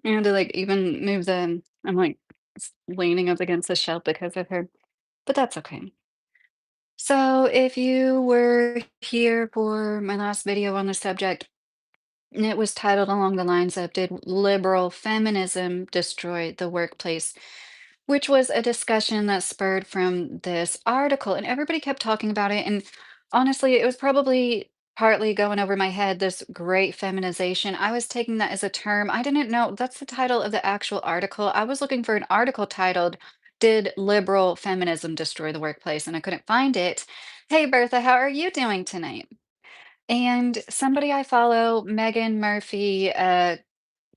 I had to like even move the I'm like leaning up against the shelf because of her, but that's okay. So if you were here for my last video on the subject, and it was titled along the lines of Did Liberal Feminism Destroy the Workplace? Which was a discussion that spurred from this article, and everybody kept talking about it. And honestly, it was probably partly going over my head, this great feminization. I was taking that as a term. I didn't know that's the title of the actual article. I was looking for an article titled, Did Liberal Feminism Destroy the Workplace? And I couldn't find it. Hey, Bertha, how are you doing tonight? And somebody I follow, Megan Murphy,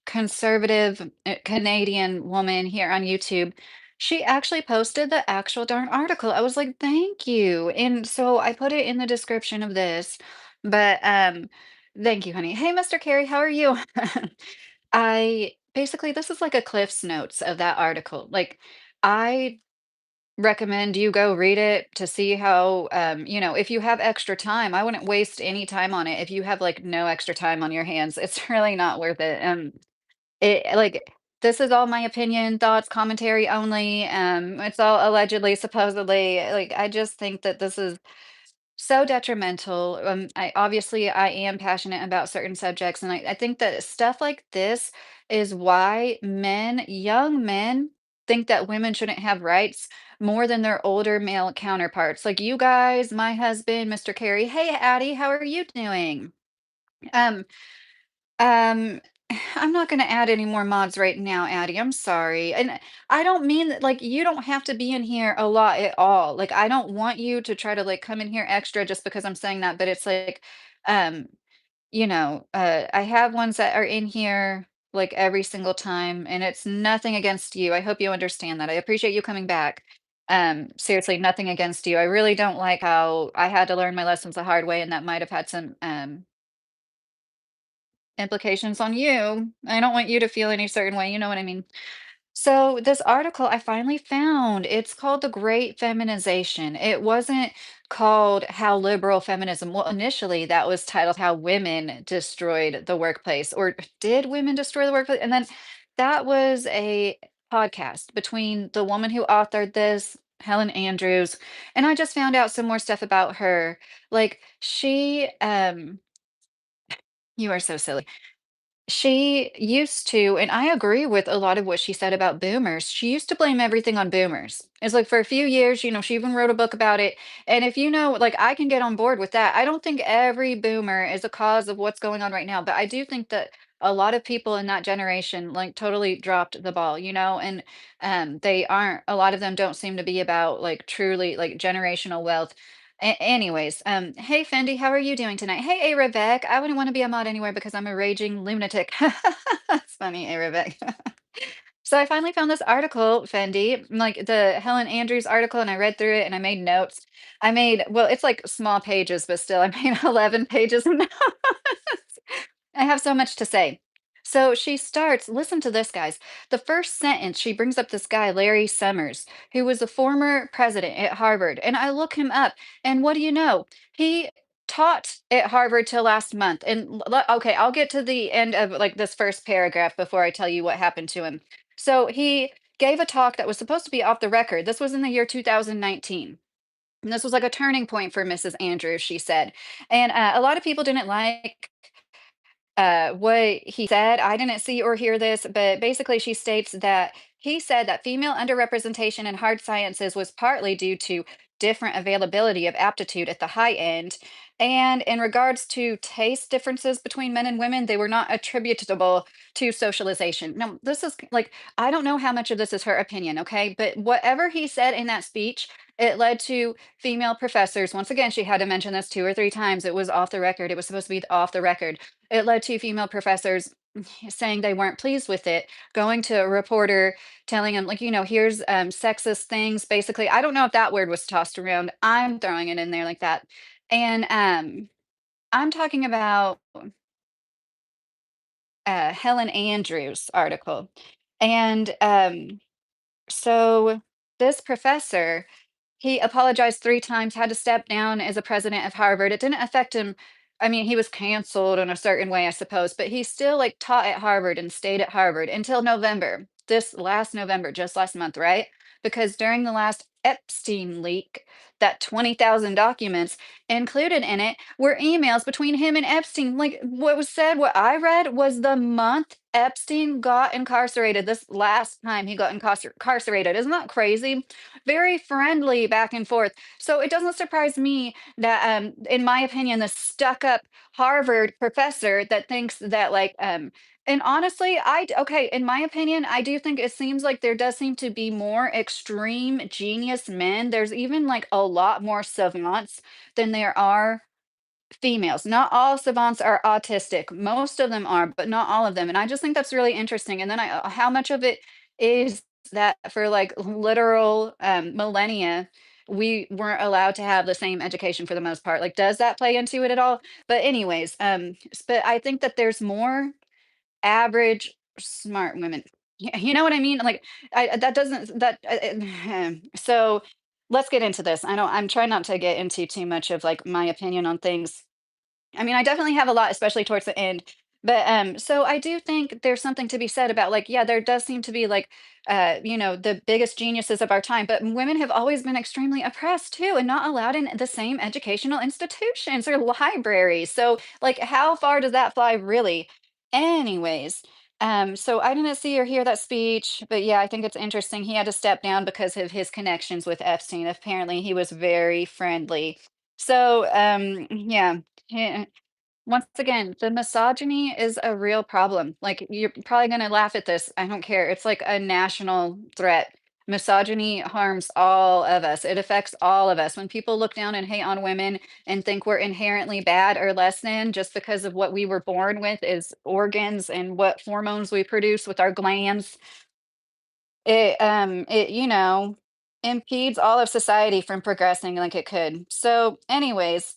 conservative Canadian woman here on YouTube, she actually posted the actual darn article. I was like, "Thank you." And so I put it in the description of this, but thank you, honey. Hey, Mr. Carey, how are you? I basically this is like a Cliff's notes of that article. Like I recommend you go read it to see how if you have extra time, I wouldn't waste any time on it. If you have like no extra time on your hands, it's really not worth it. Like, this is all my opinion, thoughts, commentary only, it's all allegedly, supposedly, like, I just think that this is so detrimental. I am passionate about certain subjects, and I think that stuff like this is why young men think that women shouldn't have rights more than their older male counterparts, like you guys, my husband, Mr. Carey. Hey, Addie, how are you doing? Um um, I'm not gonna add any more mods right now, Addie. I'm sorry. And I don't mean that like you don't have to be in here a lot at all. Like I don't want you to try to like come in here extra just because I'm saying that, but it's like um, I have ones that are in here like every single time, and it's nothing against you. I hope you understand that. I appreciate you coming back. Seriously, nothing against you. I really don't like how I had to learn my lessons the hard way, and that might have had some implications on you. I don't want you to feel any certain way, you know what I mean? So this article I finally found, it's called The Great Feminization. It wasn't called How Liberal Feminism. Well, initially that was titled How Women Destroyed the Workplace, or Did Women Destroy the Workplace? And then that was a podcast between the woman who authored this, Helen Andrews, and I just found out some more stuff about her. Like you are so silly. She used to, and I agree with a lot of what she said about boomers. She used to blame everything on boomers. It's like for a few years, she even wrote a book about it. And if like I can get on board with that. I don't think every boomer is a cause of what's going on right now, but I do think that a lot of people in that generation like totally dropped the ball, and they aren't, a lot of them don't seem to be about like truly like generational wealth. Anyways, hey Fendi, how are you doing tonight? Hey, Rebecca, I wouldn't want to be a mod anywhere because I'm a raging lunatic. That's funny, Rebecca. So I finally found this article, Fendi, like the Helen Andrews article, and I read through it and I made notes. Well, it's like small pages, but still, I made 11 pages of notes. I have so much to say. So she starts, listen to this, guys. The first sentence, she brings up this guy, Larry Summers, who was a former president at Harvard. And I look him up, and what do you know? He taught at Harvard till last month. And okay, I'll get to the end of like this first paragraph before I tell you what happened to him. So he gave a talk that was supposed to be off the record. This was in the year 2019. And this was like a turning point for Mrs. Andrews, she said. And a lot of people didn't like what he said. I didn't see or hear this, but basically she states that he said that female underrepresentation in hard sciences was partly due to different availability of aptitude at the high end. And in regards to taste differences between men and women, they were not attributable to socialization. Now, this is like, I don't know how much of this is her opinion, okay? But whatever he said in that speech, it led to female professors. Once again, she had to mention this 2 or 3 times. It was off the record. It was supposed to be off the record. It led to female professors saying they weren't pleased with it, going to a reporter, telling him, like, here's sexist things. Basically, I don't know if that word was tossed around. I'm throwing it in there like that. And I'm talking about Helen Andrews' article. And so this professor, he apologized 3 times, had to step down as a president of Harvard. It didn't affect him I mean, he was canceled in a certain way, I suppose, but he still like taught at Harvard and stayed at Harvard until November, this last November, just last month, right? Because during the last Epstein leak, that 20,000 documents included in it were emails between him and Epstein. Like what was said, what I read was the month Epstein got incarcerated, this last time he got incarcerated. Isn't that crazy? Very friendly back and forth. So it doesn't surprise me that in my opinion the stuck up Harvard professor that thinks that and honestly okay, in my opinion I do think it seems like there does seem to be more extreme genius men. There's even like a lot more savants than there are females. Not all savants are autistic. Most of them are, but not all of them. And I just think that's really interesting. And then how much of it is that for like literal millennia, we weren't allowed to have the same education for the most part. Like, does that play into it at all? But anyways, but I think that there's more average smart women. Yeah, you know what I mean? Like, that doesn't that so let's get into this. I'm trying not to get into too much of like my opinion on things. I mean, I definitely have a lot, especially towards the end. But so I do think there's something to be said about like, yeah, there does seem to be like the biggest geniuses of our time, but women have always been extremely oppressed too and not allowed in the same educational institutions or libraries. So like how far does that fly really? Anyways, so I didn't see or hear that speech, but yeah, I think it's interesting. He had to step down because of his connections with Epstein. Apparently, he was very friendly. So, yeah. Yeah. Once again, the misogyny is a real problem. Like, you're probably gonna laugh at this. I don't care. It's like a national threat. Misogyny harms all of us. It affects all of us. When people look down and hate on women and think we're inherently bad or less than just because of what we were born with is organs and what hormones we produce with our glands, it impedes all of society from progressing like it could. So, anyways,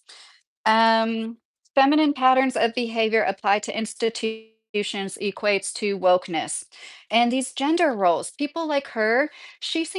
um, feminine patterns of behavior applied to institutions equates to wokeness. And these gender roles, people like her, she's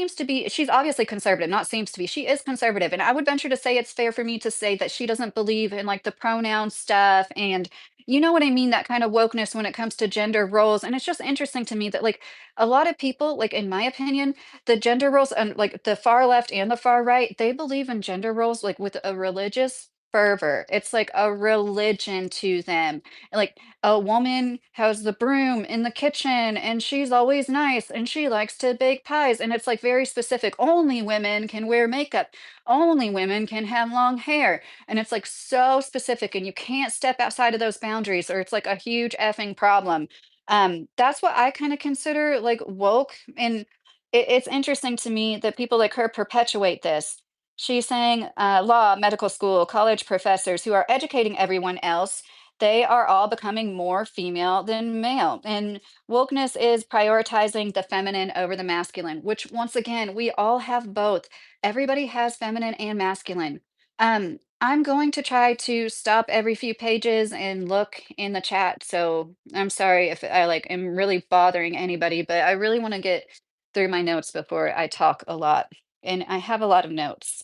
obviously conservative, not seems to be, she is conservative. And I would venture to say it's fair for me to say that she doesn't believe in like the pronoun stuff. And you know what I mean? That kind of wokeness when it comes to gender roles. And it's just interesting to me that, like, a lot of people, like, in my opinion, the gender roles and like the far left and the far right, they believe in gender roles like with a religious fervor. It's like a religion to them. Like a woman has the broom in the kitchen and she's always nice and she likes to bake pies. And it's like very specific. Only women can wear makeup. Only women can have long hair. And it's like so specific and you can't step outside of those boundaries or it's like a huge effing problem. That's what I kind of consider like woke. And it's interesting to me that people like her perpetuate this. She's saying law, medical school, college professors who are educating everyone else, they are all becoming more female than male. And wokeness is prioritizing the feminine over the masculine, which once again, we all have both. Everybody has feminine and masculine. I'm going to try to stop every few pages and look in the chat. So I'm sorry if I like am really bothering anybody, but I really want to get through my notes before I talk a lot. And I have a lot of notes.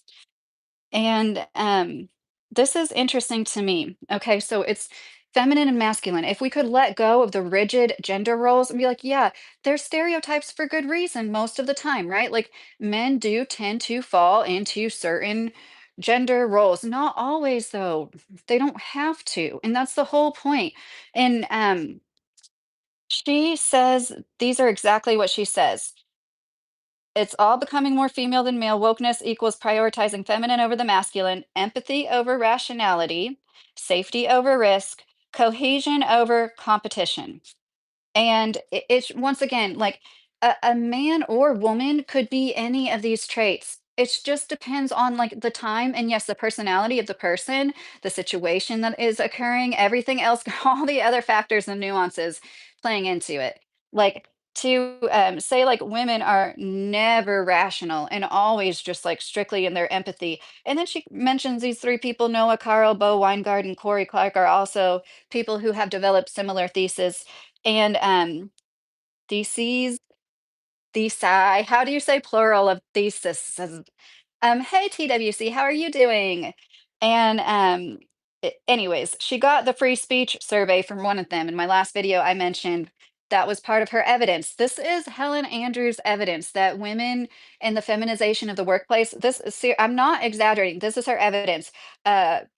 And this is interesting to me. Okay, so it's feminine and masculine. If we could let go of the rigid gender roles and be like, yeah, there's stereotypes for good reason most of the time, right? Like men do tend to fall into certain gender roles. Not always, though. They don't have to. And that's the whole point. And she says, these are exactly what she says. It's all becoming more female than male. Wokeness equals prioritizing feminine over the masculine, empathy over rationality, safety over risk, cohesion over competition. And it's once again like a man or woman could be any of these traits. It just depends on like the time and yes, the personality of the person, the situation that is occurring, everything else, all the other factors and nuances playing into it. Like to say like women are never rational and always just like strictly in their empathy. And then she mentions these three people, Noah, Carl, Bo Weingard, and Corey Clark, are also people who have developed similar theses and, theses thesi how do you say plural of thesis? Hey, TWC, how are you doing? And, Anyways, she got the free speech survey from one of them. In my last video, I mentioned that was part of her evidence. This is Helen Andrews' evidence that women and the feminization of the workplace. This is I'm not exaggerating. This is her evidence.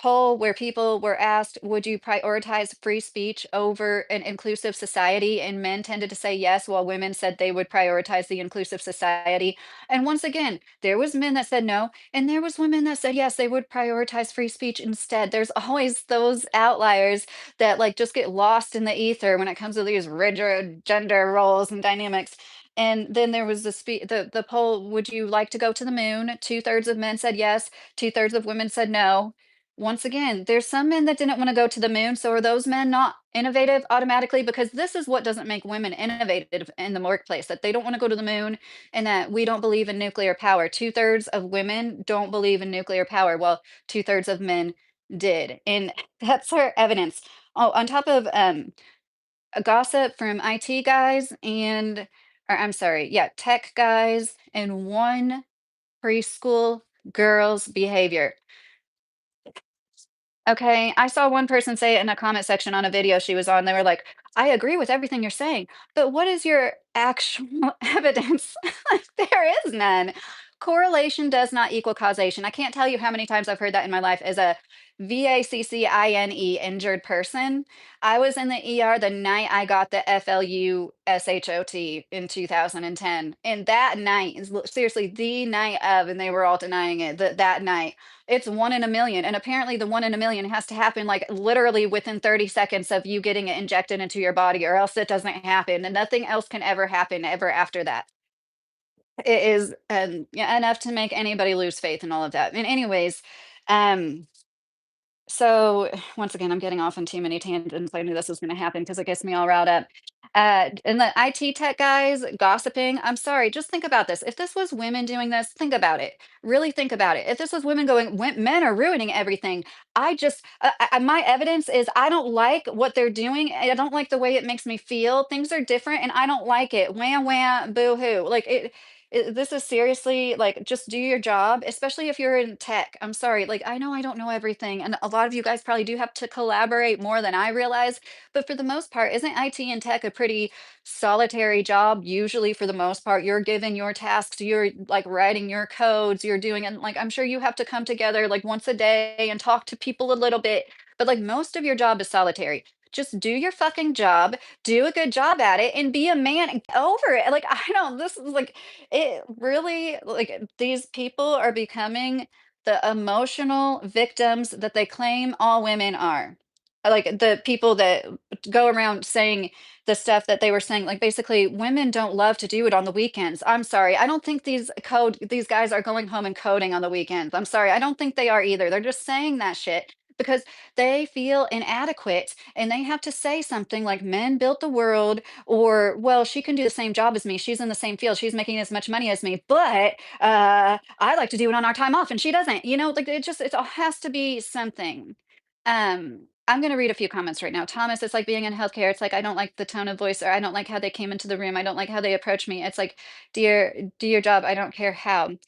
Poll where people were asked, "Would you prioritize free speech over an inclusive society?" And men tended to say yes, while women said they would prioritize the inclusive society. And once again, there was men that said no, and there was women that said yes, they would prioritize free speech instead. There's always those outliers that like just get lost in the ether when it comes to these rigid gender roles and dynamics. And then there was the poll, would you like to go to the moon? Two-thirds of men said yes, two-thirds of women said no. Once again, there's some men that didn't want to go to the moon. So are those men not innovative automatically? Because this is what doesn't make women innovative in the workplace, that they don't want to go to the moon and that we don't believe in nuclear power. Two-thirds of women don't believe in nuclear power. Well, two-thirds of men did. And that's our evidence. Oh, on top of a gossip from IT guys and, or I'm sorry, yeah, tech guys and one preschool girl's behavior. Okay, I saw one person say it in a comment section on a video she was on. They were like, "I agree with everything you're saying, but what is your actual evidence?" Like, there is none. Correlation does not equal causation. I can't tell you how many times I've heard that in my life as a VACCINE injured person. I was in the ER the night I got the FLUSHOT in 2010. And that night is seriously the night of, and they were all denying it, that night. It's 1 in a million, and apparently the 1 in a million has to happen, like, literally within 30 seconds of you getting it injected into your body, or else it doesn't happen, and nothing else can ever happen ever after that. It is, yeah, enough to make anybody lose faith in all of that. And anyways, um so once again, I'm getting off on too many tangents. I knew this was going to happen because it gets me all riled up. And the IT tech guys gossiping. I'm sorry, just think about this. If this was women doing this, think about it. Really think about it. If this was women going, Men are ruining everything." My evidence is I don't like what they're doing. I don't like the way it makes me feel. Things are different, and I don't like it. Wham wham, boo hoo. Like this is seriously like just do your job, especially if you're in tech. I'm sorry, like I know I don't know everything, and a lot of you guys probably do have to collaborate more than I realize. But for the most part, isn't IT and tech a pretty solitary job? Usually, for the most part, you're given your tasks, you're like writing your codes, you're doing, and like I'm sure you have to come together like once a day and talk to people a little bit. But like most of your job is solitary. Just do your fucking job, do a good job at it, and be a man and get over it. Like I don't. This is like it really like these people are becoming the emotional victims that they claim all women are. Like the people that go around saying the stuff that they were saying, like basically women don't love to do it on the weekends. I'm sorry. I don't think these guys are going home and coding on the weekends. I'm sorry. I don't think they are either. They're just saying that shit because they feel inadequate and they have to say something like men built the world, or well, she can do the same job as me, she's in the same field, she's making as much money as me, but I like to do it on our time off and she doesn't, like it all has to be something. I'm going to read a few comments right now. Thomas, it's like being in healthcare. It's like I don't like the tone of voice, or I don't like how they came into the room, I don't like how they approach me. It's like, dear, do your job, I don't care how.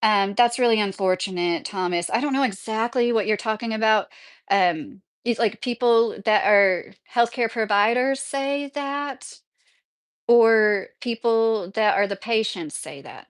That's really unfortunate, Thomas. I don't know exactly what you're talking about. It's like people that are healthcare providers say that, or people that are the patients say that.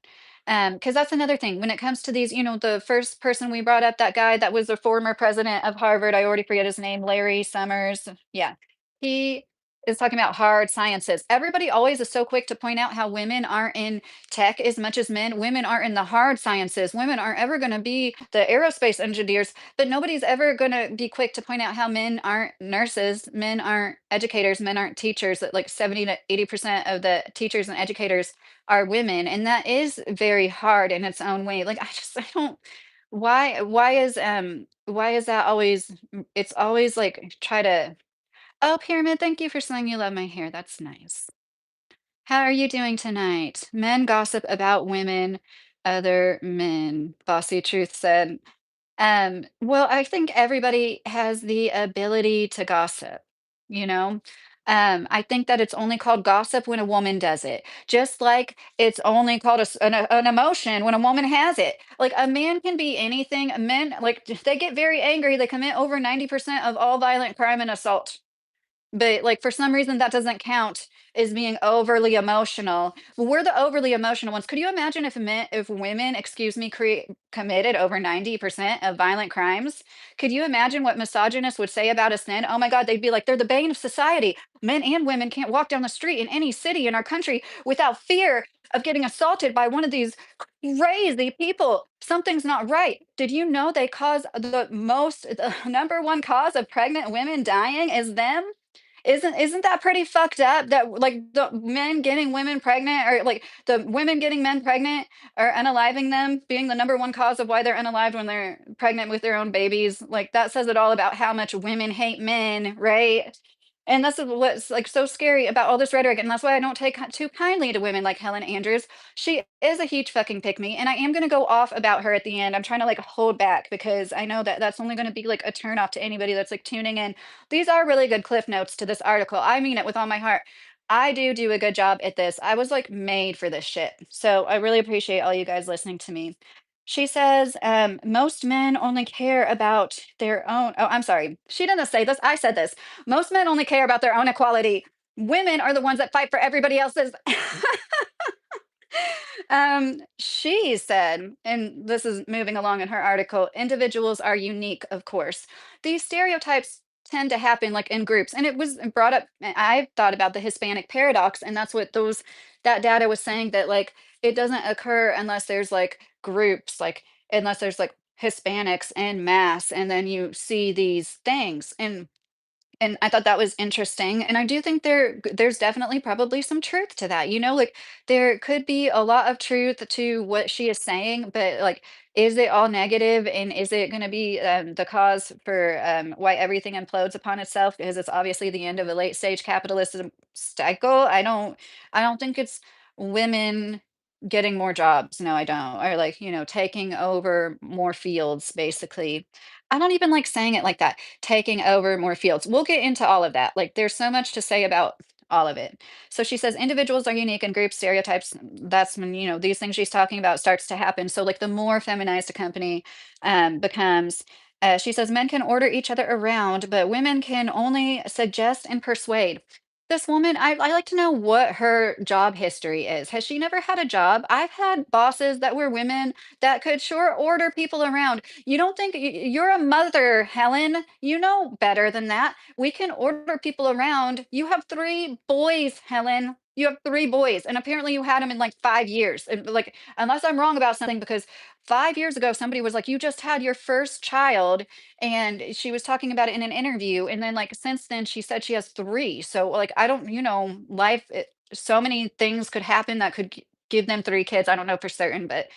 Because that's another thing when it comes to these, the first person we brought up, that guy that was the former president of Harvard, I already forget his name, Larry Summers. Yeah. He is talking about hard sciences. Everybody always is so quick to point out how women aren't in tech as much as men. Women aren't in the hard sciences. Women aren't ever going to be the aerospace engineers, but nobody's ever going to be quick to point out how men aren't nurses, men aren't educators, men aren't teachers. That like 70 to 80% of the teachers and educators are women, and that is very hard in its own way. Like I don't, why is that always it's always like try to, oh, Pyramid, thank you for saying you love my hair. That's nice. How are you doing tonight? Men gossip about women, other men. Bossy Truth said. Well, I think everybody has the ability to gossip, you know? I think that it's only called gossip when a woman does it, just like it's only called an emotion when a woman has it. Like a man can be anything. Men, like, they get very angry. They commit over 90% of all violent crime and assault. But, like, for some reason, that doesn't count as being overly emotional. Well, we're the overly emotional ones. Could you imagine if women, excuse me, committed over 90% of violent crimes? Could you imagine what misogynists would say about us then? Oh my God, they'd be like, they're the bane of society. Men and women can't walk down the street in any city in our country without fear of getting assaulted by one of these crazy people. Something's not right. Did you know they cause the number one cause of pregnant women dying is them? Isn't that pretty fucked up that, like, the men getting women pregnant, or like the women getting men pregnant or unaliving them being the number one cause of why they're unalived when they're pregnant with their own babies? Like, that says it all about how much women hate men, right? And that's what's, like, so scary about all this rhetoric, and that's why I don't take too kindly to women like Helen Andrews. She is a huge fucking pick me, and I am gonna go off about her at the end. I'm trying to, like, hold back because I know that that's only gonna be, like, a turn off to anybody that's, like, tuning in. These are really good cliff notes to this article. I mean it with all my heart. I do a good job at this. I was, like, made for this shit. So I really appreciate all you guys listening to me. She says, most men only care about their own. Oh, I'm sorry. She didn't say this. I said this. Most men only care about their own equality. Women are the ones that fight for everybody else's. She said, and this is moving along in her article, individuals are unique, of course. These stereotypes tend to happen like in groups. And it was brought up, I thought about the Hispanic paradox, and that's what that data was saying, that like it doesn't occur unless there's like groups, like unless there's like Hispanics en masse, and then you see these things. And I thought that was interesting, and I do think there's definitely probably some truth to that, like, there could be a lot of truth to what she is saying, but, like, is it all negative, and is it gonna be, the cause for, why everything implodes upon itself? Because it's obviously the end of a late stage capitalism cycle. I don't think it's women getting more jobs, no, I don't, or, like, taking over more fields, basically. I don't even like saying it like that, taking over more fields. We'll get into all of that. Like, there's so much to say about all of it. So she says individuals are unique and group stereotypes. That's when, these things she's talking about starts to happen. So, like, the more feminized a company becomes, she says men can order each other around, but women can only suggest and persuade. This woman, I like to know what her job history is. Has she never had a job? I've had bosses that were women that could sure order people around. You don't think you're a mother, Helen? You know better than that. We can order people around. You have three boys, Helen. You have three boys, and apparently you had them in like 5 years. Like, unless I'm wrong about something, because 5 years ago somebody was like, "You just had your first child," and she was talking about it in an interview. And then, like, since then, she said she has three. So, like, I don't, life. So many things could happen that could give them three kids. I don't know for certain, but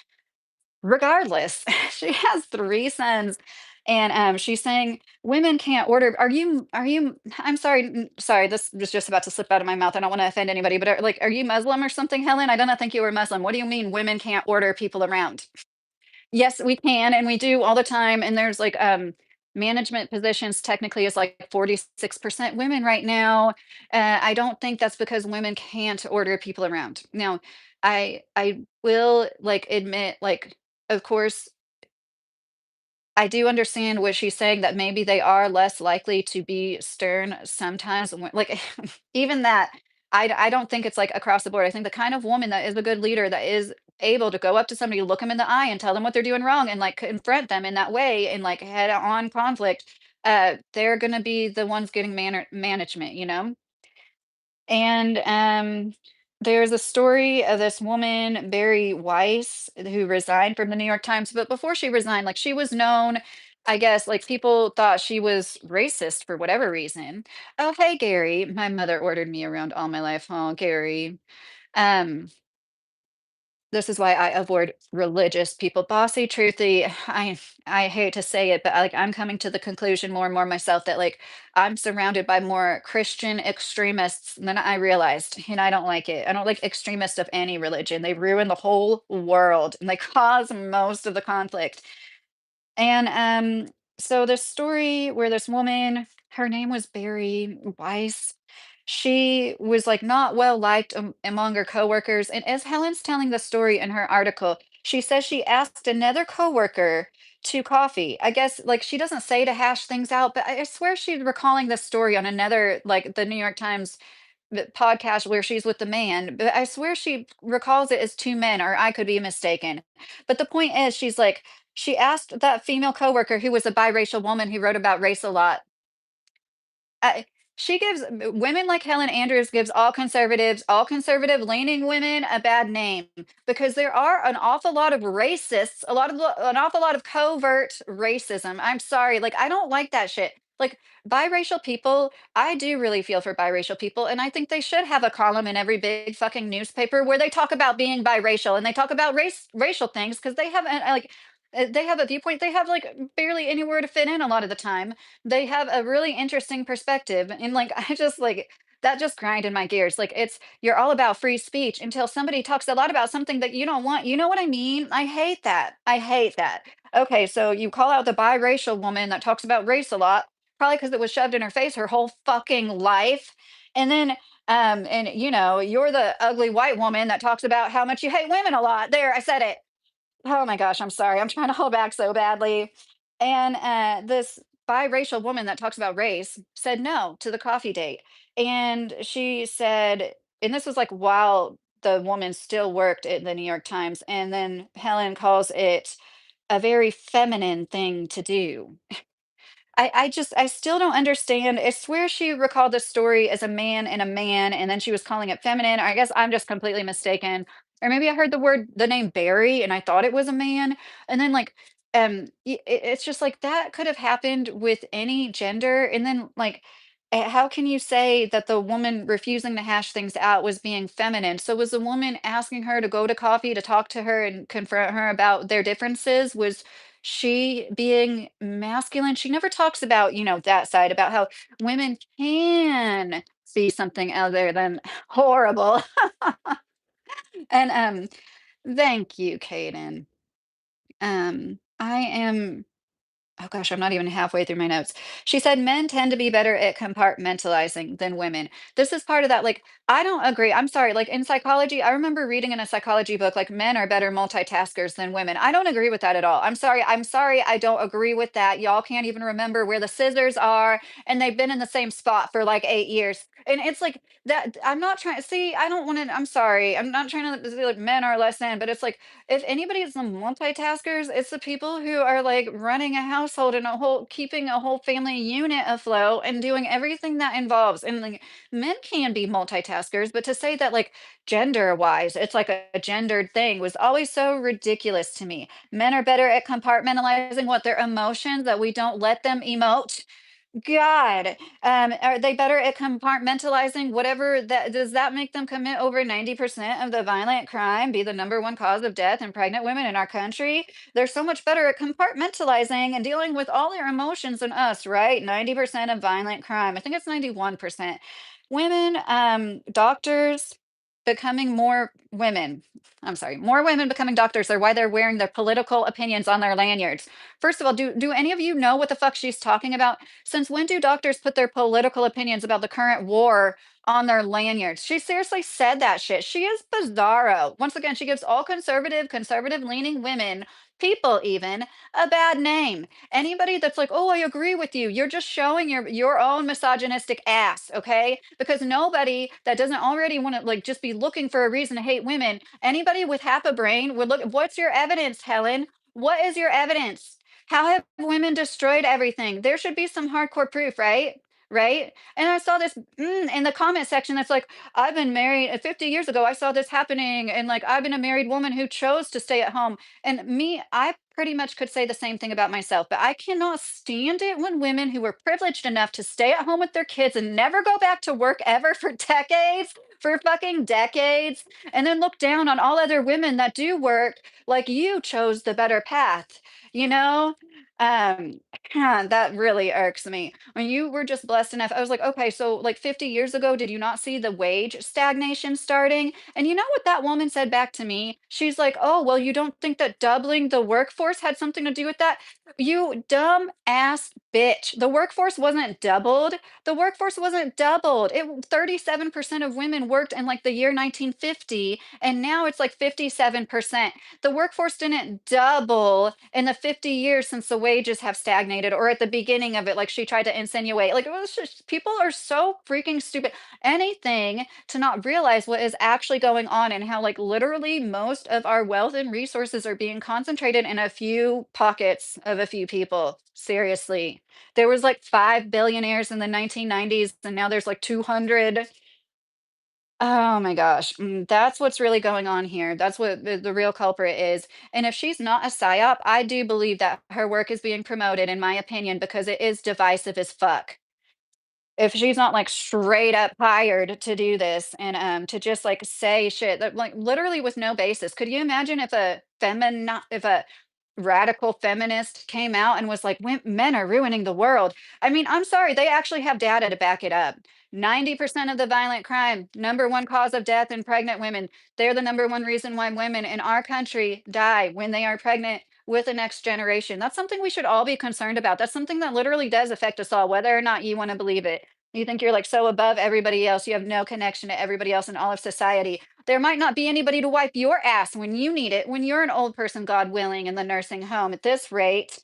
regardless, she has 3 sons, and, she's saying women can't order. Are you I'm sorry, sorry, this was just about to slip out of my mouth. I don't wanna offend anybody, but, are you Muslim or something, Helen? I do not think you were Muslim. What do you mean women can't order people around? Yes, we can, and we do all the time, and there's, like, management positions technically is, like, 46% women right now. I don't think that's because women can't order people around. Now, I will, like, admit, like, of course, I do understand what she's saying, that maybe they are less likely to be stern sometimes, like, even that, I don't think it's, like, across the board. I think the kind of woman that is a good leader, that is able to go up to somebody, look them in the eye, and tell them what they're doing wrong, and, like, confront them in that way, and, like, head on conflict, they're gonna be the ones getting management, you know? And, there's a story of this woman, Barry Weiss, who resigned from the New York Times. But before she resigned, like, she was known, I guess, like, people thought she was racist for whatever reason. Oh, hey, Gary. My mother ordered me around all my life. Oh, Gary. Um, this is why I avoid religious people. Bossy, truthy, I hate to say it, but I'm coming to the conclusion more and more myself that, like, I'm surrounded by more Christian extremists than I realized, and I don't like it. I don't like extremists of any religion. They ruin the whole world, and they cause most of the conflict. And so this story where this woman, her name was Barry Weiss. she was like not well liked among her coworkers. And as Helen's telling the story in her article, she says she asked another coworker to coffee. I guess like she doesn't say to hash things out, but I swear she's recalling the story on another like the New York Times podcast where she's with the man, but I swear she recalls it as two men, or I could be mistaken. But the point is, she's like, she asked that female coworker who was a biracial woman who wrote about race a lot. I she gives women like Helen Andrews gives all conservative leaning women a bad name because there are an awful lot of racists, an awful lot of covert racism. I'm sorry, like I don't like that shit. Like biracial people, I do really feel for biracial people, and I think they should have a column in every big fucking newspaper where they talk about being biracial and they talk about racial things because they have they have a viewpoint. They have like barely anywhere to fit in a lot of the time. They have a really interesting perspective, and like I just like that just grinded my gears. Like it's you're all about free speech until somebody talks a lot about something that you don't want. You know what I mean? I hate that. I hate that. Okay, so you call out the biracial woman that talks about race a lot, probably because it was shoved in her face her whole fucking life. And then and you know, you're the ugly white woman that talks about how much you hate women a lot. There, I said it. Oh my gosh, I'm sorry. I'm trying to hold back so badly. And this biracial woman that talks about race said no to the coffee date. And she said, and this was like while the woman still worked at the New York Times. And then Helen calls it a very feminine thing to do. I still don't understand. I swear she recalled the story as a man and a man, and then she was calling it feminine. I guess I'm just completely mistaken. Or maybe I heard the name Barry and I thought it was a man. And then like it's just like that could have happened with any gender. And then like how can you say that the woman refusing to hash things out was being feminine? So was the woman asking her to go to coffee to talk to her and confront her about their differences? Was she being masculine? She never talks about, you know, that side about how women can be something other than horrible. And thank you, Kaden. I am Oh gosh, I'm not even halfway through my notes. She said men tend to be better at compartmentalizing than women. This is part of that. Like, I don't agree. I'm sorry. Like in psychology, I remember reading in a psychology book, like men are better multitaskers than women. I don't agree with that at all. I'm sorry. I'm sorry. I don't agree with that. Y'all can't even remember where the scissors are, and they've been in the same spot for like 8 years. And it's like that. I'm not trying to see. I don't want to. I'm sorry. I'm not trying to say like men are less than, but it's like if anybody is the multitaskers, it's the people who are like running a household and keeping a whole family unit afloat and doing everything that involves. And like men can be multitaskers, but to say that like gender wise, it's like a gendered thing was always so ridiculous to me. Men are better at compartmentalizing what their emotions that we don't let them emote. God, are they better at compartmentalizing whatever that does that make them commit over 90% of the violent crime, be the number one cause of death in pregnant women in our country? They're so much better at compartmentalizing and dealing with all their emotions than us, right? 90% of violent crime. I think it's 91%. Women, doctors becoming more women. I'm sorry, more women becoming doctors are why they're wearing their political opinions on their lanyards. First of all, do any of you know what the fuck she's talking about? Since when do doctors put their political opinions about the current war on their lanyards? She seriously said that shit. She is bizarro. Once again, she gives all conservative leaning women, people even, a bad name. Anybody that's like, "Oh, I agree with you." You're just showing your own misogynistic ass, okay? Because nobody that doesn't already want to like just be looking for a reason to hate women, anybody with half a brain would look, "What's your evidence, Helen? What is your evidence? How have women destroyed everything? There should be some hardcore proof, right? Right?" And I saw this in the comment section that's like, I've been married 50 years ago. I saw this happening. And like, I've been a married woman who chose to stay at home. And me, I pretty much could say the same thing about myself, but I cannot stand it when women who were privileged enough to stay at home with their kids and never go back to work ever for decades, for fucking decades, and then look down on all other women that do work like you chose the better path, you know? Um, that really irks me. When you were just blessed enough, I was like, okay, so like 50 years ago, did you not see the wage stagnation starting? And you know what that woman said back to me? She's like, oh, well, you don't think that doubling the workforce had something to do with that? You dumb ass Bitch, the workforce wasn't doubled. The workforce wasn't doubled. 37% of women worked in like the year 1950, and now it's like 57%. The workforce didn't double in the 50 years since the wages have stagnated, or at the beginning of it, like she tried to insinuate. Like, it was just, people are so freaking stupid. Anything to not realize what is actually going on, and how, like, literally most of our wealth and resources are being concentrated in a few pockets of a few people. Seriously. There was like 5 billionaires in the 1990s, and now there's like 200. Oh my gosh. That's what's really going on here. That's what the real culprit is. And if she's not a psyop, I do believe that her work is being promoted, in my opinion, because it is divisive as fuck. If she's not, like, straight up hired to do this, and, to just, like, say shit that, like, literally with no basis. Could you imagine if a radical feminist came out and was like, Men are ruining the world." I mean, I'm sorry, they actually have data to back it up. 90% of the violent crime, number 1 cause of death in pregnant women. They're the number 1 reason why women in our country die when they are pregnant with the next generation. That's something we should all be concerned about. That's something that literally does affect us all, whether or not you wanna believe it. You think you're, like, so above everybody else, you have no connection to everybody else in all of society. There might not be anybody to wipe your ass when you need it, when you're an old person, God willing, in the nursing home. At this rate,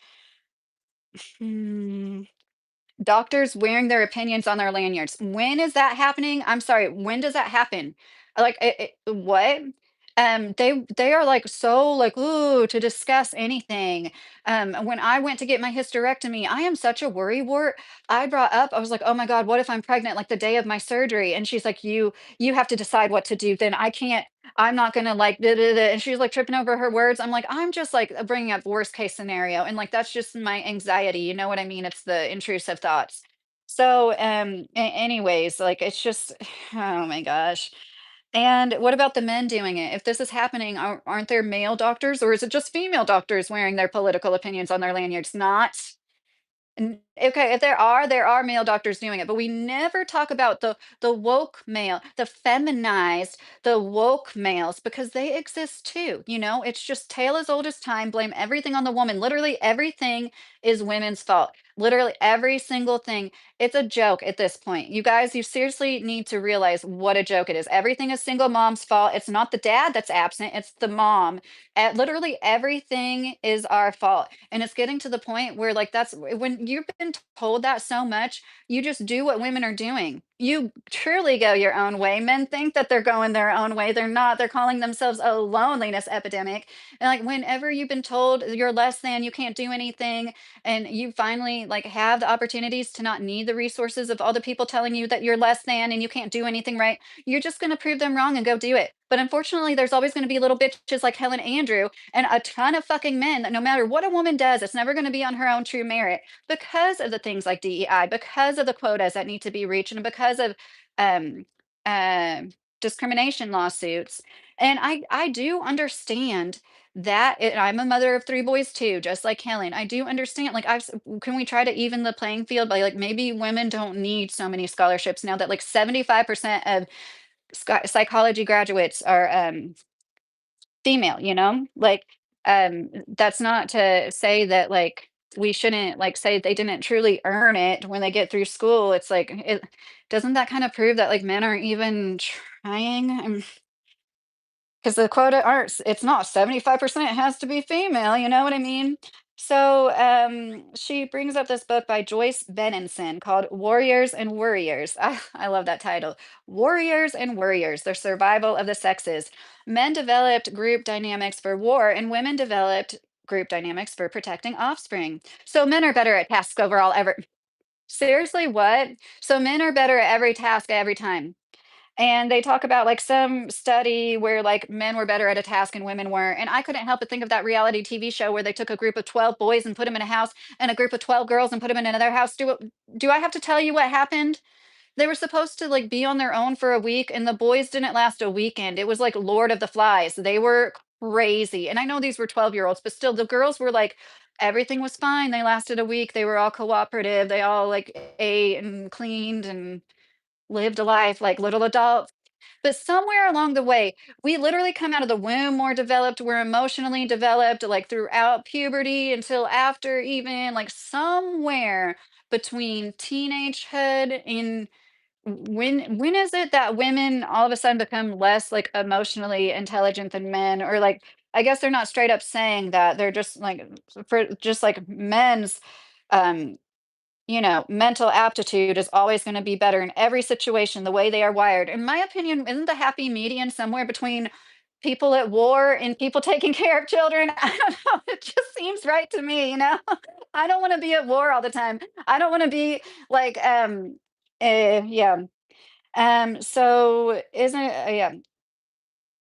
hmm. Doctors wearing their opinions on their lanyards. When is that happening? I'm sorry, when does that happen? Like, what? They are like so like, ooh, to discuss anything. When I went to get my hysterectomy, I am such a worrywart. I brought up, I was like, oh my God, what if I'm pregnant like the day of my surgery? And she's like, you have to decide what to do. Then I can't. I'm not gonna like da, da, da. And she's like tripping over her words. I'm like, I'm just like bringing up worst case scenario, and like that's just my anxiety. You know what I mean? It's the intrusive thoughts. So, anyways, like it's just, oh my gosh. And what about the men doing it? If this is happening, aren't there male doctors, or is it just female doctors wearing their political opinions on their lanyards? Not. Okay, if there are male doctors doing it, but we never talk about the woke male, the feminized, the woke males, because they exist too. It's just tale as old as time. Blame everything on the woman. Literally everything is women's fault. Literally every single thing. It's a joke at this point. You guys, you seriously need to realize what a joke it is. Everything is single mom's fault. It's not the dad that's absent, it's the mom. Literally everything is our fault. And it's getting to the point where, like, that's when you've been told that so much, you just do what women are doing. You truly go your own way. Men think that they're going their own way. They're not. They're calling themselves a loneliness epidemic. And like, whenever you've been told you're less than, you can't do anything, and you finally like have the opportunities to not need the resources of all the people telling you that you're less than and you can't do anything right, you're just going to prove them wrong and go do it. But unfortunately, there's always going to be little bitches like Helen Andrew and a ton of fucking men that no matter what a woman does, it's never going to be on her own true merit, because of the things like DEI, because of the quotas that need to be reached, and because of um, uh, discrimination lawsuits. And I do understand that I'm a mother of 3 boys too, just like Helen. I do understand. Like, can we try to even the playing field by like maybe women don't need so many scholarships now that like 75% of psychology graduates are female, like, that's not to say that like we shouldn't like say they didn't truly earn it when they get through school. It's like, doesn't that kind of prove that like men aren't even trying? Because the quota aren't, it's not 75%, it has to be female, you know what I mean? So she brings up this book by Joyce Benenson called Warriors and Worriers. I love that title. Warriors and Worriers, the survival of the sexes. Men developed group dynamics for war, and women developed group dynamics for protecting offspring. So men are better at tasks overall ever. Seriously, what? So men are better at every task every time. And they talk about like some study where like men were better at a task and women weren't. And I couldn't help but think of that reality TV show where they took a group of 12 boys and put them in a house, and a group of 12 girls and put them in another house. Do I have to tell you what happened? They were supposed to like be on their own for a week, and the boys didn't last a weekend. It was like Lord of the Flies. They were crazy. And I know these were 12-year-olds, but still the girls were like, everything was fine. They lasted a week. They were all cooperative. They all like ate and cleaned and lived a life like little adults. But somewhere along the way, we literally come out of the womb more developed, we're emotionally developed, like, throughout puberty until after even, like, somewhere between teenagehood and when is it that women all of a sudden become less, like, emotionally intelligent than men? Or, like, I guess they're not straight up saying that, they're just, like, for just like men's, um mental aptitude is always going to be better in every situation, the way they are wired. In my opinion, isn't the happy median somewhere between people at war and people taking care of children? I don't know. It just seems right to me. I don't want to be at war all the time. I don't want to be like, yeah. So isn't it, yeah.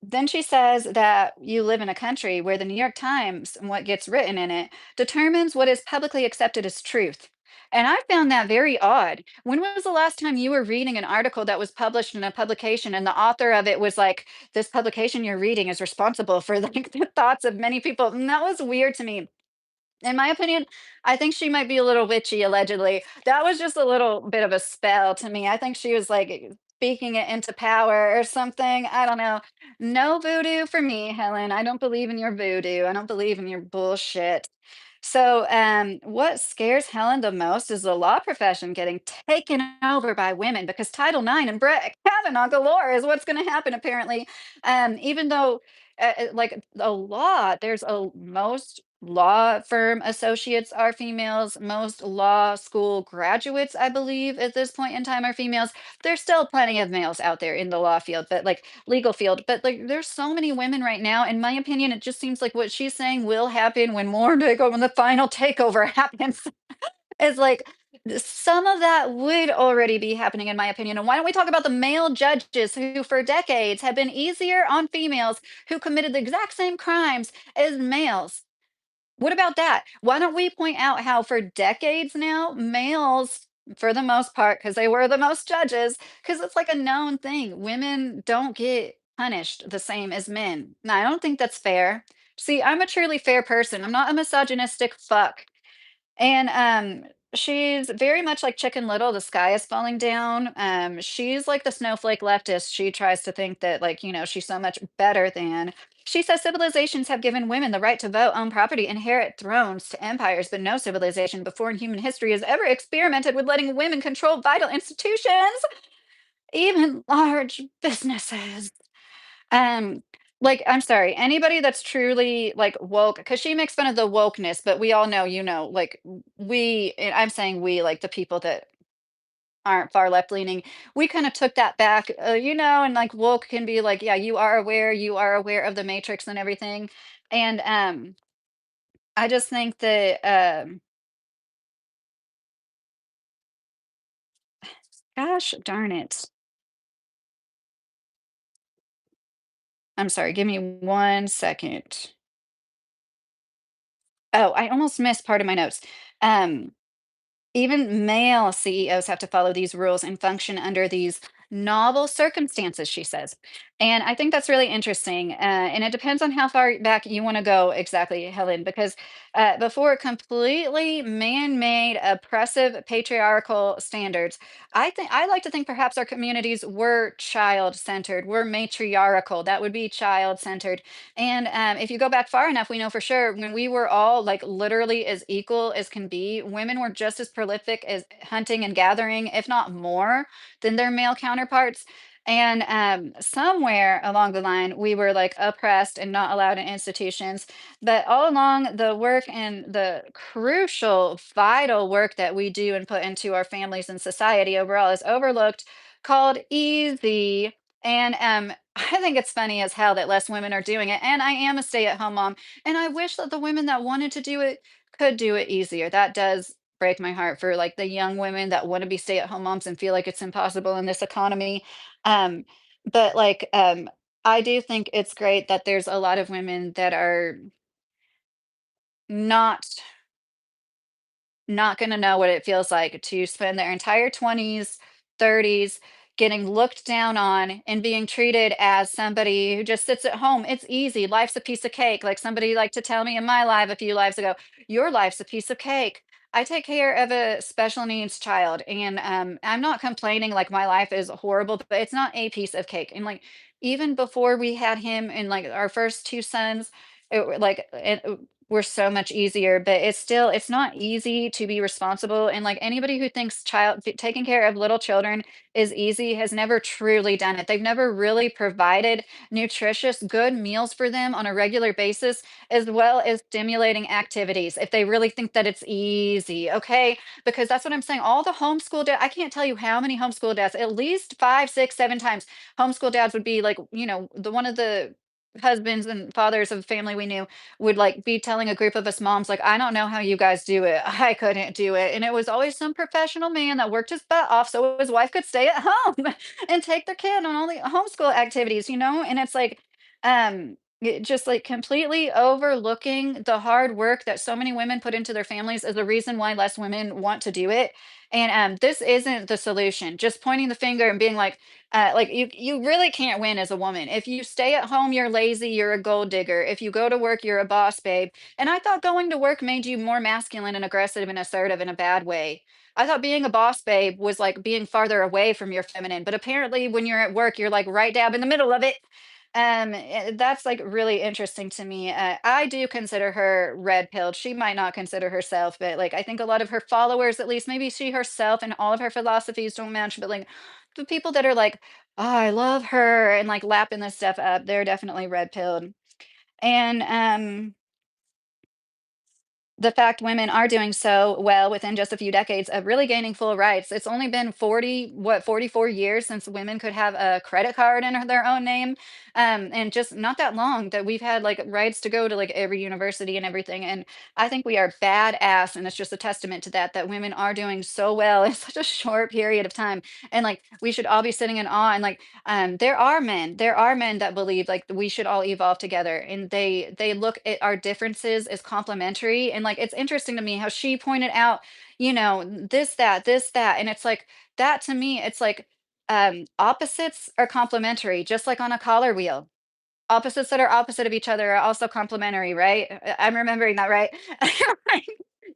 Then she says that you live in a country where the New York Times and what gets written in it determines what is publicly accepted as truth. And I found that very odd. When was the last time you were reading an article that was published in a publication and the author of it was like, this publication you're reading is responsible for like the thoughts of many people? And that was weird to me. In my opinion, I think she might be a little witchy, allegedly. That was just a little bit of a spell to me. I think she was like speaking it into power or something. I don't know. No voodoo for me, Helen. I don't believe in your voodoo. I don't believe in your bullshit. So, what scares Helen the most is the law profession getting taken over by women because Title IX and Brett Kavanaugh galore is what's going to happen, apparently. Even though like a law, there's a most law firm associates are females, most law school graduates, I believe, at this point in time are females. There's still plenty of males out there in the law field, but like legal field, but like there's so many women right now. In my opinion, it just seems like what she's saying will happen when more takeover, when the final takeover happens. Is like some of that would already be happening, in my opinion. And why don't we talk about the male judges who, for decades, have been easier on females who committed the exact same crimes as males? What about that? Why don't we point out how, for decades now, males, for the most part, because they were the most judges, because it's like a known thing, women don't get punished the same as men. Now, I don't think that's fair. See, I'm a truly fair person. I'm not a misogynistic fuck. And, she's very much like Chicken Little, the sky is falling down. She's like the snowflake leftist. She tries to think that, like, she's so much better than. She says civilizations have given women the right to vote, own property, inherit thrones to empires, but no civilization before in human history has ever experimented with letting women control vital institutions, even large businesses. Um, like, I'm sorry, anybody that's truly like woke, because she makes fun of the wokeness, but we all know, like and I'm saying we, like the people that aren't far left leaning, we kind of took that back, and like woke can be like, yeah, you are aware of the matrix and everything. And I just think that, gosh darn it. I'm sorry, give me 1 second. Oh, I almost missed part of my notes. Um, Even male CEOs have to follow these rules and function under these novel circumstances, she says. And I think that's really interesting. And it depends on how far back you want to go, exactly, Helen, because before completely man made, oppressive, patriarchal standards, I like to think perhaps our communities were child centered, were matriarchal. That would be child centered. And if you go back far enough, we know for sure when we were all like literally as equal as can be, women were just as prolific as hunting and gathering, if not more, than their male counterparts. And somewhere along the line, we were like oppressed and not allowed in institutions. But all along, the work and the crucial, vital work that we do and put into our families and society overall is overlooked, called easy. And I think it's funny as hell that less women are doing it. And I am a stay-at-home mom, and I wish that the women that wanted to do it could do it easier. That does break my heart for like the young women that want to be stay-at-home moms and feel like it's impossible in this economy. Um, but like I do think it's great that there's a lot of women that are not not gonna know what it feels like to spend their entire 20s, 30s getting looked down on and being treated as somebody who just sits at home. It's easy. Life's a piece of cake. Like somebody liked to tell me in my live a few lives ago, your life's a piece of cake. I take care of a special needs child, and I'm not complaining like my life is horrible, but it's not a piece of cake. And like even before we had him and like our first two sons, were so much easier. But it's not easy to be responsible. And like anybody who thinks taking care of little children is easy has never truly done it. They've never really provided nutritious, good meals for them on a regular basis, as well as stimulating activities if they really think that it's easy. Okay. Because that's what I'm saying. All the homeschool dad, I can't tell you how many homeschool dads, at least five, six, seven times, homeschool dads would be like, the one of the husbands and fathers of family we knew would like be telling a group of us moms like, I don't know how you guys do it. I couldn't do it. And it was always some professional man that worked his butt off so his wife could stay at home and take their kid on all the homeschool activities. And it's like just like completely overlooking the hard work that so many women put into their families is the reason why less women want to do it. And this isn't the solution. Just pointing the finger and being like you really can't win as a woman. If you stay at home, you're lazy, you're a gold digger. If you go to work, you're a boss babe. And I thought going to work made you more masculine and aggressive and assertive in a bad way. I thought being a boss babe was like being farther away from your feminine, but apparently when you're at work, you're like right dab in the middle of it. That's like really interesting to me. I do consider her red pilled. She might not consider herself, but like I think a lot of her followers, at least maybe she herself and all of her philosophies don't match. But like the people that are like, oh, I love her and like lapping this stuff up, they're definitely red pilled. And the fact women are doing so well within just a few decades of really gaining full rights. It's only been 44 years since women could have a credit card in their own name. And just not that long that we've had like rights to go to like every university and everything. And I think we are badass. And it's just a testament to that women are doing so well in such a short period of time. And like we should all be sitting in awe. And like there are men that believe like we should all evolve together, and they look at our differences as complementary. And like it's interesting to me how she pointed out, this that, and it's like that to me. It's like opposites are complementary, just like on a collar wheel. Opposites that are opposite of each other are also complementary, right? I'm remembering that right. Like,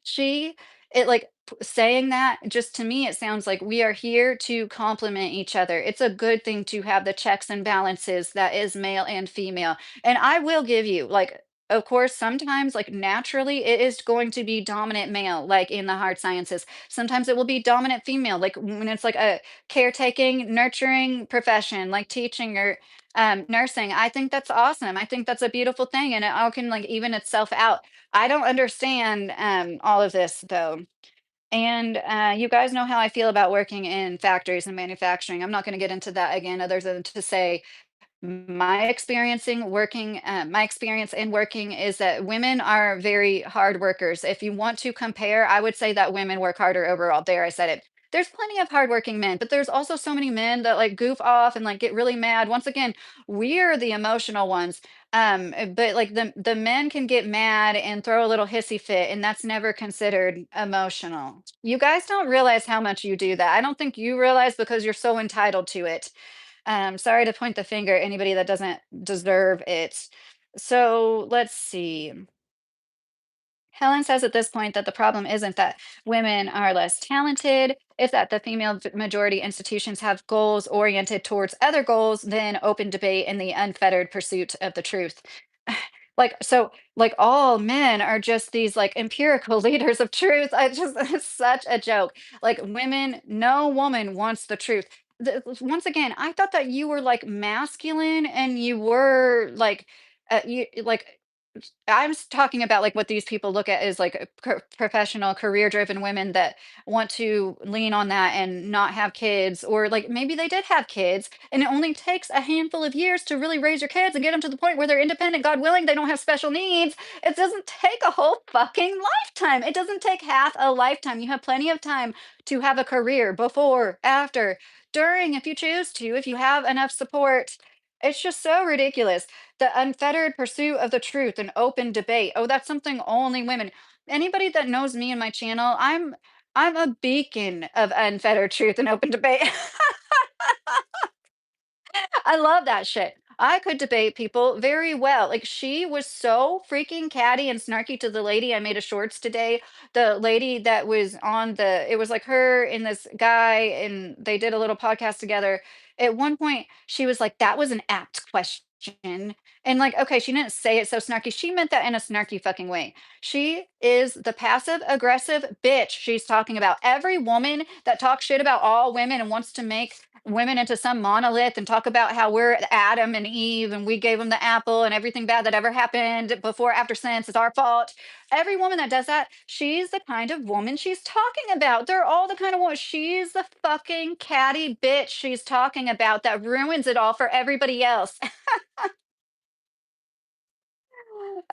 she it like saying that, just to me it sounds like we are here to complement each other. It's a good thing to have the checks and balances that is male and female. And I will give you like, of course, sometimes like naturally it is going to be dominant male, like in the hard sciences. Sometimes it will be dominant female, like when it's like a caretaking, nurturing profession, like teaching or nursing. I think that's awesome. I think that's a beautiful thing, and it all can like even itself out. I don't understand all of this though. And you guys know how I feel about working in factories and manufacturing. I'm not going to get into that again, other than to say my experience in working is that women are very hard workers. If you want to compare, I would say that women work harder overall. There, I said it. There's plenty of hardworking men, but there's also so many men that like goof off and like get really mad. Once again, we're the emotional ones. But like the men can get mad and throw a little hissy fit, and that's never considered emotional. You guys don't realize how much you do that. I don't think you realize because you're so entitled to it. Sorry to point the finger at anybody that doesn't deserve it. So let's see. Helen says at this point that the problem isn't that women are less talented, it's that the majority institutions have goals oriented towards other goals than open debate and the unfettered pursuit of the truth. Like all men are just these like empirical leaders of truth. I just it's such a joke. Like women, no woman wants the truth. Once again, I thought that you were like masculine and you were like you like talking about like what these people look at as like professional career driven women that want to lean on that and not have kids, or like maybe they did have kids and it only takes a handful of years to really raise your kids and get them to the point where they're independent, god willing they don't have special needs. It doesn't take a whole fucking lifetime. It doesn't take half a lifetime. You have plenty of time to have a career before, after, during, if you choose to, if you have enough support. It's just so ridiculous. The unfettered pursuit of the truth and open debate. Oh, that's something only women. Anybody that knows me and my channel, I'm a beacon of unfettered truth and open debate. I love that shit. I could debate people very well. Like she was so freaking catty and snarky to the lady I made a shorts today. The lady that was on it was like her and this guy, and they did a little podcast together. At one point, she was like, that was an apt question. And like, okay, she didn't say it so snarky. She meant that in a snarky fucking way. She is the passive aggressive bitch she's talking about. Every woman that talks shit about all women and wants to make women into some monolith and talk about how we're Adam and Eve and we gave them the apple and everything bad that ever happened before, after, since it's our fault. Every woman that does that, she's the kind of woman she's talking about. They're all the kind of woman. She's the fucking catty bitch she's talking about that ruins it all for everybody else.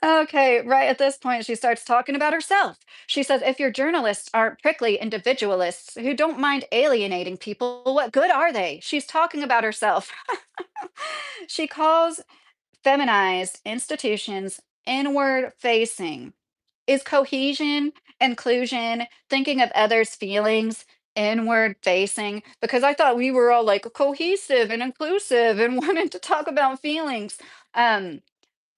Okay, right at this point, she starts talking about herself. She says, if your journalists aren't prickly individualists who don't mind alienating people, what good are they? She's talking about herself. She calls feminized institutions inward facing. Is cohesion, inclusion, thinking of others' feelings inward facing? Because I thought we were all like cohesive and inclusive and wanted to talk about feelings. Um,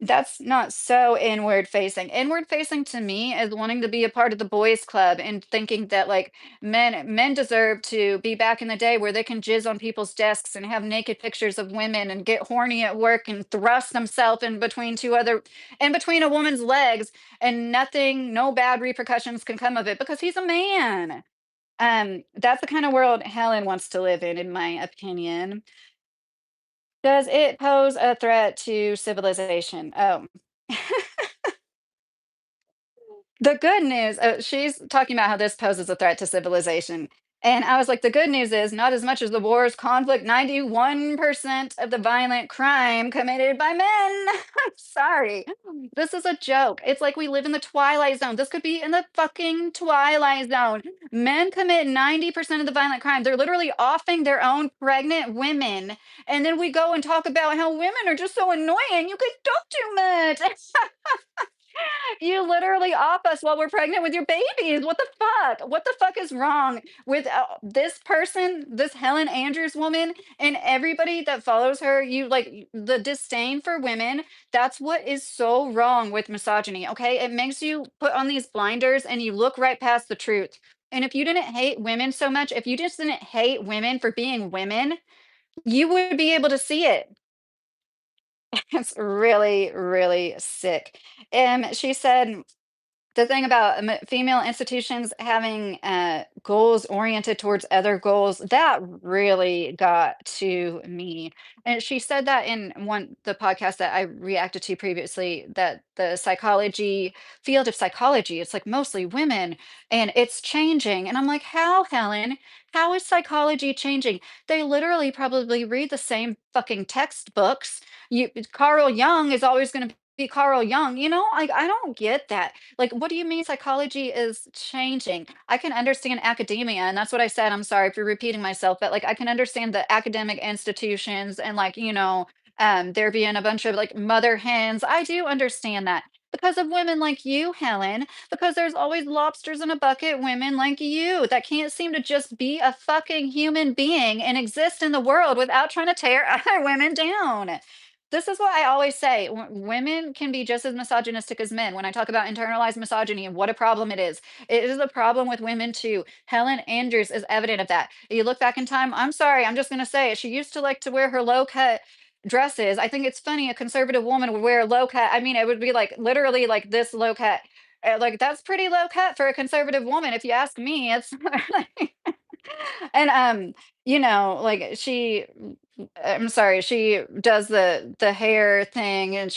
that's not so inward facing. Inward facing to me is wanting to be a part of the boys club and thinking that like men deserve to be back in the day where they can jizz on people's desks and have naked pictures of women and get horny at work and thrust themselves in between a woman's legs, and nothing, no bad repercussions can come of it because he's a man. That's the kind of world Helen wants to live in my opinion. Does it pose a threat to civilization? Oh. The good news, she's talking about how this poses a threat to civilization. And I was like, the good news is not as much as the wars, conflict, 91% of the violent crime committed by men. I'm sorry. This is a joke. It's like we live in the twilight zone. This could be in the fucking twilight zone. Men commit 90% of the violent crime. They're literally offing their own pregnant women. And then we go and talk about how women are just so annoying. You could don't do much. You literally off us while we're pregnant with your babies. What the fuck? What the fuck is wrong with this person, this Helen Andrews woman, and everybody that follows her? You like the disdain for women. That's what is so wrong with misogyny. Okay. It makes you put on these blinders and you look right past the truth. And if you didn't hate women so much, if you just didn't hate women for being women, you would be able to see it. It's really, really sick. She said, the thing about female institutions having goals oriented towards other goals, that really got to me. And she said that in one the podcast that I reacted to previously, that the psychology field of psychology, it's like mostly women and it's changing. And I'm like, how, Helen? How is psychology changing? They literally probably read the same fucking textbooks. Carl Jung is always going to be Carl Jung, like I don't get that. Like, what do you mean psychology is changing? I can understand academia, and that's what I said. I'm sorry for repeating myself, but like I can understand the academic institutions and like, there being a bunch of like mother hens. I do understand that because of women like you, Helen, because there's always lobsters in a bucket, women like you that can't seem to just be a fucking human being and exist in the world without trying to tear other women down. This is what I always say. Women can be just as misogynistic as men. When I talk about internalized misogyny and what a problem it is a problem with women too. Helen Andrews is evident of that. You look back in time, I'm sorry, I'm just going to say it. She used to like to wear her low cut dresses. I think it's funny a conservative woman would wear a low cut. I mean, it would be like literally like this low cut. Like that's pretty low cut for a conservative woman, if you ask me. It's and like I'm sorry, she does the hair thing, and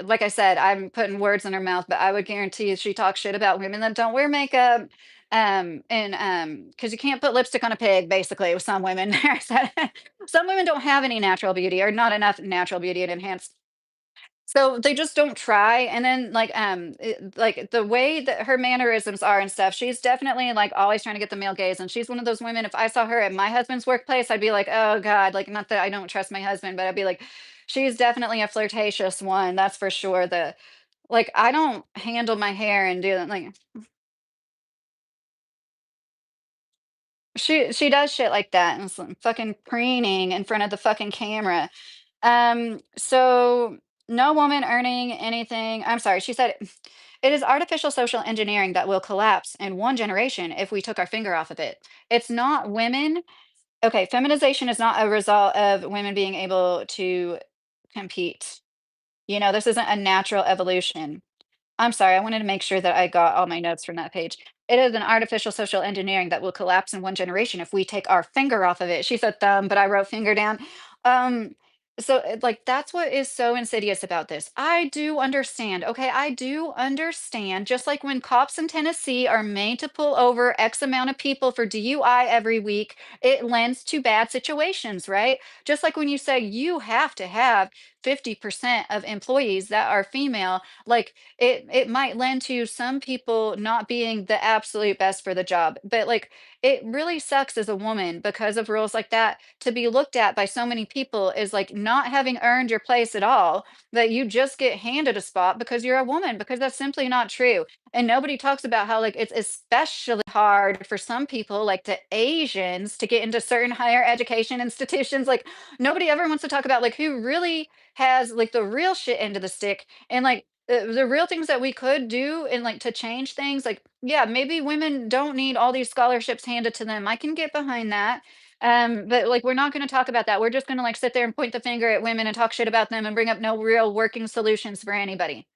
like I said, I'm putting words in her mouth, but I would guarantee you she talks shit about women that don't wear makeup. And because you can't put lipstick on a pig, basically, with some women. Some women don't have any natural beauty or not enough natural beauty to enhance, so they just don't try, and then, like, the way that her mannerisms are and stuff, she's definitely, like, always trying to get the male gaze, and she's one of those women, if I saw her at my husband's workplace, I'd be like, "Oh god," like, not that I don't trust my husband, but I'd be like, "She's definitely a flirtatious one, that's for sure." I don't handle my hair and do that, like she does shit like that and some fucking preening in front of the fucking camera. So no woman earning anything. I'm sorry, she said it is artificial social engineering that will collapse in one generation if we took our finger off of it. It's not women. Okay, feminization is not a result of women being able to compete. This isn't a natural evolution. I'm sorry, I wanted to make sure that I got all my notes from that page. It is an artificial social engineering that will collapse in one generation if we take our finger off of it. She said thumb, but I wrote finger down. Um, like that's what is so insidious about this. I do understand. Okay, I do understand. Just like when cops in Tennessee are made to pull over X amount of people for DUI every week, it lends to bad situations, right? Just like when you say you have to have 50% of employees that are female, like it might lend to some people not being the absolute best for the job, but like it really sucks as a woman because of rules like that to be looked at by so many people is like not having earned your place at all, that you just get handed a spot because you're a woman, because that's simply not true. And nobody talks about how like it's especially hard for some people like the Asians to get into certain higher education institutions. Like nobody ever wants to talk about like who really has like the real shit end of the stick, and like the real things that we could do and like to change things. Like yeah, maybe women don't need all these scholarships handed to them. I can get behind that. But like we're not going to talk about that. We're just going to like sit there and point the finger at women and talk shit about them and bring up no real working solutions for anybody.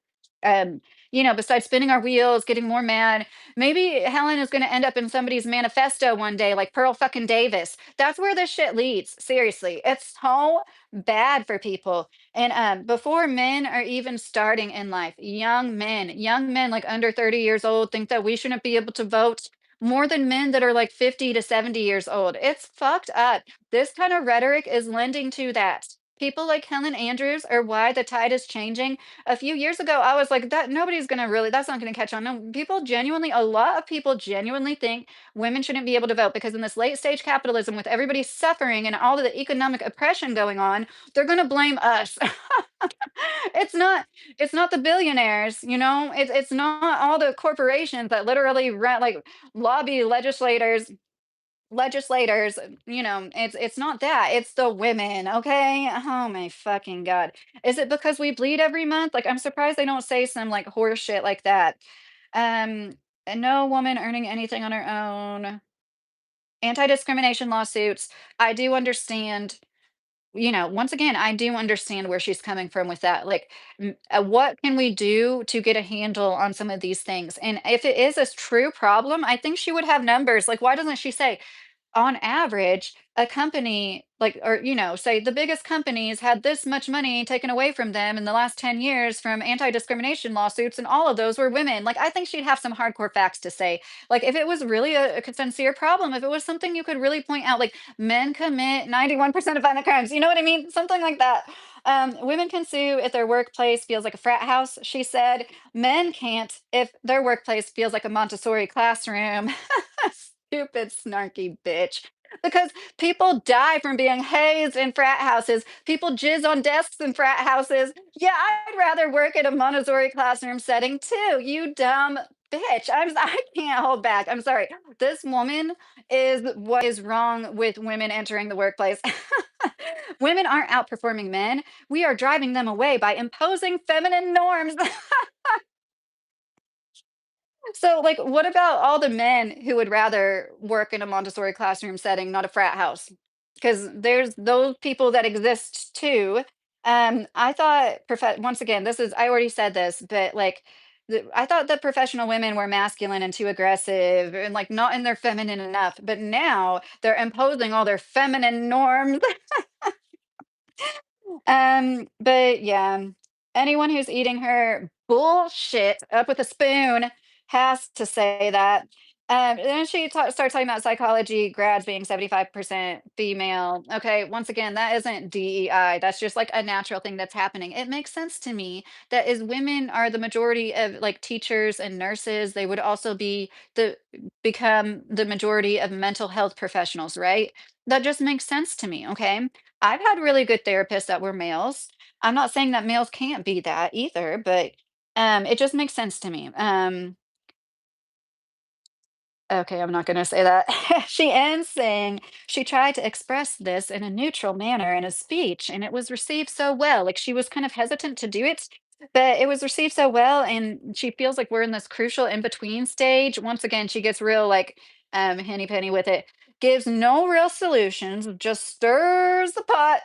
um Besides spinning our wheels, getting more mad. Maybe Helen is going to end up in somebody's manifesto one day like Pearl fucking Davis. That's where this shit leads. Seriously, it's so bad for people. And before men are even starting in life, young men like under 30 years old think that we shouldn't be able to vote more than men that are like 50 to 70 years old. It's fucked up. This kind of rhetoric is lending to that. People like Helen Andrews are why the tide is changing. A few years ago, I was like, that nobody's gonna really, that's not gonna catch on. No, people genuinely, a lot of people genuinely think women shouldn't be able to vote because in this late stage capitalism, with everybody suffering and all of the economic oppression going on, they're gonna blame us. it's not, it's not the billionaires, it's not all the corporations that literally rent, like lobby legislators, it's not that, it's the women. Okay, oh my fucking god. Is it because we bleed every month? Like I'm surprised they don't say some like horse shit like that. um and no woman earning anything on her own. Anti-discrimination lawsuits. I do understand. Once again, I do understand where she's coming from with that. Like, what can we do to get a handle on some of these things? And if it is a true problem, I think she would have numbers. Like, why doesn't she say, on average, a company like, or, say the biggest companies had this much money taken away from them in the last 10 years from anti-discrimination lawsuits, and all of those were women. Like, I think she'd have some hardcore facts to say. Like, if it was really a sincere problem, if it was something you could really point out, like men commit 91% of violent crimes, you know what I mean? Something like that. Women can sue if their workplace feels like a frat house, she said. Men can't if their workplace feels like a Montessori classroom. Stupid, snarky bitch. Because people die from being hazed in frat houses. People jizz on desks in frat houses. Yeah, I'd rather work in a Montessori classroom setting too. You dumb bitch. I can't hold back. I'm sorry. This woman is what is wrong with women entering the workplace. Women aren't outperforming men. We are driving them away by imposing feminine norms. So, like, what about all the men who would rather work in a Montessori classroom setting, not a frat house? Because there's those people that exist too. I thought, once again, I already said this, but like, I thought that professional women were masculine and too aggressive and like not in their feminine enough. But now they're imposing all their feminine norms. But yeah, anyone who's eating her bullshit up with a spoon has to say that. Then she starts talking about psychology grads being 75% female. Okay, once again, that isn't DEI. That's just like a natural thing that's happening. It makes sense to me that as women are the majority of like teachers and nurses, they would also become the majority of mental health professionals, right? That just makes sense to me. Okay. I've had really good therapists that were males. I'm not saying that males can't be that either, but it just makes sense to me. Okay, I'm not gonna say that. She ends saying she tried to express this in a neutral manner in a speech, and it was received so well. Like she was kind of hesitant to do it, but it was received so well, and she feels like we're in this crucial in-between stage. Once again, she gets real like henny penny with it. Gives no real solutions, just stirs the pot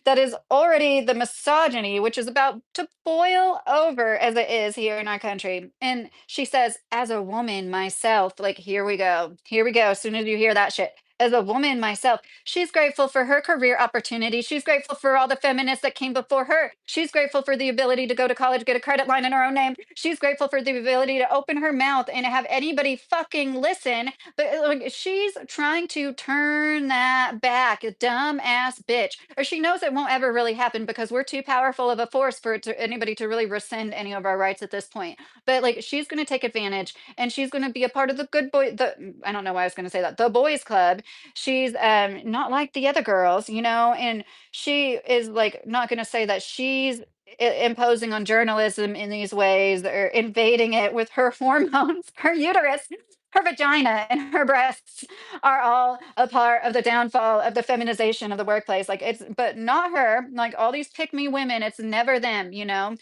that is already the misogyny, which is about to boil over as it is here in our country. And she says, as a woman myself, like, here we go. Here we go. As soon as you hear that shit. As a woman myself, she's grateful for her career opportunity. She's grateful for all the feminists that came before her. She's grateful for the ability to go to college, get a credit line in her own name. She's grateful for the ability to open her mouth and have anybody fucking listen, but like she's trying to turn that back, a dumb ass bitch. Or she knows it won't ever really happen because we're too powerful of a force for anybody to really rescind any of our rights at this point. But like she's going to take advantage and she's going to be a part of the good boy. I don't know why I was going to say that. The boys club. She's not like the other girls, you know, and she is like not going to say that she's imposing on journalism in these ways or invading it with her hormones, her uterus, her vagina, and her breasts are all a part of the downfall of the feminization of the workplace. Like it's, but not her. Like all these pick me women, it's never them, you know.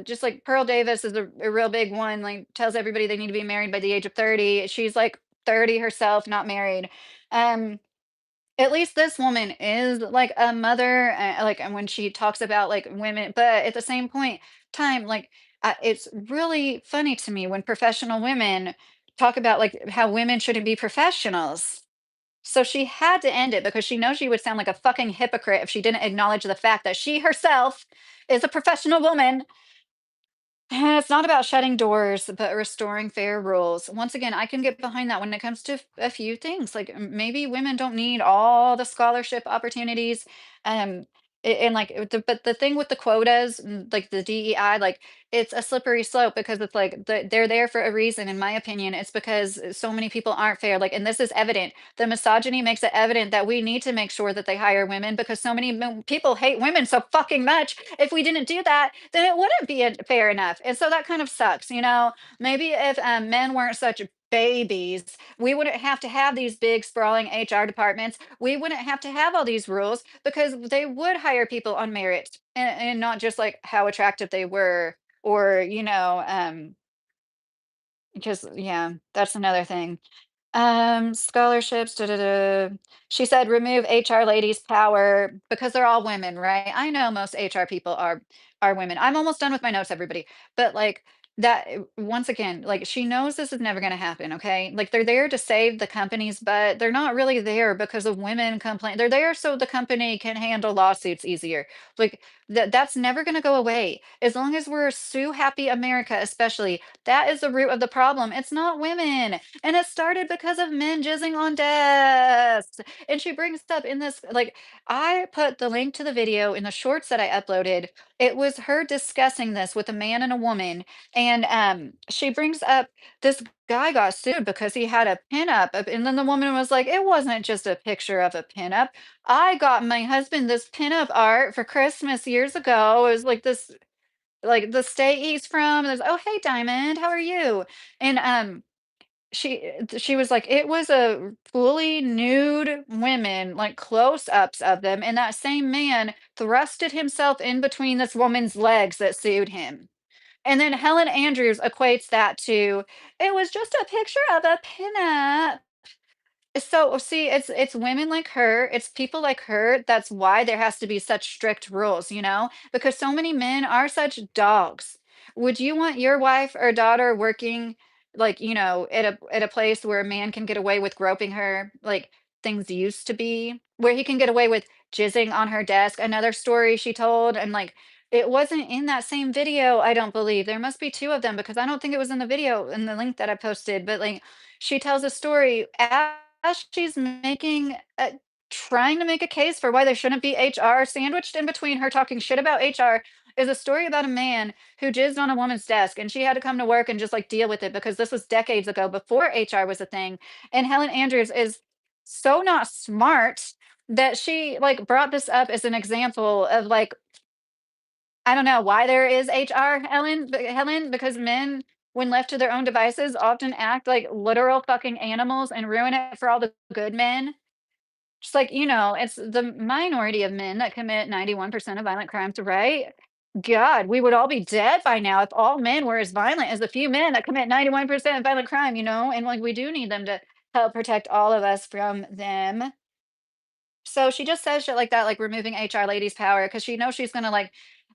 Just like Pearl Davis is a real big one. Like tells everybody they need to be married by the age of 30. She's like 30 herself, not married. Um, at least this woman is like a mother, like, and when she talks about like women, but at the same point time, like, it's really funny to me when professional women talk about like how women shouldn't be professionals. So she had to end it because she knows she would sound like a fucking hypocrite if she didn't acknowledge the fact that she herself is a professional woman. It's not about shutting doors, but restoring fair rules. Once again, I can get behind that when it comes to a few things. Like maybe women don't need all the scholarship opportunities. Um, and like, but the thing with the quotas, like the DEI, like it's a slippery slope because it's like they're there for a reason. In my opinion, it's because so many people aren't fair. Like, and this is evident. The misogyny makes it evident that we need to make sure that they hire women because so many people hate women so fucking much. If we didn't do that, then it wouldn't be fair enough. And so that kind of sucks, you know. Maybe if men weren't such babies, we wouldn't have to have these big sprawling HR departments. We wouldn't have to have all these rules because they would hire people on merit and not just like how attractive they were or you know because yeah, that's another thing. Scholarships, da, da, da. She said remove HR ladies' power because they're all women, right? I know most HR people are women. I'm almost done with my notes, everybody. But like that once again, like she knows this is never gonna happen, okay? Like they're there to save the companies, but they're not really there because of women complain. They're there so the company can handle lawsuits easier. Like that's never gonna go away. As long as we're sue happy America, especially, that is the root of the problem. It's not women. And it started because of men jizzing on desks. And she brings up in this, like, I put the link to the video in the shorts that I uploaded. It was her discussing this with a man and a woman. And she brings up this guy got sued because he had a pinup. And then the woman was like, it wasn't just a picture of a pinup. I got my husband this pinup art for Christmas years ago. It was like this, like the state he's from. There's, oh, hey, Diamond, how are you? And she was like, "It was a fully nude women, like close-ups of them, and that same man thrusted himself in between this woman's legs that sued him." And then Helen Andrews equates that to, "It was just a picture of a pinup." So see, it's women like her, it's people like her. That's why there has to be such strict rules, you know, because so many men are such dogs. Would you want your wife or daughter working like, you know, at a place where a man can get away with groping her, like things used to be, where he can get away with jizzing on her desk? Another story she told, and like it wasn't in that same video, I don't believe. There must be two of them because I don't think it was in the video in the link that I posted, but like she tells a story as she's making a trying to make a case for why there shouldn't be HR, sandwiched in between her talking shit about HR is a story about a man who jizzed on a woman's desk and she had to come to work and just like deal with it because this was decades ago before HR was a thing. And Helen Andrews is so not smart that she like brought this up as an example of like I don't know why there is HR, Helen, because men when left to their own devices, often act like literal fucking animals and ruin it for all the good men. Just like, it's the minority of men that commit 91% of violent crimes, right? God, we would all be dead by now if all men were as violent as the few men that commit 91% of violent crime, And like we do need them to help protect all of us from them. So she just says shit like that, like removing HR ladies' power because she knows she's gonna like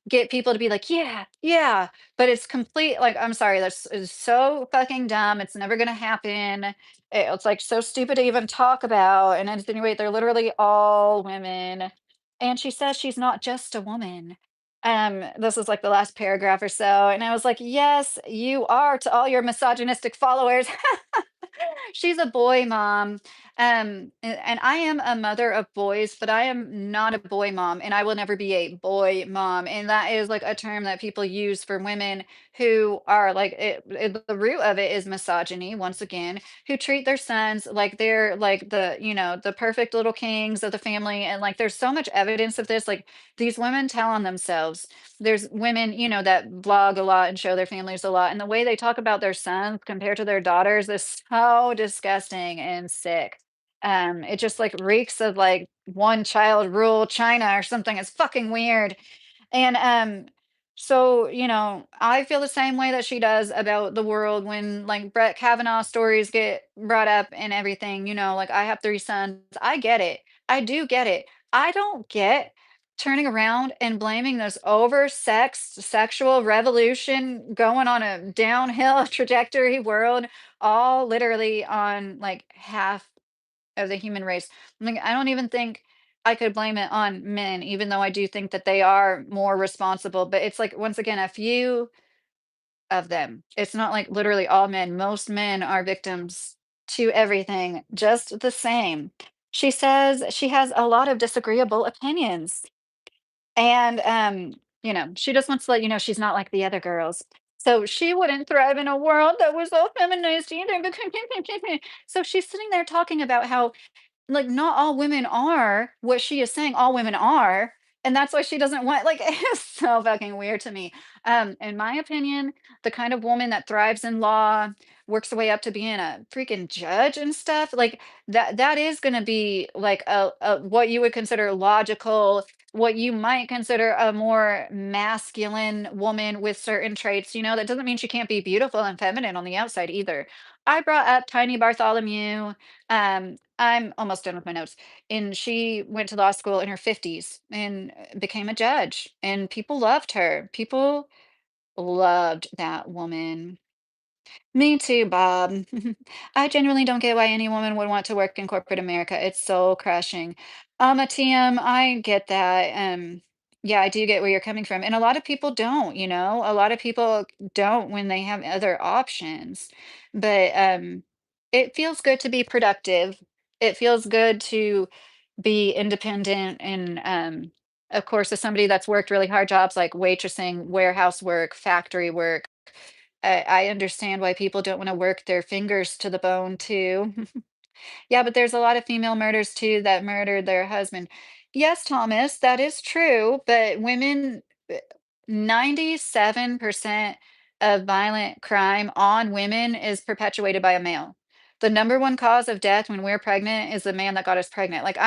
get people to be like, yeah, yeah. But it's complete, like, I'm sorry, that's is so fucking dumb. It's never gonna happen. It's like so stupid to even talk about. And at any rate, they're literally all women. And she says she's not just a woman. This is like the last paragraph or so. And I was like, yes, you are to all your misogynistic followers. She's a boy mom. And I am a mother of boys, but I am not a boy mom, and I will never be a boy mom. And that is like a term that people use for women who are like the root of it is misogyny, once again, who treat their sons like they're like the perfect little kings of the family. And like there's so much evidence of this. Like these women tell on themselves. There's women, that vlog a lot and show their families a lot. And the way they talk about their sons compared to their daughters is so disgusting and sick. It just like reeks of like one child rule China or something. It's fucking weird. And so I feel the same way that she does about the world when like Brett Kavanaugh stories get brought up and everything. Like I have three sons. I get it. I do get it. I don't get turning around and blaming this oversexed sexual revolution going on a downhill trajectory world all literally on like half of the human race. Like, I don't even think I could blame it on men, even though I do think that they are more responsible. But it's like, once again, a few of them. It's not like literally all men. Most men are victims to everything just the same. She says she has a lot of disagreeable opinions. And, she just wants to let you know she's not like the other girls. So she wouldn't thrive in a world that was all feminized either. So she's sitting there talking about how like, not all women are what she is saying all women are, and that's why she doesn't want like, it's so fucking weird to me. In my opinion, the kind of woman that thrives in law, works her way up to being a freaking judge and stuff, like, that is gonna be like a what you would consider logical, what you might consider a more masculine woman with certain traits, that doesn't mean she can't be beautiful and feminine on the outside either. I brought up Tiny Bartholomew. I'm almost done with my notes. And she went to law school in her 50s and became a judge. And people loved her. People loved that woman. Me too, Bob. I genuinely don't get why any woman would want to work in corporate America. It's soul crushing. TM, I get that. Yeah, I do get where you're coming from. And a lot of people don't. A lot of people don't when they have other options. But it feels good to be productive. It feels good to be independent and of course, as somebody that's worked really hard jobs like waitressing, warehouse work, factory work, I understand why people don't wanna work their fingers to the bone too. Yeah, but there's a lot of female murders too that murdered their husband. Yes, Thomas, that is true, but 97% of violent crime on women is perpetuated by a male. The number one cause of death when we're pregnant is the man that got us pregnant. Like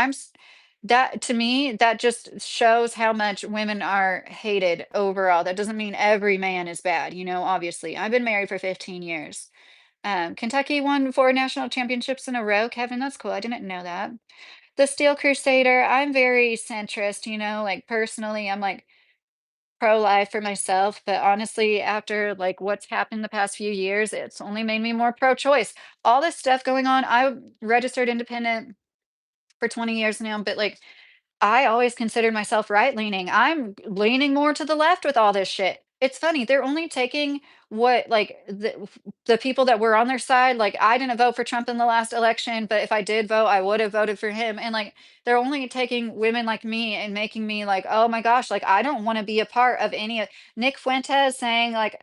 that to me, that just shows how much women are hated overall. That doesn't mean every man is bad, obviously. I've been married for 15 years. Kentucky won 4 national championships in a row, Kevin, that's cool, I didn't know that. The Steel Crusader, I'm very centrist, like, personally, I'm, like, pro-life for myself, but honestly, after, like, what's happened the past few years, it's only made me more pro-choice. All this stuff going on, I registered independent for 20 years now, but, like, I always considered myself right leaning. I'm leaning more to the left with all this shit. It's funny, they're only taking what like the people that were on their side. Like I didn't vote for Trump in the last election, but if I did vote, I would have voted for him. And like they're only taking women like me and making me like, oh my gosh, like I don't want to be a part of any of Nick Fuentes saying like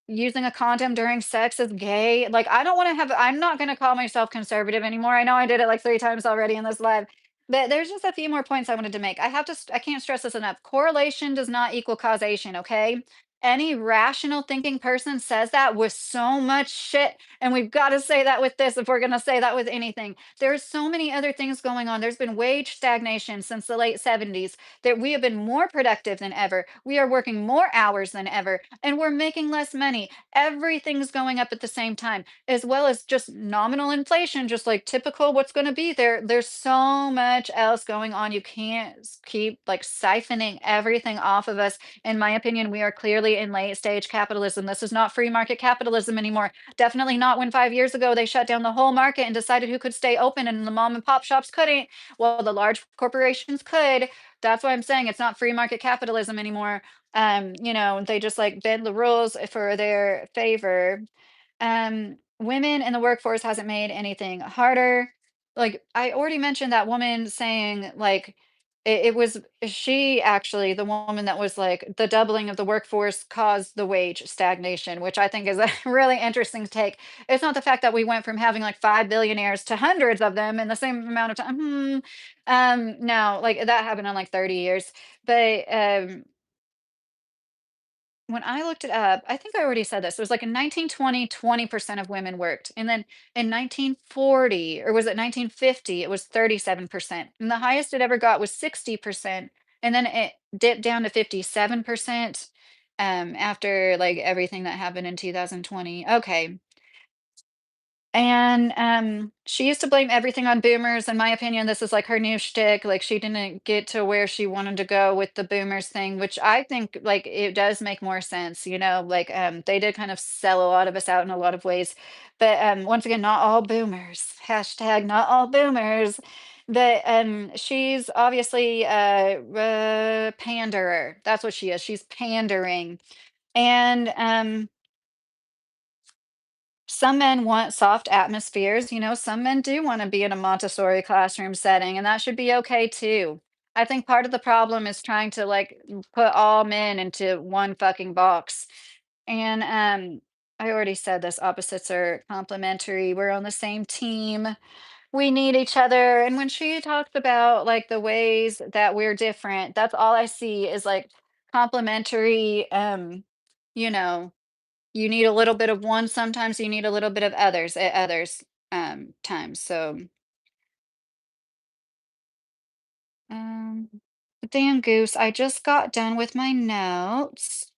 using a condom during sex is gay. Like, I don't wanna have I'm not gonna call myself conservative anymore. I know I did it like 3 times already in this live, but there's just a few more points I wanted to make. I can't stress this enough. Correlation does not equal causation, okay? Any rational thinking person says that with so much shit, and we've got to say that with this if we're going to say that with anything. There's so many other things going on. There's been wage stagnation since the late 70s, that we have been more productive than ever. We are working more hours than ever, and we're making less money. Everything's going up at the same time, as well as just nominal inflation, just like typical what's going to be there. There's so much else going on. You can't keep like siphoning everything off of us. In my opinion, we are clearly in late stage capitalism. This is not free market capitalism anymore. Definitely not when 5 years ago they shut down the whole market and decided who could stay open and the mom and pop shops couldn't. Well, the large corporations could. That's why I'm saying it's not free market capitalism anymore. They just like bend the rules for their favor. Women in the workforce hasn't made anything harder. Like I already mentioned that woman saying like it was she actually the woman that was like the doubling of the workforce caused the wage stagnation, which I think is a really interesting take. It's not the fact that we went from having like 5 billionaires to hundreds of them in the same amount of time. No, like that happened in like 30 years. But when I looked it up, I think I already said this. It was like in 1920, 20% of women worked. And then in 1940, or was it 1950, it was 37%. And the highest it ever got was 60%. And then it dipped down to 57% after like everything that happened in 2020. Okay. And, she used to blame everything on boomers. In my opinion, this is like her new shtick. Like she didn't get to where she wanted to go with the boomers thing, which I think like it does make more sense, like they did kind of sell a lot of us out in a lot of ways. But once again, not all boomers. Hashtag not all boomers. But she's obviously a panderer. That's what she is. She's pandering. And some men want soft atmospheres. Some men do want to be in a Montessori classroom setting, and that should be okay too. I think part of the problem is trying to like put all men into one fucking box. And I already said this, opposites are complementary. We're on the same team. We need each other. And when she talks about like the ways that we're different, that's all I see is like complementary you know you need a little bit of one, sometimes you need a little bit of others at others, times, so, um, Dan Goose, I just got done with my notes.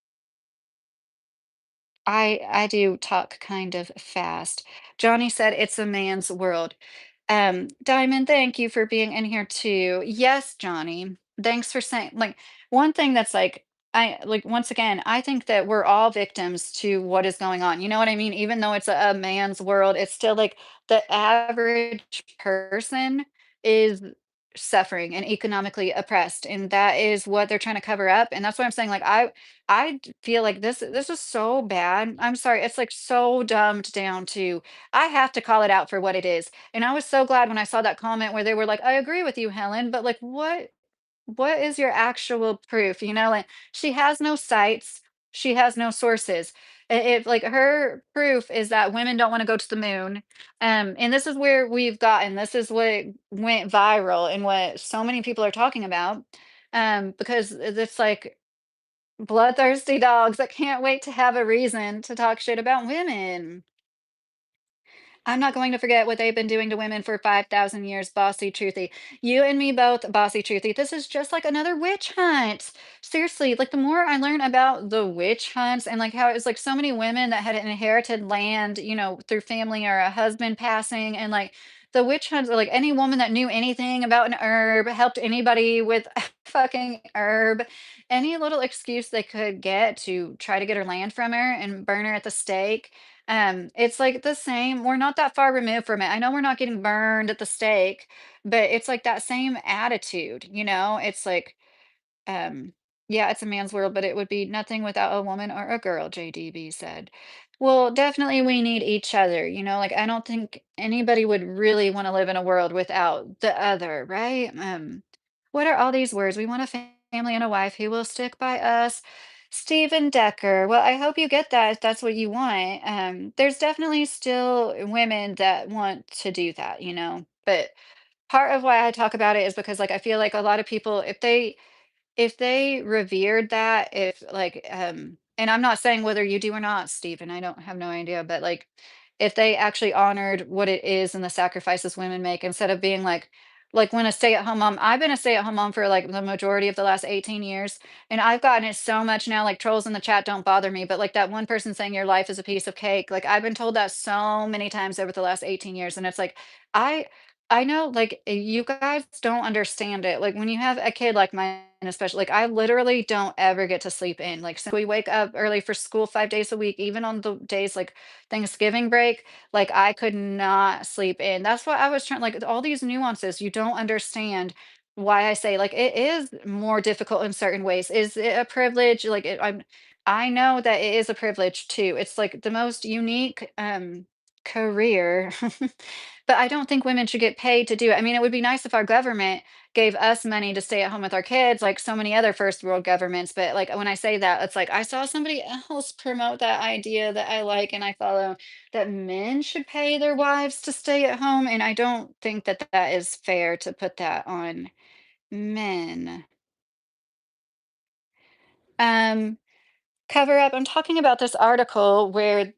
I do talk kind of fast. Johnny said it's a man's world. Diamond, thank you for being in here too. Yes, Johnny. Thanks for saying like one thing that's like I like once again, I think that we're all victims to what is going on. You know what I mean? Even though it's a man's world, it's still like the average person is suffering and economically oppressed. And that is what they're trying to cover up. And that's what I'm saying. Like feel like this is so bad. I'm sorry. It's like so dumbed down to I have to call it out for what it is. And I was so glad when I saw that comment where they were like, I agree with you, Helen, but like what is your actual proof? Like she has no sites, she has no sources. If like her proof is that women don't want to go to the moon. And this is where we've gotten, this is what went viral and what so many people are talking about. Because it's like bloodthirsty dogs that can't wait to have a reason to talk shit about women. I'm not going to forget what they've been doing to women for 5,000 years, Bossy Truthy. You and me both, Bossy Truthy. This is just like another witch hunt. Seriously, like the more I learn about the witch hunts and like how it was like so many women that had inherited land, through family or a husband passing, and like the witch hunts are like any woman that knew anything about an herb, helped anybody with a fucking herb, any little excuse they could get to try to get her land from her and burn her at the stake. It's like the same, we're not that far removed from it. I know we're not getting burned at the stake, but it's like that same attitude, It's like, um, yeah, it's a man's world, but it would be nothing without a woman or a girl, JDB said. Well, definitely we need each other, like I don't think anybody would really want to live in a world without the other, right? What are all these words? We want a family and a wife who will stick by us. Stephen Decker. Well, I hope you get that if that's what you want. There's definitely still women that want to do that, but part of why I talk about it is because like I feel like a lot of people if they revered that, if like, And I'm not saying whether you do or not, Stephen, I don't have no idea, but like if they actually honored what it is and the sacrifices women make instead of being like when a stay-at-home mom, I've been a stay-at-home mom for like the majority of the last 18 years, and I've gotten it so much now, like trolls in the chat don't bother me, but like that one person saying your life is a piece of cake, like I've been told that so many times over the last 18 years. And it's like, I I know, like, you guys don't understand it. Like, when you have a kid like mine, especially, like, I literally don't ever get to sleep in. Like, so we wake up early for school 5 days a week, even on the days like Thanksgiving break, like, I could not sleep in. That's why I was trying, like, all these nuances, you don't understand why I say, like, it is more difficult in certain ways. Is it a privilege? Like, I know that it is a privilege too. It's like the most unique career. But I don't think women should get paid to do it. I mean, it would be nice if our government gave us money to stay at home with our kids, like so many other first world governments. But like when I say that, it's like I saw somebody else promote that idea that I like and I follow, that men should pay their wives to stay at home. And I don't think that that is fair to put that on men. Um, Cover up. I'm talking about this article where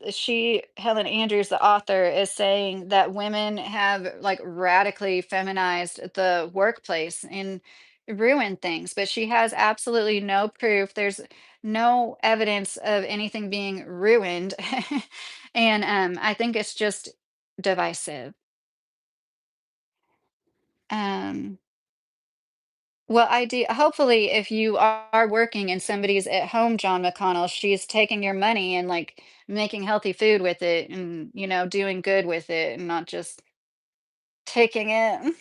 Helen Andrews, the author, is saying that women have like radically feminized the workplace and ruined things, but she has absolutely no proof. There's no evidence of anything being ruined. And I think it's just divisive. Um, Well, I do. Hopefully, if you are working and somebody's at home, John McConnell, she's taking your money and like making healthy food with it and, doing good with it and not just taking it.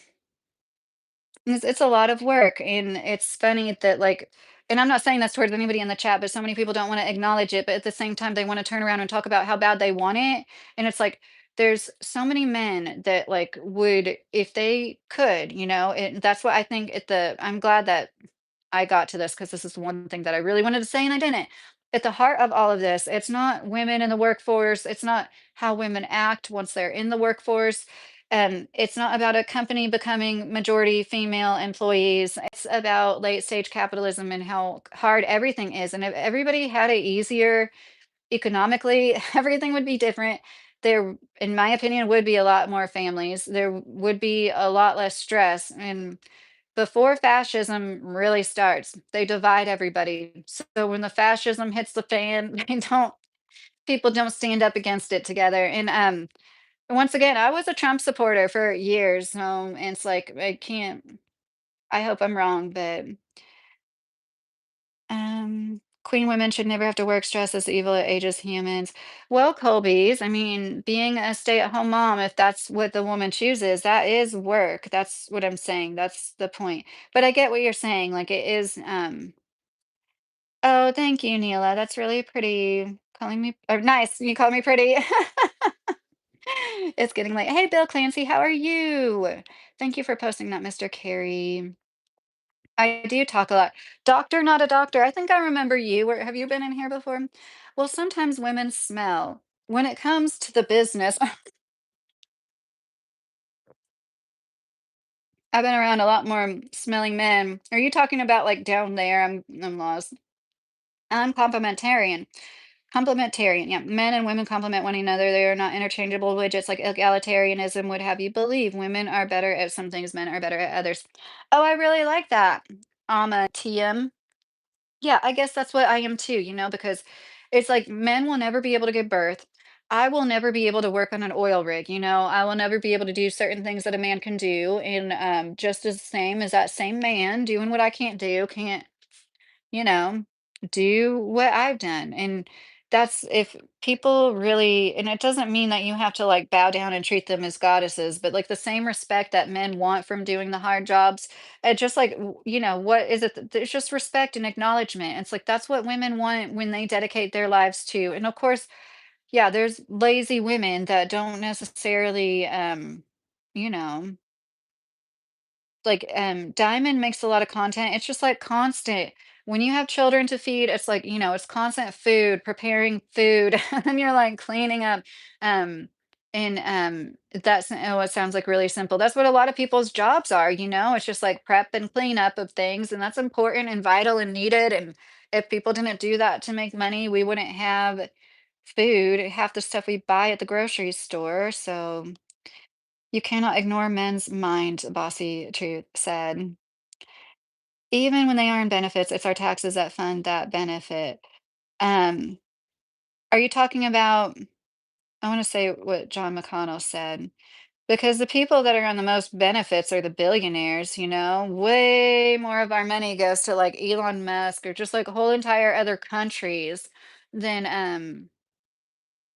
It's a lot of work. And it's funny that, like, and I'm not saying that's towards anybody in the chat, but so many people don't want to acknowledge it. But at the same time, they want to turn around and talk about how bad they want it. And it's like, there's so many men that like would if they could, that's what I think I'm glad that I got to this because this is one thing that I really wanted to say and I didn't. At the heart of all of this, it's not women in the workforce. It's not how women act once they're in the workforce. It's not about a company becoming majority female employees. It's about late stage capitalism and how hard everything is. And if everybody had it easier economically, everything would be different. There, in my opinion, would be a lot more families. There would be a lot less stress. And before fascism really starts, they divide everybody. So when the fascism hits the fan, people don't stand up against it together. And once again, I was a Trump supporter for years. And it's like I can't. I hope I'm wrong, but queen women should never have to work. Stress is evil. It ages humans. Well, Colby's. I mean, being a stay-at-home mom, if that's what the woman chooses, that is work. That's what I'm saying. That's the point. But I get what you're saying. Like it is. Oh, thank you, Neela. That's really pretty. Calling me or nice. You call me pretty. It's getting late. Hey, Bill Clancy, how are you? Thank you for posting that, Mr. Carey. I do talk a lot. Doctor, not a doctor. I think I remember you. Have you been in here before? Well, sometimes women smell. When it comes to the business, I've been around a lot more smelling men. Are you talking about like down there? I'm lost. I'm complementarian. Complementarian, yeah. Men and women complement one another. They are not interchangeable widgets like egalitarianism would have you believe. Women are better at some things, men are better at others. Oh, I really like that. I'm a TM. Yeah, I guess that's what I am too, because it's like men will never be able to give birth. I will never be able to work on an oil rig, I will never be able to do certain things that a man can do. And just as the same as that same man doing what I can't do, can't you know, do what I've done. And that's if people really, and it doesn't mean that you have to like bow down and treat them as goddesses, but like the same respect that men want from doing the hard jobs, just like, what is it? There's just respect and acknowledgement. It's like that's what women want when they dedicate their lives to. And of course, yeah, there's lazy women that don't necessarily, you know, like Diamond makes a lot of content. It's just like constant. When you have children to feed, it's like, it's constant food, preparing food, and then you're like cleaning up. Um, And that's oh, it sounds like really simple. That's what a lot of people's jobs are, you know? It's just like prep and cleanup of things, and that's important and vital and needed. And if people didn't do that to make money, we wouldn't have food, half the stuff we buy at the grocery store. So you cannot ignore men's mind, Bossy Truth said. Even when they earn benefits, it's our taxes that fund that benefit. Um, are you talking about, I want to say what John McConnell said. Because the people that are on the most benefits are the billionaires, you know? Way more of our money goes to like Elon Musk or just like whole entire other countries than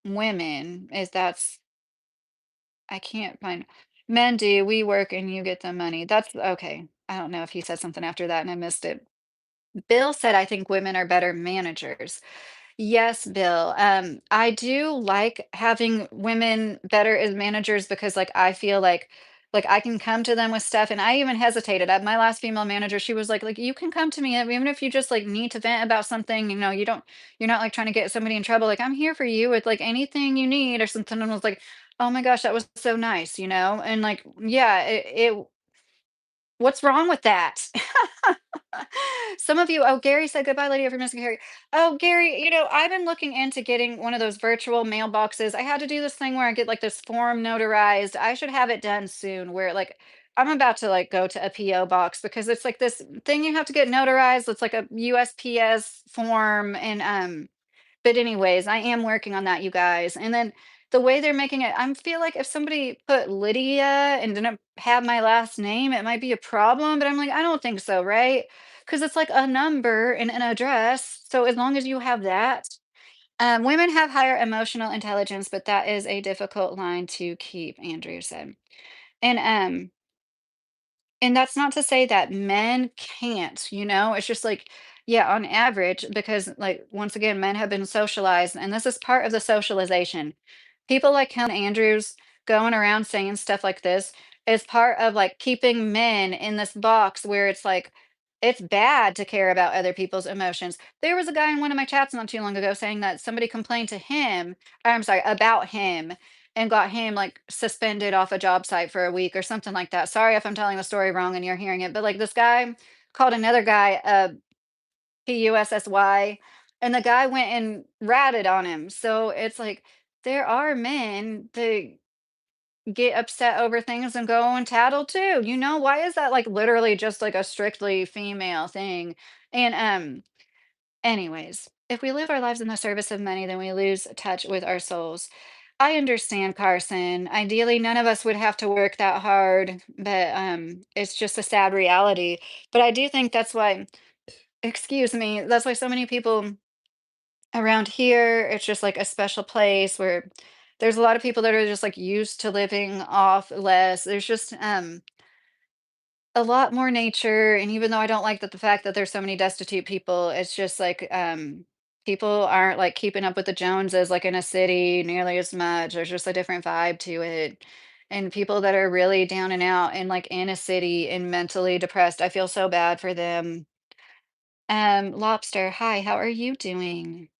women. Is that's I can't find men do, we work and you get the money. That's okay. I don't know if he said something after that and I missed it. Bill said I think women are better managers. Yes, Bill. I do like having women better as managers because I feel like I can come to them with stuff and I even hesitated. My last female manager, she was like you can come to me even if you just like need to vent about something, you're not like trying to get somebody in trouble. Like I'm here for you with like anything you need or something. And I was like, oh my gosh, that was so nice, you know? And like, yeah, what's wrong with that? Some of you, oh, Gary said goodbye, Lady of Missing Harry. Oh, Gary, I've been looking into getting one of those virtual mailboxes. I had to do this thing where I get like this form notarized. I should have it done soon where like I'm about to like go to a PO box because it's like this thing you have to get notarized. It's like a USPS form and but anyways, I am working on that, you guys. And then the way they're making it, I feel like if somebody put Lydia and didn't have my last name, it might be a problem. But I'm like, I don't think so, right? Because it's like a number and an address. So as long as you have that, women have higher emotional intelligence, but that is a difficult line to keep, Andrew said. And and that's not to say that men can't, it's just like, yeah, on average, because like once again, men have been socialized, and this is part of the socialization. People like Helen Andrews going around saying stuff like this is part of like keeping men in this box where it's like it's bad to care about other people's emotions. There was a guy in one of my chats not too long ago saying that somebody complained to him, I'm sorry, about him and got him like suspended off a job site for a week or something like that. Sorry if I'm telling the story wrong and you're hearing it, but like this guy called another guy PUSSY and the guy went and ratted on him. So it's like there are men that get upset over things and go and tattle too. Why is that like literally just like a strictly female thing? And anyways, if we live our lives in the service of money, then we lose touch with our souls. I understand, Carson. Ideally, none of us would have to work that hard, but it's just a sad reality. But I do think that's why, excuse me, that's why so many people around here, it's just like a special place where there's a lot of people that are just like used to living off less. There's just a lot more nature, and even though I don't like that the fact that there's so many destitute people, it's just like, people aren't, like, keeping up with the Joneses, like, in a city nearly as much. There's just a different vibe to it, and people that are really down and out and, like, in a city and mentally depressed, I feel so bad for them. Lobster, hi, how are you doing?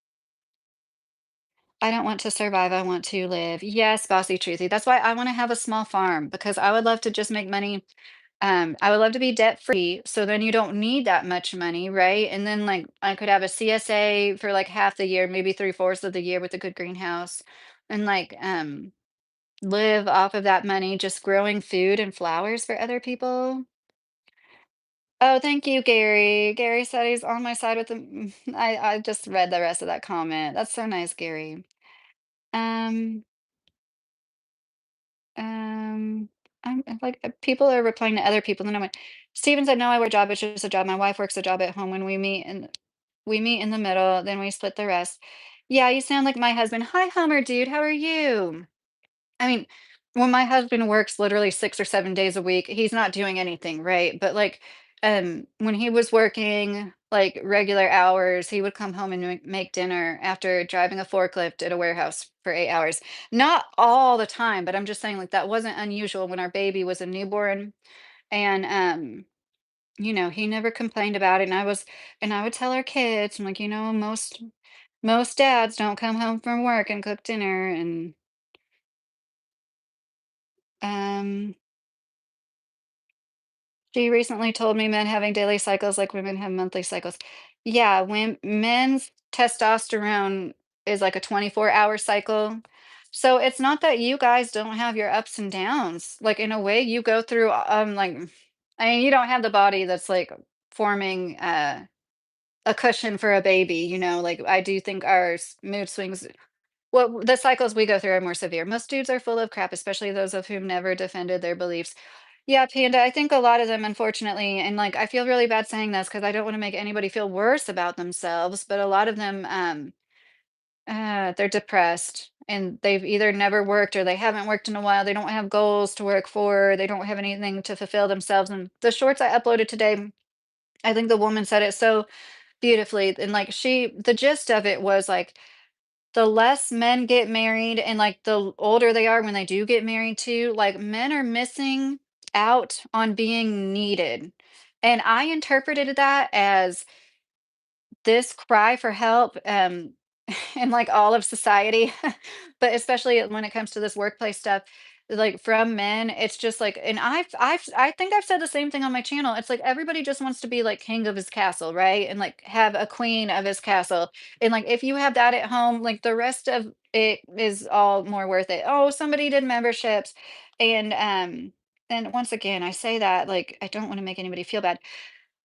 I don't want to survive, I want to live. Yes, bossy truthy. That's why I wanna have a small farm because I would love to just make money. I would love to be debt free, so then you don't need that much money, right? And then like I could have a CSA for like half the year, maybe three-fourths of the year with a good greenhouse, and like live off of that money, just growing food and flowers for other people. Oh, thank you, Gary. Gary said he's on my side with the. I just read the rest of that comment. That's so nice, Gary. Um, like people are replying to other people, and I'm like, Steven said, "No, I work a job. It's just a job. My wife works a job at home. When we meet in the middle, then we split the rest." Yeah, you sound like my husband. Hi, Hummer dude. How are you? I mean, when my husband works literally 6 or 7 days a week, he's not doing anything, right? But, like, when he was working, like, regular hours, he would come home and make dinner after driving a forklift at a warehouse for 8 hours. Not all the time, but I'm just saying, like, that wasn't unusual when our baby was a newborn, and, he never complained about it, and I would tell our kids, I'm like, most dads don't come home from work and cook dinner," and Um, she recently told me men having daily cycles like women have monthly cycles. Yeah, when men's testosterone is like a 24-hour cycle. So it's not that you guys don't have your ups and downs. Like in a way you go through like I mean you don't have the body that's like forming a cushion for a baby, like I do think our mood swings well, the cycles we go through are more severe. Most dudes are full of crap, especially those of whom never defended their beliefs. Yeah, Panda, I think a lot of them, unfortunately, and like I feel really bad saying this because I don't want to make anybody feel worse about themselves, but a lot of them, they're depressed and they've either never worked or they haven't worked in a while. They don't have goals to work for. They don't have anything to fulfill themselves. And the shorts I uploaded today, I think the woman said it so beautifully. And like the gist of it was like, the less men get married and, like, the older they are when they do get married too, like, men are missing out on being needed, and I interpreted that as this cry for help, in, like, all of society, but especially when it comes to this workplace stuff, like, from men, it's just like and I think I've said the same thing on my channel, it's like everybody just wants to be, like, king of his castle, right? And, like, have a queen of his castle, and, like, if you have that at home, like, the rest of it is all more worth it. "Oh, somebody did memberships," and once again, I say that, like, I don't wanna make anybody feel bad.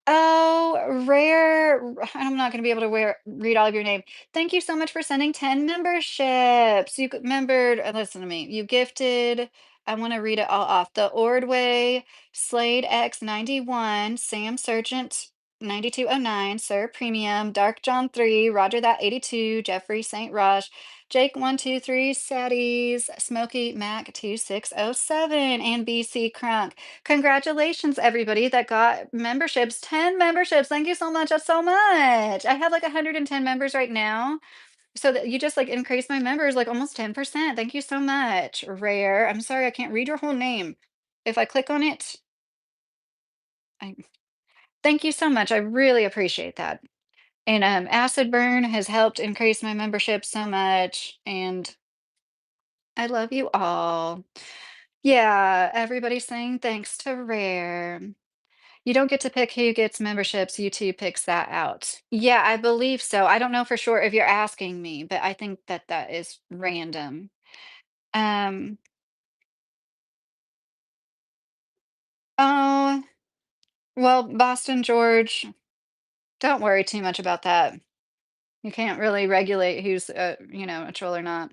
Oh, rare. I'm not going to be able to read all of your name. Thank you so much for sending 10 memberships. You membered, listen to me. You gifted, I want to read it all off. The Ordway, Slade X 91, Sam Sergeant 9209, Sir Premium, Dark John 3, Roger That 82, Jeffrey St. Roche, Jake 123, Saddies, Smoky Mac 2607, and BC Crunk. Congratulations, everybody that got memberships. 10 memberships. Thank you so much. That's so much. I have like 110 members right now. So that you just like increased my members like almost 10%. Thank you so much. Rare. I'm sorry, I can't read your whole name. If I click on it, I thank you so much. I really appreciate that. And Acid Burn has helped increase my membership so much. And I love you all. Yeah, everybody's saying thanks to Rare. You don't get to pick who gets memberships, YouTube picks that out. Yeah, I believe so. I don't know for sure if you're asking me, but I think that that is random. Um, oh, well, Boston George, don't worry too much about that. You can't really regulate who's, a troll or not.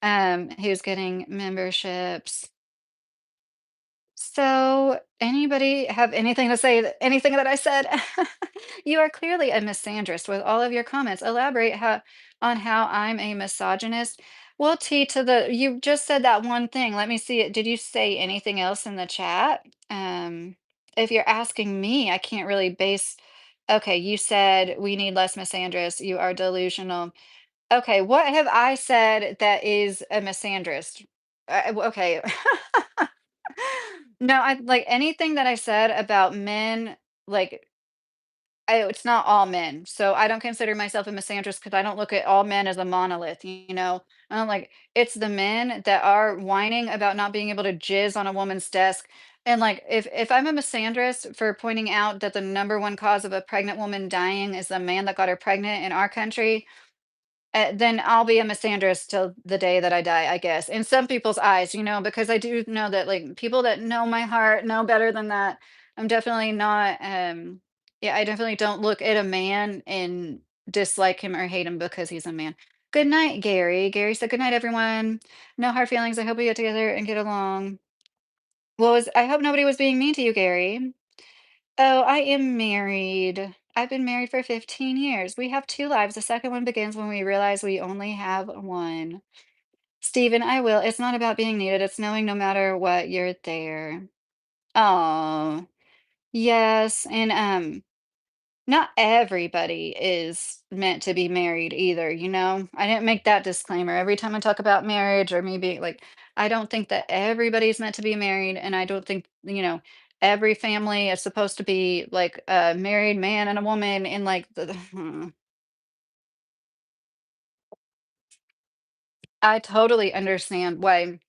Who's getting memberships. So, anybody have anything to say, anything that I said? You are clearly a misandrist with all of your comments. Elaborate on how I'm a misogynist. Well, T to the, you just said that one thing. Let me see it. Did you say anything else in the chat? If you're asking me, I can't really base. Okay, you said we need less misandrists. You are delusional. Okay, what have I said that is a misandrist? Okay. No, I like anything that I said about men, like it's not all men. So I don't consider myself a misandrist because I don't look at all men as a monolith, you know. I'm like, it's the men that are whining about not being able to jizz on a woman's desk. And like if I'm a misandrist for pointing out that the number one cause of a pregnant woman dying is the man that got her pregnant in our country, then I'll be a misandrist till the day that I die, I guess. In some people's eyes, because I do know that like people that know my heart know better than that. I'm definitely not yeah, I definitely don't look at a man and dislike him or hate him because he's a man. Good night, Gary. Gary said good night, everyone. No hard feelings. I hope we get together and get along. I hope nobody was being mean to you, Gary. Oh, I am married. I've been married for 15 years. We have two lives. The second one begins when we realize we only have one. Stephen, I will. It's not about being needed. It's knowing no matter what, you're there. Oh, yes. And not everybody is meant to be married either, you know? I didn't make that disclaimer. Every time I talk about marriage or me being like, I don't think that everybody's meant to be married. And I don't think, every family is supposed to be like a married man and a woman and like I totally understand why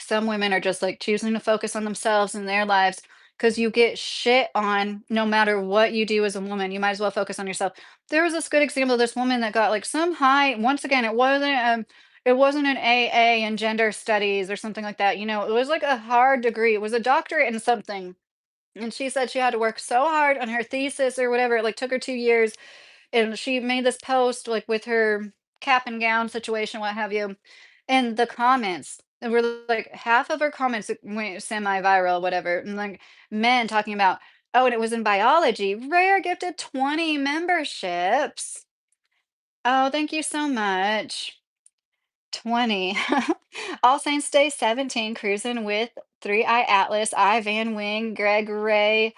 Some women are just like choosing to focus on themselves and their lives because you get shit on no matter what you do as a woman. You might as well focus on yourself. There was this good example of this woman that got like some high, once again, it wasn't an AA in gender studies or something like that. It was like a hard degree. It was a doctorate in something. And she said she had to work so hard on her thesis or whatever. It like took her 2 years, and she made this post like with her cap and gown situation, what have you. And the comments, there were like half of her comments that went semi-viral, whatever. And like men talking about, oh, and it was in biology. Rare gifted 20 memberships. Oh, thank you so much. 20. All Saints Day 17, cruising with Three Eye Atlas, I Van Wing, Greg Ray,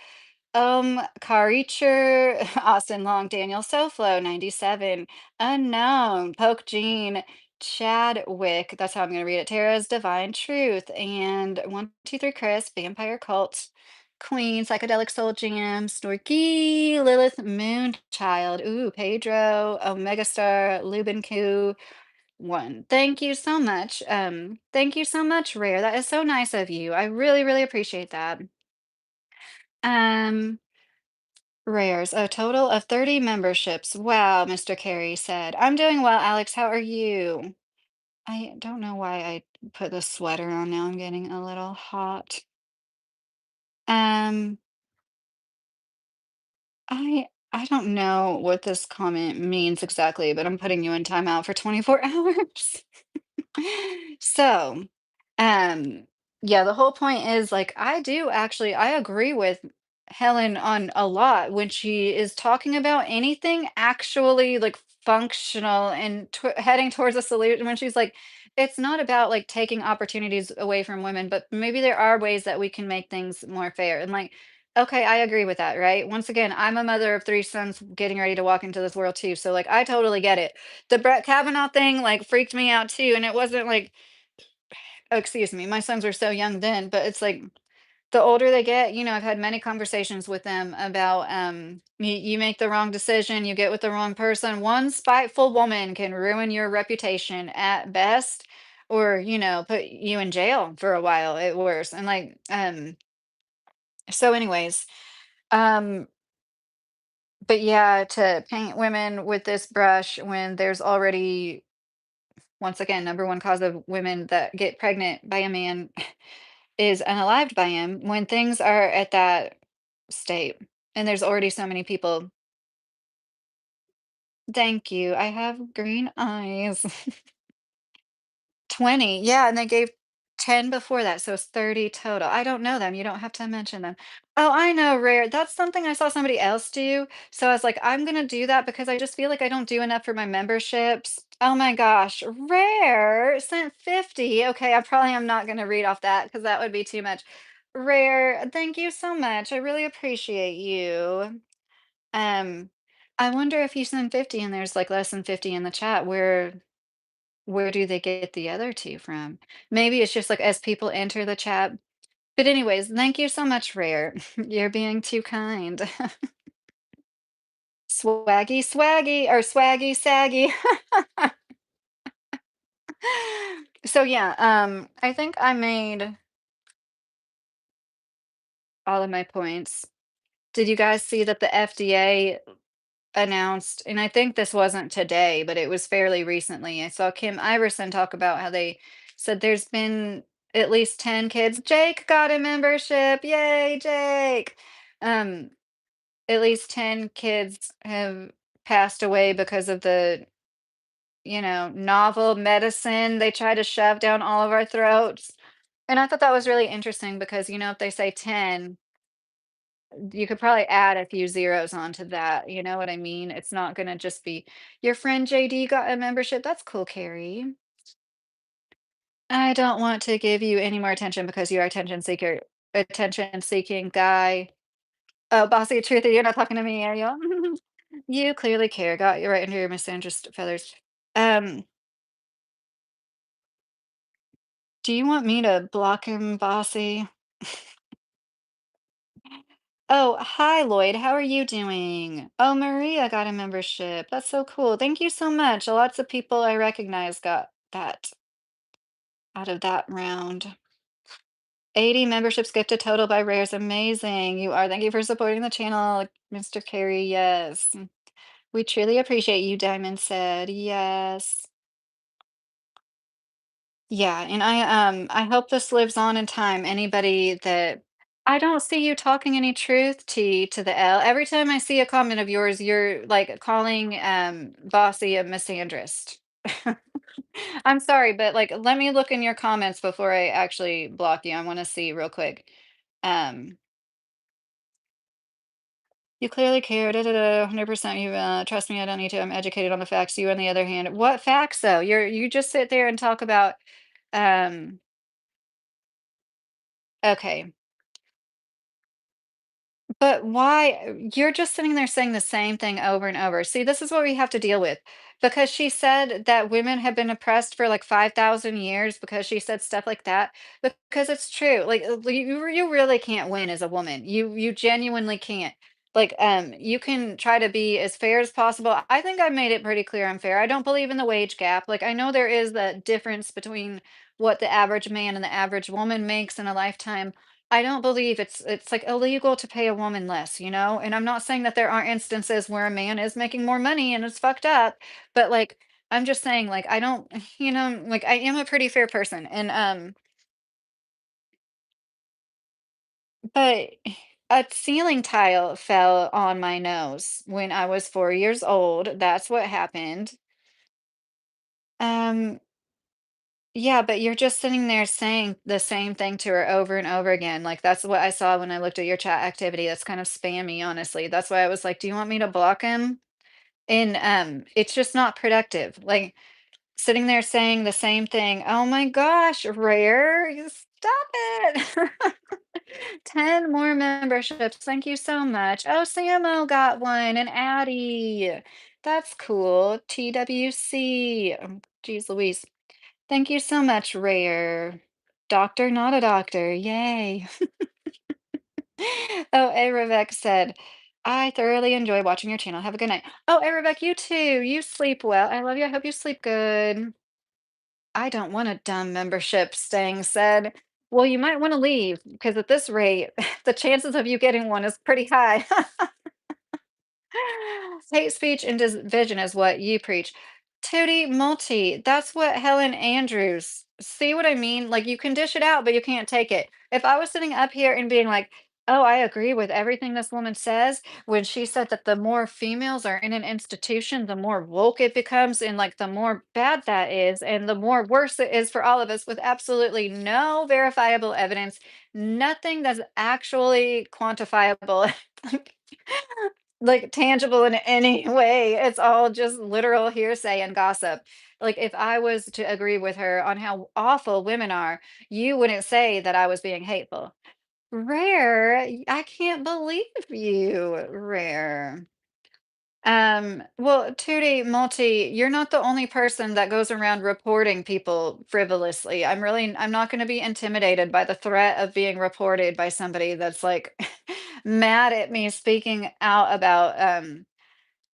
Karicher, Austin Long, Daniel Soflo, 97, Unknown, Poke Jean, Chadwick, that's how I'm gonna read it, Tara's Divine Truth, and 123 Chris, Vampire Cult, Queen, Psychedelic Soul Jam, Snorky, Lilith Moonchild, ooh, Pedro, Omega Star, Lubin Ku, one. Thank you so much. Thank you so much, Rare. That is so nice of you. I really, really appreciate that. Um, Rares, a total of 30 memberships. Wow, Mr. Carey said. I'm doing well, Alex. How are you? I don't know why I put the sweater on now. I'm getting a little hot. Um, I don't know what this comment means exactly, but I'm putting you in timeout for 24 hours. So, um, yeah, the whole point is like I agree with Helen on a lot when she is talking about anything actually like functional and heading towards a solution. When she's like, it's not about like taking opportunities away from women, but maybe there are ways that we can make things more fair. And like, okay, I agree with that, right? Once again, I'm a mother of three sons getting ready to walk into this world too. So like I totally get it. The Brett Kavanaugh thing like freaked me out too. And it wasn't like, oh, excuse me, my sons were so young then, but it's like the older they get, I've had many conversations with them about you make the wrong decision, you get with the wrong person. One spiteful woman can ruin your reputation at best, or, put you in jail for a while at worst. And like, so anyways, um, but yeah, to paint women with this brush when there's already, once again, number one cause of women that get pregnant by a man is unalived by him when things are at that state, and there's already so many people. Thank you, I have green eyes. 20, yeah, and they gave 10 before that, so it's 30 total. I don't know them, you don't have to mention them. Oh, I know, Rare, that's something I saw somebody else do, so I was like, "I'm gonna do that because I just feel like I don't do enough for my memberships." Oh my gosh, Rare sent 50. Okay, I probably am not gonna read off that because that would be too much. Rare, thank you so much, I really appreciate you. Um, I wonder if you send 50 and there's, like, less than 50 in the chat, where do they get the other 2 from? Maybe it's just, like, as people enter the chat. But anyways, thank you so much, Rare. You're being too kind. Swaggy swaggy or swaggy saggy. So, yeah, I think I made all of my points. Did you guys see that the FDA announced, and I think this wasn't today, but it was fairly recently. I saw Kim Iverson talk about how they said there's been at least 10 kids. Jake got a membership. Yay, Jake. Um, at least 10 kids have passed away because of the, novel medicine they try to shove down all of our throats. And I thought that was really interesting because, if they say 10, you could probably add a few zeros onto that, you know what I mean? It's not gonna just be, "Your friend JD got a membership." That's cool, Carrie. I don't want to give you any more attention because you're attention-seeking guy. Oh, bossy truthy, you're not talking to me, are you? You clearly care, got you right under your misandrist feathers. Um, do you want me to block him, bossy? Oh, hi, Lloyd. How are you doing? Oh, Maria got a membership. That's so cool. Thank you so much. Lots of people I recognize got that out of that round. 80 memberships gifted total by Rare's amazing. You are. Thank you for supporting the channel, Mr. Carey. Yes. We truly appreciate you, Diamond said. Yes. Yeah, and I hope this lives on in time. Anybody that I don't see you talking any truth, T to the L. Every time I see a comment of yours, you're like calling Bossy a misandrist. I'm sorry, but like let me look in your comments before I actually block you. I want to see real quick. Um you clearly care, da, da, da, 100%. You trust me, I don't need to. I'm educated on the facts. You, on the other hand, what facts though? You just sit there and talk about um okay. But why you're just sitting there saying the same thing over and over. See, this is what we have to deal with. Because she said that women have been oppressed for like 5,000 years because she said stuff like that. Because it's true. Like you really can't win as a woman. You genuinely can't. Like you can try to be as fair as possible. I think I made it pretty clear I'm fair. I don't believe in the wage gap. Like I know there is that difference between what the average man and the average woman makes in a lifetime. I don't believe it's like illegal to pay a woman less, you know? And I'm not saying that there aren't instances where a man is making more money and it's fucked up, but like I'm just saying like I don't, like I am a pretty fair person and but a ceiling tile fell on my nose when I was 4 years old. That's what happened. Um yeah, but you're just sitting there saying the same thing to her over and over again. Like that's what I saw when I looked at your chat activity. That's kind of spammy, honestly. That's why I was like, "Do you want me to block him?" And it's just not productive. Like sitting there saying the same thing. Oh my gosh, Rare, you stop it. 10 more memberships. Thank you so much. Oh, Samo got one and Addie. That's cool. TWC. Geez Louise. Thank you so much, Rare. Doctor, not a doctor. Yay. Oh, Arabec said, I thoroughly enjoy watching your channel. Have a good night. Oh, Arabec, you too. You sleep well. I love you. I hope you sleep good. I don't want a dumb membership, Stang said. Well, you might want to leave because at this rate, the chances of you getting one is pretty high. Hate speech and division is what you preach. Tootie multi, that's what Helen Andrews. See what I mean? Like you can dish it out, but you can't take it. If I was sitting up here and being like, oh, I agree with everything this woman says, when she said that the more females are in an institution, the more woke it becomes, and like the more bad that is, and the more worse it is for all of us with absolutely no verifiable evidence, nothing that's actually quantifiable. Like tangible in any way. It's all just literal hearsay and gossip. Like if I was to agree with her on how awful women are, you wouldn't say that I was being hateful. Rare, I can't believe you, Rare. Well, Tootie Multi, you're not the only person that goes around reporting people frivolously. I'm not going to be intimidated by the threat of being reported by somebody that's like mad at me speaking out about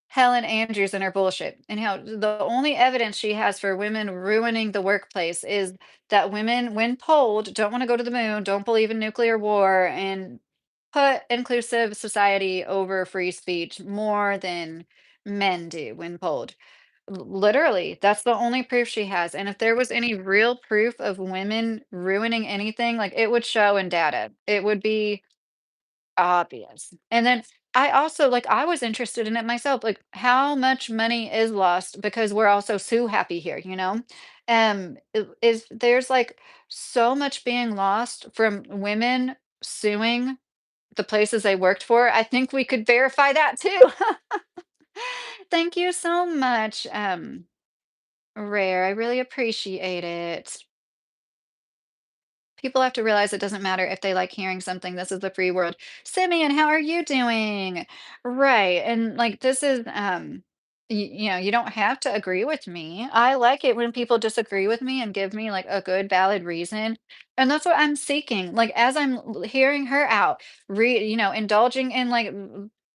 Helen Andrews and her bullshit, and how the only evidence she has for women ruining the workplace is that women, when polled, don't want to go to the moon, don't believe in nuclear war, and put inclusive society over free speech more than men do when polled. Literally, that's the only proof she has. And if there was any real proof of women ruining anything, like it would show in data. It would be obvious. And then I also like I was interested in it myself, like how much money is lost because we're also so happy here, you know? Is there's like so much being lost from women suing the places they worked for. I think we could verify that too. Thank you so much, Rare. I really appreciate it. People have to realize it doesn't matter if they like hearing something. This is the free world. Simeon, how are you doing? Right. And like this is you don't have to agree with me. I like it when people disagree with me and give me like a good valid reason. And that's what I'm seeking. Like as I'm hearing her out, indulging in like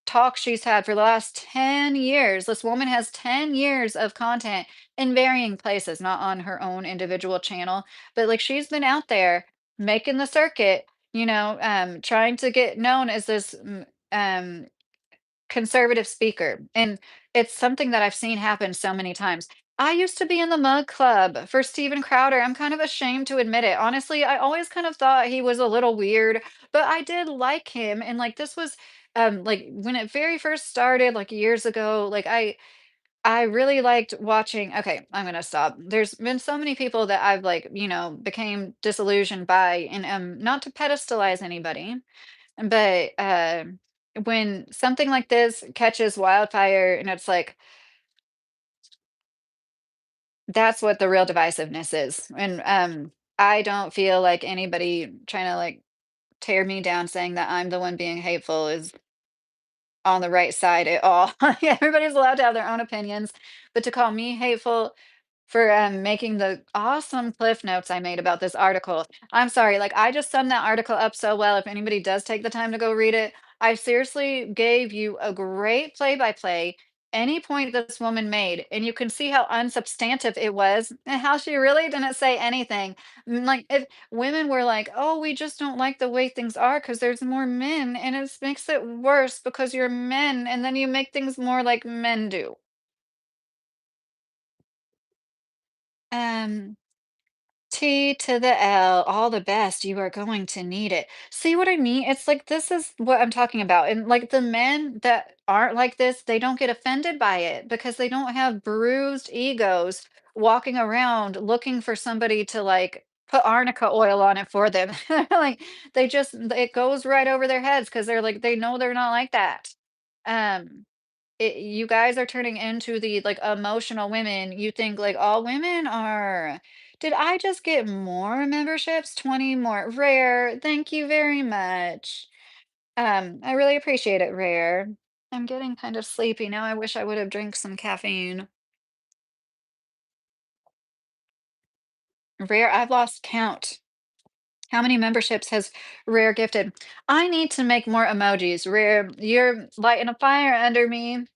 talk she's had for the last 10 years. This woman has 10 years of content in varying places, not on her own individual channel, but like she's been out there making the circuit, trying to get known as this conservative speaker. And it's something that I've seen happen so many times. I used to be in the mug club for Steven Crowder. I'm kind of ashamed to admit it. Honestly, I always kind of thought he was a little weird, but I did like him. And like this was like when it very first started, like years ago, like I really liked watching. Okay, I'm gonna stop. There's been so many people that I've like, became disillusioned by, and not to pedestalize anybody, but when something like this catches wildfire, and it's like that's what the real divisiveness is. And I don't feel like anybody trying to like tear me down, saying that I'm the one being hateful is on the right side at all. Everybody's allowed to have their own opinions, but to call me hateful for making the awesome cliff notes I made about this article. I'm sorry, like I just summed that article up so well. If anybody does take the time to go read it, I seriously gave you a great play by play. Any point this woman made, and you can see how unsubstantive it was, and how she really didn't say anything. Like if women were like, "Oh, we just don't like the way things are because there's more men, and it makes it worse because you're men, and then you make things more like men do." Um, T to the L, all the best. You are going to need it. See what I mean? It's like this is what I'm talking about. And like the men that aren't like this, they don't get offended by it because they don't have bruised egos walking around looking for somebody to like put arnica oil on it for them. Like they just it goes right over their heads because they're like they know they're not like that. Um you guys are turning into the like emotional women. You think like all women are. Did I just get more memberships? 20 more. Rare. Thank you very much. I really appreciate it, Rare. I'm getting kind of sleepy now. I wish I would have drank some caffeine. Rare, I've lost count. How many memberships has Rare gifted? I need to make more emojis. Rare, you're lighting a fire under me.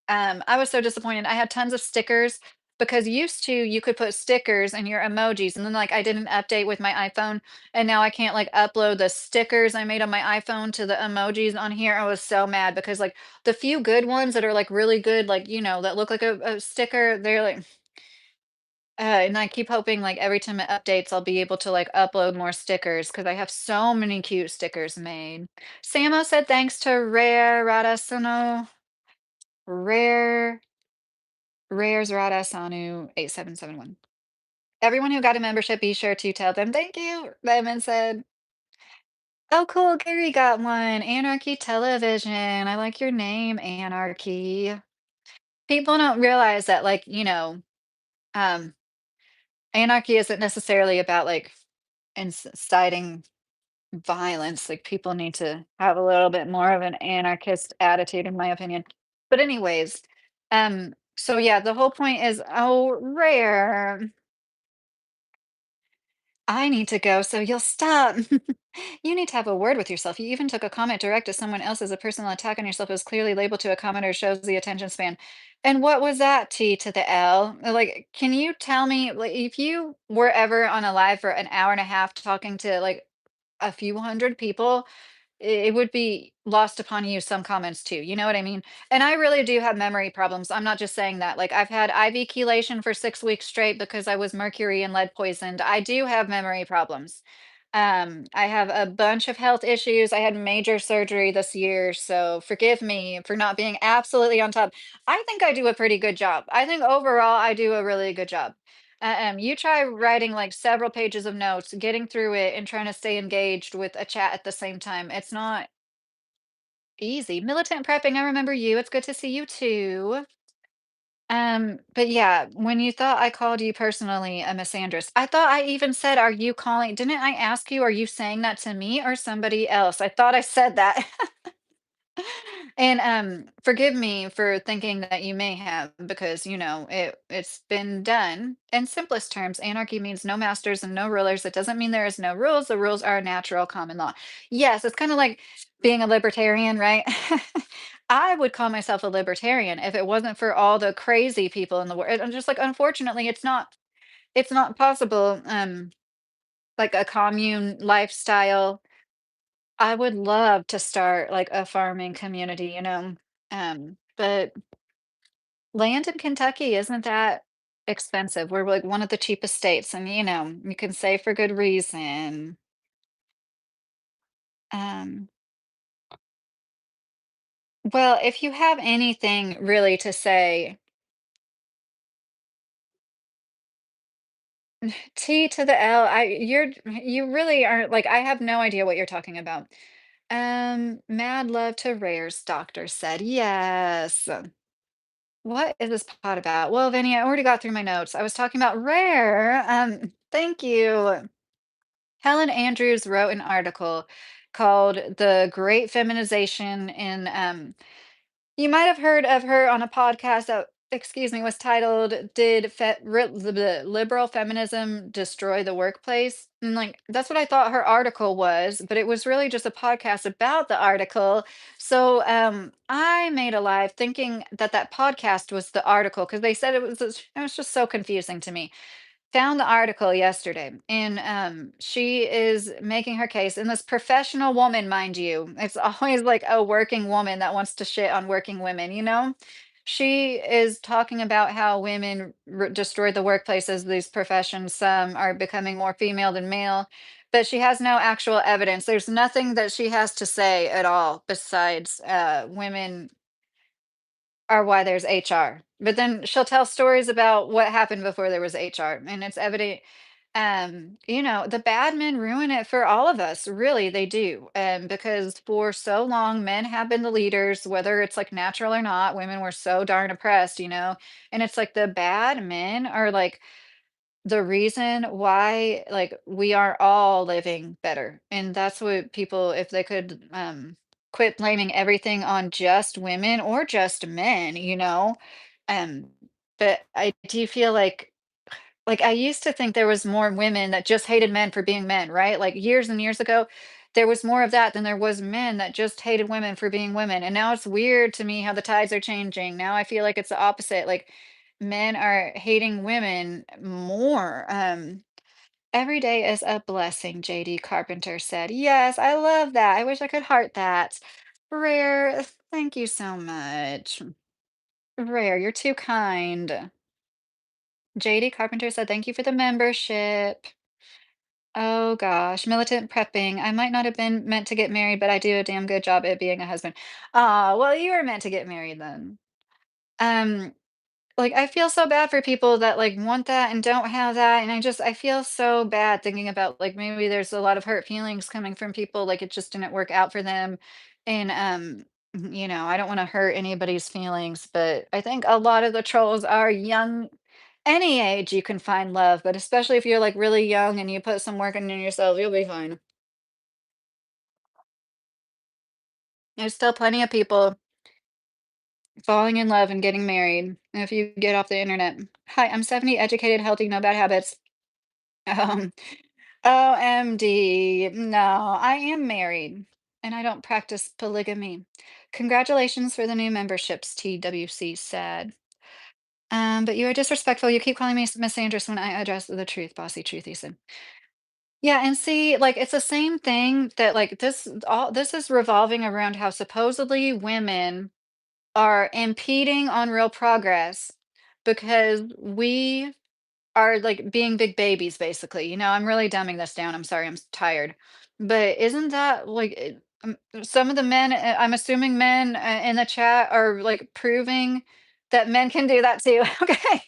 I was so disappointed. I had tons of stickers because used to you could put stickers in your emojis, and then like I did an update with my iPhone, and now I can't like upload the stickers I made on my iPhone to the emojis on here. I was so mad because like the few good ones that are like really good, like that look like a sticker, they're like and I keep hoping like every time it updates, I'll be able to like upload more stickers because I have so many cute stickers made. Samo said thanks to Rare Radasano. Rare Rares Rada Sanu 8771. Everyone who got a membership, be sure to tell them thank you. Lemon said, "Oh, cool. Gary got one. Anarchy Television. I like your name, Anarchy." People don't realize that, like, um, anarchy isn't necessarily about like inciting violence. Like, people need to have a little bit more of an anarchist attitude, in my opinion. But, anyways, so yeah, the whole point is, oh, rare. I need to go, so you'll stop. You need to have a word with yourself. You even took a comment direct to someone else as a personal attack on yourself is clearly labeled to a commenter shows the attention span. And what was that T to the L? Like, can you tell me, like, if you were ever on a live for an hour and a half talking to like a few hundred people, it would be lost upon you some comments too, you know what I mean? And I really do have memory problems. I'm not just saying that. Like I've had IV chelation for 6 weeks straight because I was mercury and lead poisoned. I do have memory problems. I have a bunch of health issues. I had major surgery this year, so forgive me for not being absolutely on top. I think I do a pretty good job. I think overall I do a really good job. You try writing like several pages of notes, getting through it, and trying to stay engaged with a chat at the same time. It's not easy. Militant prepping, I remember you. It's good to see you too. But yeah, when you thought I called you personally a misandrist, I thought I even said, "Are you calling?" Didn't I ask you, "Are you saying that to me or somebody else?" I thought I said that. And forgive me for thinking that you may have, because it's been done. In simplest terms, anarchy means no masters and no rulers. It doesn't mean there is no rules. The rules are natural common law. Yes, it's kind of like being a libertarian, right? I would call myself a libertarian if it wasn't for all the crazy people in the world. I'm just like, unfortunately, it's not possible. like a commune lifestyle. I would love to start like a farming community, but land in Kentucky isn't that expensive. We're like one of the cheapest states, and you can say for good reason. Um, well, if you have anything really to say, T to the L, you really are like I have no idea what you're talking about. Mad love to rares, doctor said. Yes. What is this pod about? Well, Vinny, I already got through my notes. I was talking about rare. Thank you. Helen Andrews wrote an article called The Great Feminization in you might have heard of her on a podcast that, excuse me, was titled "Did Liberal Feminism Destroy the Workplace?" And like that's what I thought her article was, but it was really just a podcast about the article. So I made a live thinking that that podcast was the article because they said it was just so confusing to me. Found the article yesterday, and she is making her case. And this professional woman, mind you, it's always like a working woman that wants to shit on working women, you know? She is talking about how women destroyed the workplace as these professions. Some are becoming more female than male, but she has no actual evidence. There's nothing that she has to say at all besides women are why there's HR. But then she'll tell stories about what happened before there was HR. And it's evident, the bad men ruin it for all of us. Really, they do. Because for so long, men have been the leaders, whether it's like natural or not. Women were so darn oppressed. And it's like the bad men are like, the reason why, like, we are all living better, and that's what people if they could, quit blaming everything on just women or just men. Um, but I do feel like, I used to think there was more women that just hated men for being men, right? Like, years and years ago, there was more of that than there was men that just hated women for being women, and now it's weird to me how the tides are changing. Now I feel like it's the opposite, like, men are hating women more. Every day is a blessing, JD Carpenter said. Yes, I love that. I wish I could heart that. Rare, thank you so much. Rare, you're too kind. JD Carpenter said, thank you for the membership. Oh gosh, militant prepping. I might not have been meant to get married, but I do a damn good job at being a husband. Ah, well, you were meant to get married then. Um, Like, I feel so bad for people that, like, want that and don't have that, and I feel so bad thinking about, like, maybe there's a lot of hurt feelings coming from people, like, it just didn't work out for them, and, I don't wanna hurt anybody's feelings, but I think a lot of the trolls are young. Any age you can find love, but especially if you're, like, really young and you put some work into yourself, you'll be fine. There's still plenty of people falling in love and getting married if you get off the internet. "Hi, I'm 70, educated, healthy, no bad habits." Um, OMD. No, I am married and I don't practice polygamy. Congratulations for the new memberships, TWC said. But you are disrespectful. You keep calling me Miss Andrews when I address the truth, bossy truth, he said. Yeah, and see, like it's the same thing that like this is revolving around how supposedly women are impeding on real progress because we are, like, being big babies, basically, I'm really dumbing this down, I'm sorry, tired. But isn't that, like, some of the men, I'm assuming men, in the chat are, like, proving that men can do that too, okay?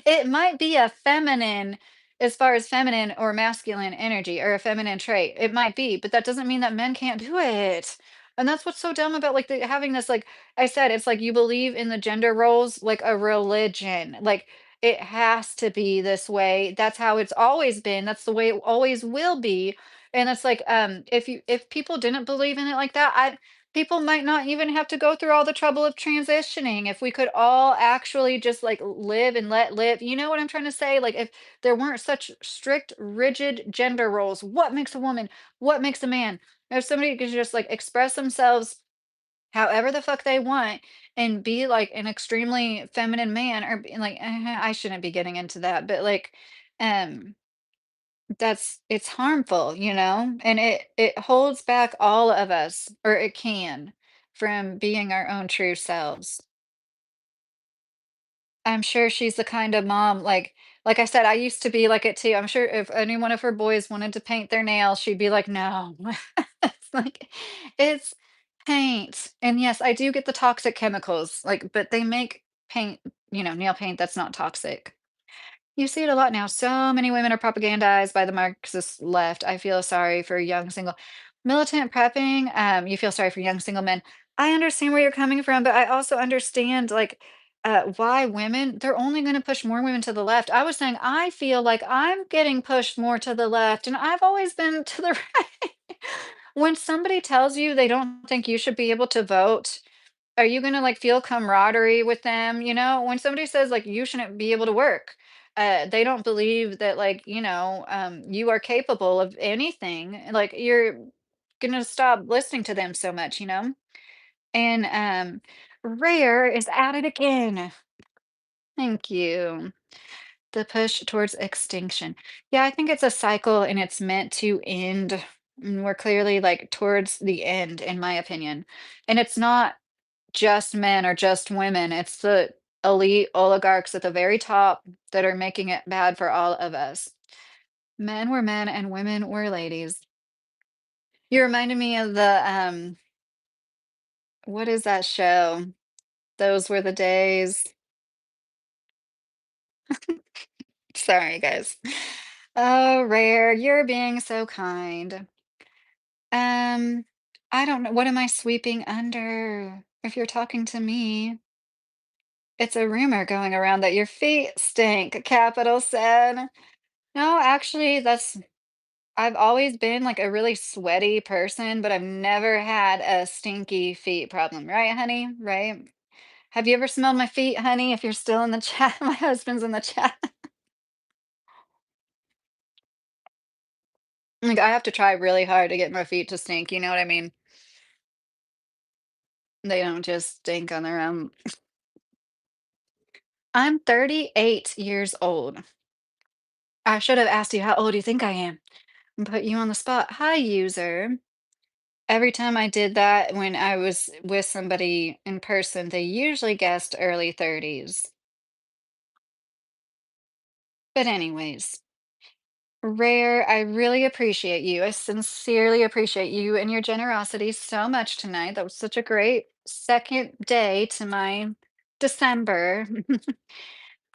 It might be a feminine as far as feminine or masculine energy or a feminine trait. It might be, but that doesn't mean that men can't do it. And that's what's so dumb about like having this like I said, it's like you believe in the gender roles like a religion. Like it has to be this way. That's how it's always been. That's the way it always will be. And it's like if people didn't believe in it like that, I people might not even have to go through all the trouble of transitioning if we could all actually just like live and let live. You know what I'm trying to say? Like if there weren't such strict, rigid gender roles, what makes a woman? What makes a man? If somebody could just like express themselves however the fuck they want and be like an extremely feminine man or like I shouldn't be getting into that, but like um it's harmful, and it holds back all of us, or it can, from being our own true selves. I'm sure she's the kind of mom, like I said, I used to be like it too. I'm sure if any one of her boys wanted to paint their nails, she'd be like, "No." It's like, it's paint. And yes, I do get the toxic chemicals, but they make paint, nail paint that's not toxic. You see it a lot now. So many women are propagandized by the Marxist left. I feel sorry for young single militant prepping. You feel sorry for young single men. I understand where you're coming from, but I also understand why women, they're only going to push more women to the left. I was saying I feel like I'm getting pushed more to the left, and I've always been to the right. When somebody tells you they don't think you should be able to vote, are you gonna, feel camaraderie with them, When somebody says, you shouldn't be able to work, they don't believe that, you are capable of anything, you're gonna stop listening to them so much, And, Rare is at it again. Thank you. The push towards extinction. Yeah, I think it's a cycle and it's meant to end. And we're clearly, towards the end, in my opinion. And it's not just men or just women. It's the elite oligarchs at the very top that are making it bad for all of us. Men were men and women were ladies. You reminded me of what is that show? Those were the days. Sorry, guys. Oh, Rare, you're being so kind. Um, I don't know. What am I sweeping under? If you're talking to me, it's a rumor going around that your feet stink, capital said. No, actually, I've always been like a really sweaty person, but I've never had a stinky feet problem. Right, honey? Right? Have you ever smelled my feet, honey? If you're still in the chat, my husband's in the chat. Like, I have to try really hard to get my feet to stink. You know what I mean? They don't just stink on their own. I'm 38 years old. I should have asked you how old you think I am and put you on the spot. Hi, user. Every time I did that when I was with somebody in person, they usually guessed early 30s. But anyways, Rare, I really appreciate you. I sincerely appreciate you and your generosity so much tonight. That was such a great second day to my December.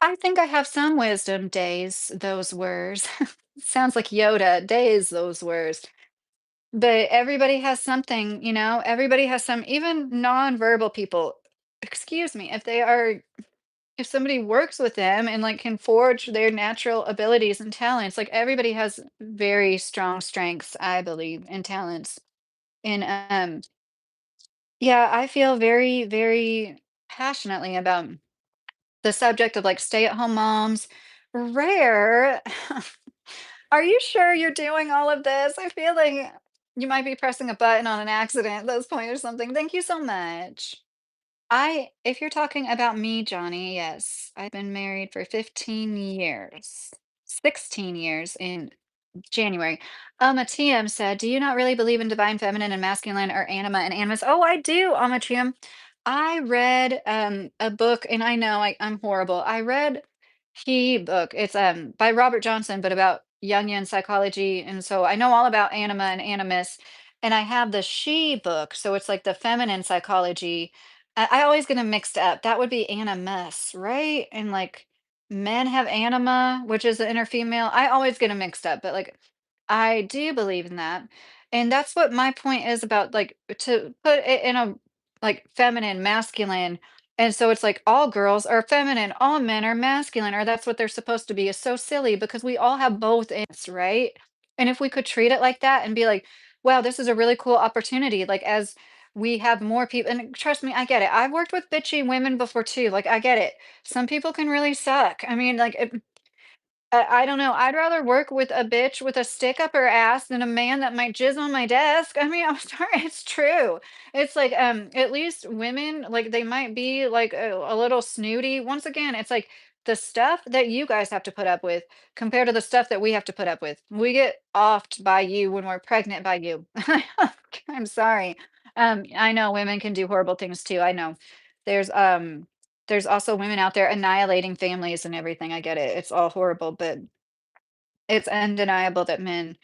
I think I have some wisdom days, those words. Sounds like Yoda, days, those words. But everybody has something, everybody has some, even nonverbal people. Excuse me, if somebody works with them and can forge their natural abilities and talents, everybody has very strong strengths, I believe, and talents. And yeah, I feel very, very passionately about the subject of stay-at-home moms. Rare. Are you sure you're doing all of this? I feel like you might be pressing a button on an accident at this point or something. Thank you so much. If you're talking about me, Johnny, yes, I've been married for 15 years, 16 years in January. Amatiem said, "Do you not really believe in divine feminine and masculine or anima and animus?" Oh, I do, Amatiem. I read a book, and I know I'm horrible. I read He book. It's by Robert Johnson, but about Jungian psychology, and so I know all about anima and animus. And I have the She book, so it's like the feminine psychology. I always get them mixed up. That would be animus, right? And men have anima, which is the inner female. I always get them mixed up, but I do believe in that. And that's what my point is about to put it in a feminine, masculine. And so it's like all girls are feminine, all men are masculine, or that's what they're supposed to be is so silly because we all have both in us, right? And if we could treat it like that and be like, wow, this is a really cool opportunity. As we have more people, and trust me, I get it. I've worked with bitchy women before too. I get it. Some people can really suck. I mean, I don't know. I'd rather work with a bitch with a stick up her ass than a man that might jizz on my desk. I mean, I'm sorry, it's true. It's at least women, they might be a little snooty. Once again, it's the stuff that you guys have to put up with compared to the stuff that we have to put up with. We get offed by you when we're pregnant by you. I'm sorry. I know women can do horrible things too. I know. There's um there's also women out there annihilating families and everything. I get it. It's all horrible, but it's undeniable that men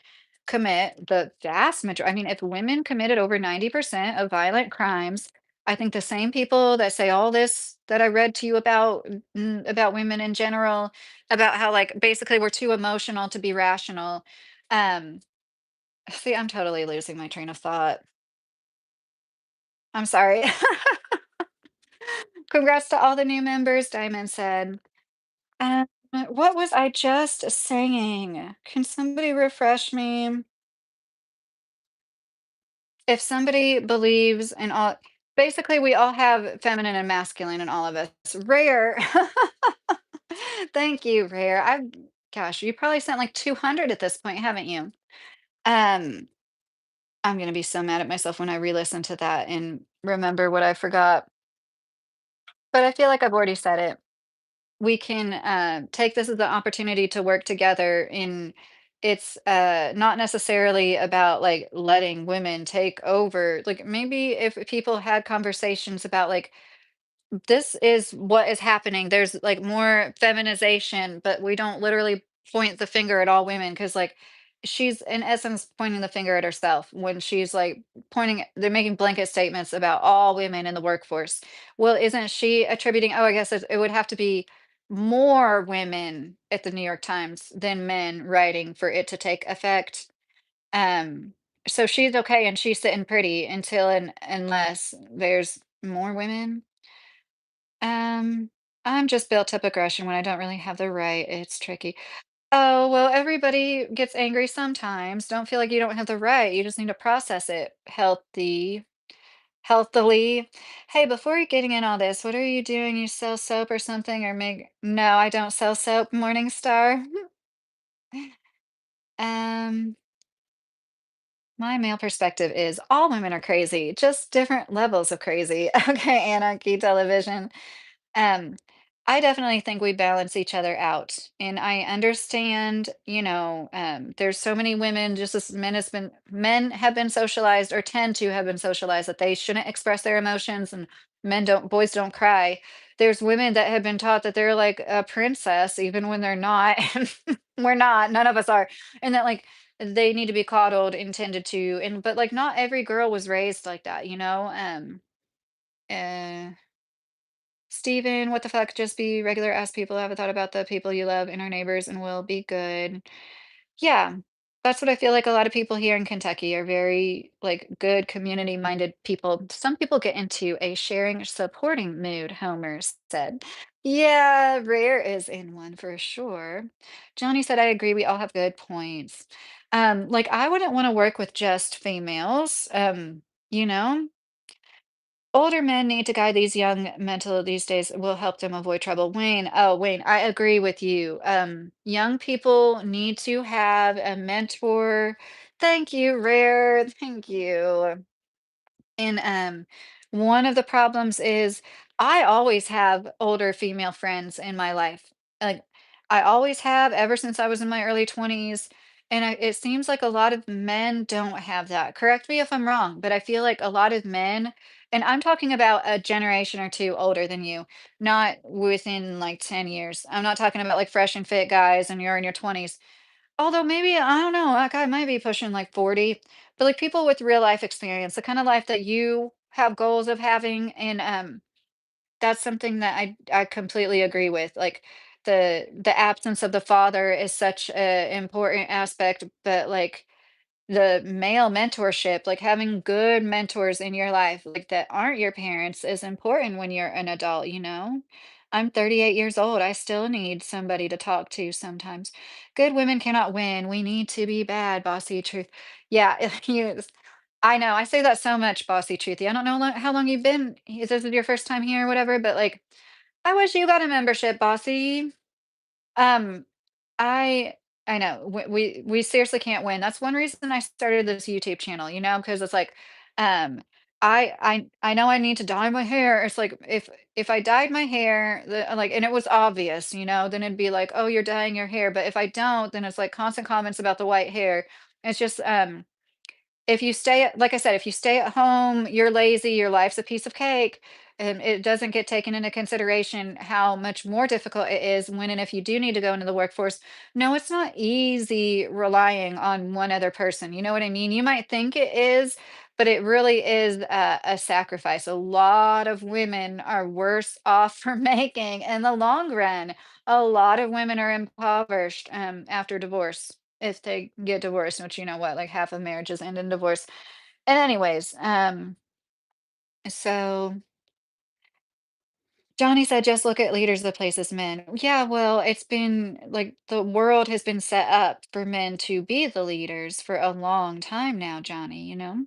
commit the vast majority. I mean, if women committed over 90% of violent crimes, I think the same people that say all this that I read to you about about women in general, about how like basically we're too emotional to be rational. Um, see, I'm totally losing my train of thought. I'm sorry. Congrats to all the new members, Diamond said. Um, what was I just saying? Can somebody refresh me? If somebody believes in all, basically we all have feminine and masculine in all of us. Rare. Thank you, Rare. Gosh, you probably sent like 200 at this point, haven't you? Um, I'm gonna be so mad at myself when I re-listen to that and remember what I forgot. But I feel like I've already said it. We can take this as an opportunity to work together in it's not necessarily about like letting women take over, like maybe if people had conversations about like this is what is happening. There's like more feminization, but we don't literally point the finger at all women because like she's in essence pointing the finger at herself when she's like they're making blanket statements about all women in the workforce. Well, isn't she attributing, oh, I guess it would have to be more women at the New York Times than men writing for it to take effect. Um, so she's okay and she's sitting pretty until and unless there's more women. um, I'm just built up aggression when I don't really have the right. It's tricky. Oh, well, everybody gets angry sometimes. Don't feel like you don't have the right. You just need to process it healthily. Hey, before you're getting in all this, what are you doing? You sell soap or something or make No, I don't sell soap, Morningstar. Um, my male perspective is all women are crazy, just different levels of crazy. Okay, Anarchy Television. Um, I definitely think we balance each other out. And I understand, there's so many women, just as men have been socialized or tend to have been socialized that they shouldn't express their emotions and boys don't cry. There's women that have been taught that they're like a princess even when they're not. And we're not, none of us are. And that like they need to be coddled and tended to. And but like not every girl was raised like that, you know? Uh Steven, what the fuck? Just be regular ass people. Have a thought about the people you love and our neighbors and we'll be good. Yeah. That's what I feel like a lot of people here in Kentucky are very like good community minded people. Some people get into a sharing, supporting mood, Homer said. Yeah, Rare is in one for sure. Johnny said, I agree. We all have good points. Like I wouldn't want to work with just females. You know, Older men need to guide these young mental these days will help them avoid trouble. Wayne, I agree with you. Young people need to have a mentor. Thank you, Rare. Thank you. And one of the problems is I always have older female friends in my life. Like I always have ever since I was in my early 20s. And it seems like a lot of men don't have that. Correct me if I'm wrong, but I feel like a lot of men, and I'm talking about a generation or two older than you, not within like 10 years. I'm not talking about like fresh and fit guys and you're in your 20s. Although maybe, I don't know, that guy might be pushing like 40, but like people with real life experience, the kind of life that you have goals of having. And that's something that I completely agree with. Like the absence of the father is such a important aspect, but like the male mentorship, like having good mentors in your life, like that aren't your parents, is important when you're an adult, you know? I'm 38 years old. I still need somebody to talk to sometimes. Good women cannot win. We need to be bad, bossy truth. Yeah, I know. I say that so much, bossy truthy. I don't know how long you've been. Is this your first time here or whatever? But like, I wish you got a membership, bossy. Um, I I know we seriously can't win. That's one reason I started this YouTube channel, because it's like, um, I know I need to dye my hair. It's like if I dyed my hair, like, and it was obvious, then it'd be like, oh, you're dyeing your hair. But if I don't, then it's like constant comments about the white hair. It's just if you stay at like I said, if you stay at home, you're lazy, your life's a piece of cake, and it doesn't get taken into consideration how much more difficult it is when and if you do need to go into the workforce. No, it's not easy relying on one other person. You know what I mean? You might think it is, but it really is a sacrifice. A lot of women are worse off for making in the long run. A lot of women are impoverished after divorce if they get divorced, which you know what, like half of marriages end in divorce. And anyways, so Johnny said, just look at leaders that places men. Yeah, well, it's been like the world has been set up for men to be the leaders for a long time now, Johnny, you know?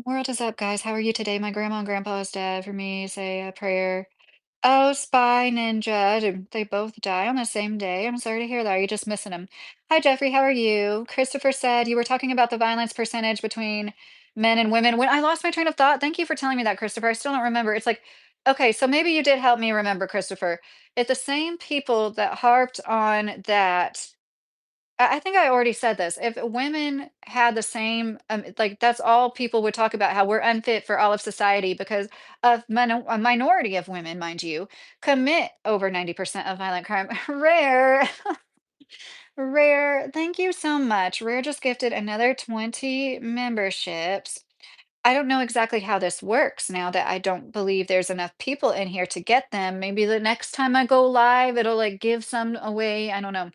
World is up, guys. How are you today? My grandma and grandpa is dead. For me, say a prayer. Oh, Spy Ninja. They both die on the same day. I'm sorry to hear that. Are you just missing them? Hi, Jeffrey. How are you? Christopher said you were talking about the violence percentage between men and women. When I lost my train of thought, thank you for telling me that, Christopher. I still don't remember. It's like, okay, so maybe you did help me remember, Christopher. If the same people that harped on that I think I already said this. If women had the same, like that's all people would talk about how we're unfit for all of society because of a minority of women, mind you, commit over 90% of violent crime. Rare, rare. Thank you so much. Rare just gifted another 20 memberships. I don't know exactly how this works now that I don't believe there's enough people in here to get them. Maybe the next time I go live, it'll like give some away. I don't know.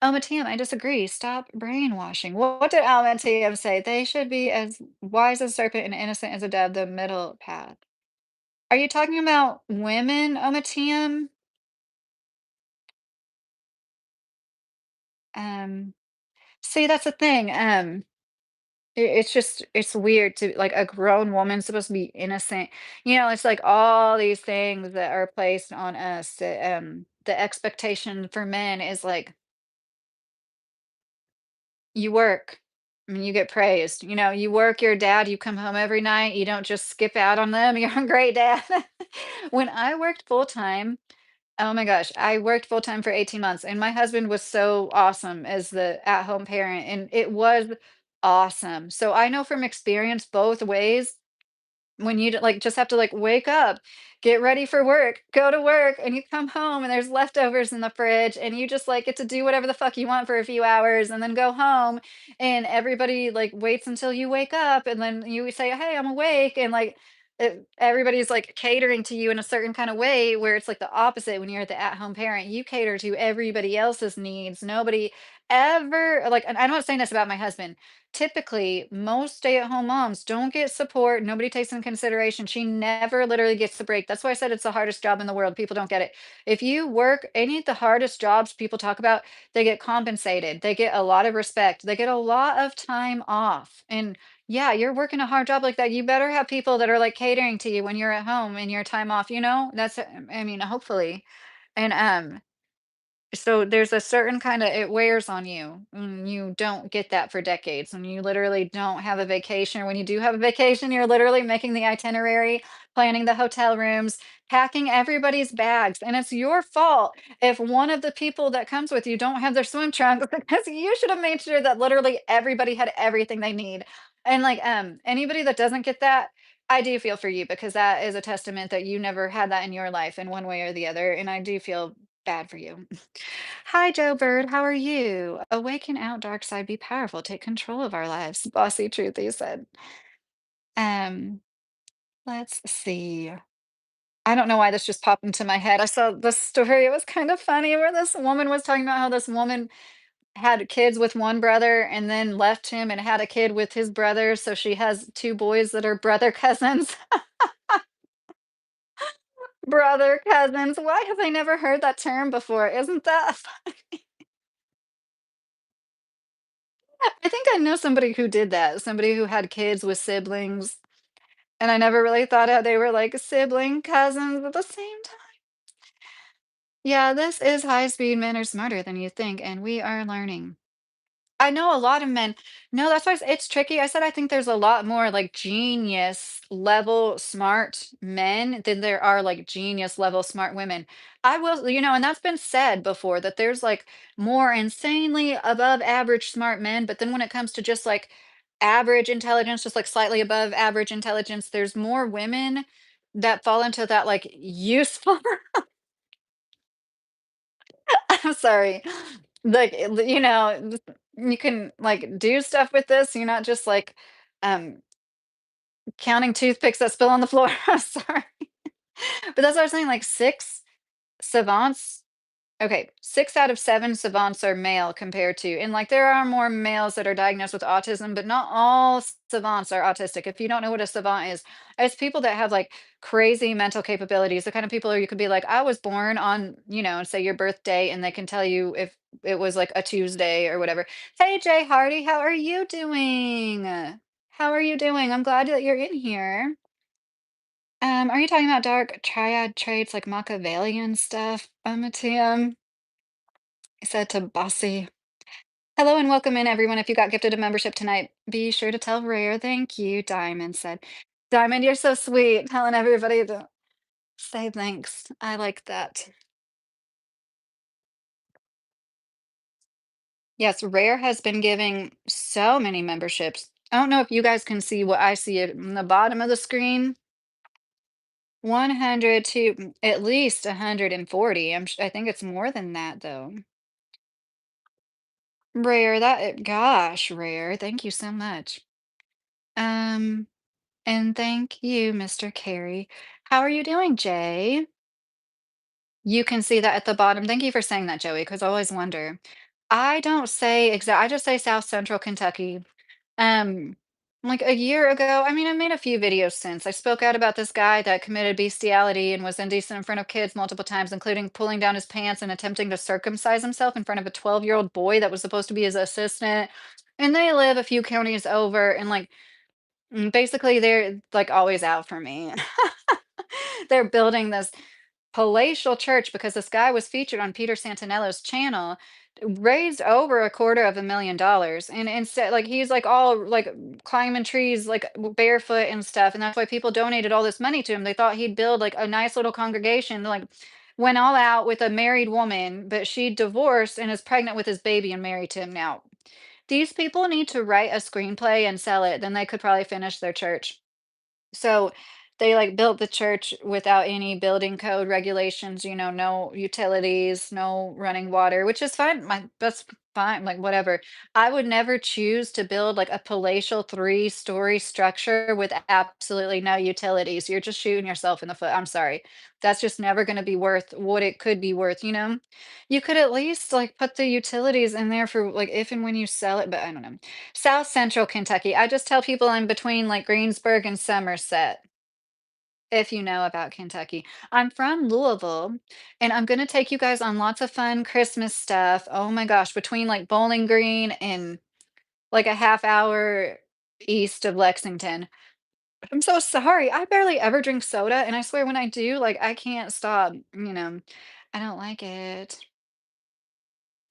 Mattiam, I disagree. Stop brainwashing. What did Mattiam say? They should be as wise as a serpent and innocent as a dove, the middle path. Are you talking about women, Mattiam? Um, See, that's the thing. It's just it's weird to like a grown woman supposed to be innocent. It's like all these things that are placed on us. That, the expectation for men is like you work. I mean, you get praised. You work, you're a dad, you come home every night, you don't just skip out on them. You're a great dad. When I worked full time, oh my gosh, I worked full time for 18 months, and my husband was so awesome as the at home parent, and it was awesome. So I know from experience both ways when you like just have to like wake up, get ready for work, go to work, and you come home and there's leftovers in the fridge, and you just like get to do whatever the fuck you want for a few hours and then go home, and everybody like waits until you wake up, and then you say, "Hey, I'm awake," and like everybody's like catering to you in a certain kind of way where it's like the opposite when you're the at-home parent. You cater to everybody else's needs. Nobody ever like, and I'm not saying this about my husband. Typically, most stay-at-home moms don't get support. Nobody takes in consideration. She never literally gets the break. That's why I said it's the hardest job in the world. People don't get it. If you work any of the hardest jobs people talk about, they get compensated. They get a lot of respect. They get a lot of time off. And yeah, you're working a hard job like that. You better have people that are like catering to you when you're at home and your time off, That's I mean, hopefully. And so there's a certain kind of it wears on you when you don't get that for decades, when you literally don't have a vacation, or when you do have a vacation, you're literally making the itinerary, planning the hotel rooms, packing everybody's bags. And it's your fault if one of the people that comes with you don't have their swim trunks because you should have made sure that literally everybody had everything they need. And like anybody that doesn't get that, I do feel for you because that is a testament that you never had that in your life in one way or the other. And I do feel bad for you. Hi, Joe Bird. How are you? Awaken out, dark side, be powerful, take control of our lives. Bossy truth, he said. Um, let's see. I don't know why this just popped into my head. I saw this story. It was kind of funny where this woman was talking about how this woman had kids with one brother and then left him and had a kid with his brother. So she has two boys that are brother cousins. Brother cousins. Why have I never heard that term before? Isn't that I think I know somebody who did that, somebody who had kids with siblings, and I never really thought how they were like sibling cousins at the same time. Yeah, this is high speed. Men are smarter than you think, and we are learning. I know a lot of men. No, that's why it's tricky. I said I think there's a lot more like genius level smart men than there are like genius level smart women. I will, and that's been said before that there's like more insanely above average smart men, but then when it comes to just like average intelligence, just like slightly above average intelligence, there's more women that fall into that like useful. I'm sorry. Like, you can like do stuff with this. You're not just like um counting toothpicks that spill on the floor. I'm sorry. But that's what I was saying. Like savants Okay, 6 out of 7 savants are male compared to, and like there are more males that are diagnosed with autism, but not all savants are autistic. If you don't know what a savant is, it's people that have like crazy mental capabilities. The kind of people who you could be like, I was born on, say your birthday, and they can tell you if it was like a Tuesday or whatever. Hey, Jay Hardy, how are you doing? How are you doing? I'm glad that you're in here. Are you talking about dark triad traits like Machiavellian stuff, Tim? I said to Bossy. Hello and welcome in, everyone. If you got gifted a membership tonight, be sure to tell Rare. Thank you, Diamond said. Diamond, you're so sweet. Telling everybody to say thanks. I like that. Yes, Rare has been giving so many memberships. I don't know if you guys can see what I see at the bottom of the screen. 100 to at least 140. I think it's more than that though. Rare, gosh, Rare. Thank you so much. Um, and thank you, Mr. Carey. How are you doing, Jay? You can see that at the bottom. Thank you for saying that, Joey, because I always wonder. I don't say exact. I just say South Central Kentucky. Um, like a year ago, I mean, I made a few videos since. I spoke out about this guy that committed bestiality and was indecent in front of kids multiple times, including pulling down his pants and attempting to circumcise himself in front of a 12-year-old boy that was supposed to be his assistant. And they live a few counties over, and like basically they're like always out for me. They're building this palatial church because this guy was featured on Peter Santanello's channel, raised over $250,000, and instead, like he's like all like climbing trees, like barefoot and stuff, and that's why people donated all this money to him. They thought he'd build like a nice little congregation, like went all out with a married woman, but she divorced and is pregnant with his baby and married to him now. These people need to write a screenplay and sell it, then they could probably finish their church. So they like built the church without any building code regulations, no utilities, no running water, which is fine. That's fine, like whatever. I would never choose to build like a palatial 3-story structure with absolutely no utilities. You're just shooting yourself in the foot. I'm sorry. That's just never going to be worth what it could be worth. You could at least like put the utilities in there for like if and when you sell it, but I don't know. South Central Kentucky. I just tell people I'm between like Greensburg and Somerset, if you know about Kentucky. I'm from Louisville, and I'm gonna take you guys on lots of fun Christmas stuff. Oh my gosh, between like Bowling Green and like a half hour east of Lexington. I'm so sorry. I barely ever drink soda, and I swear when I do, like I can't stop. I don't like it.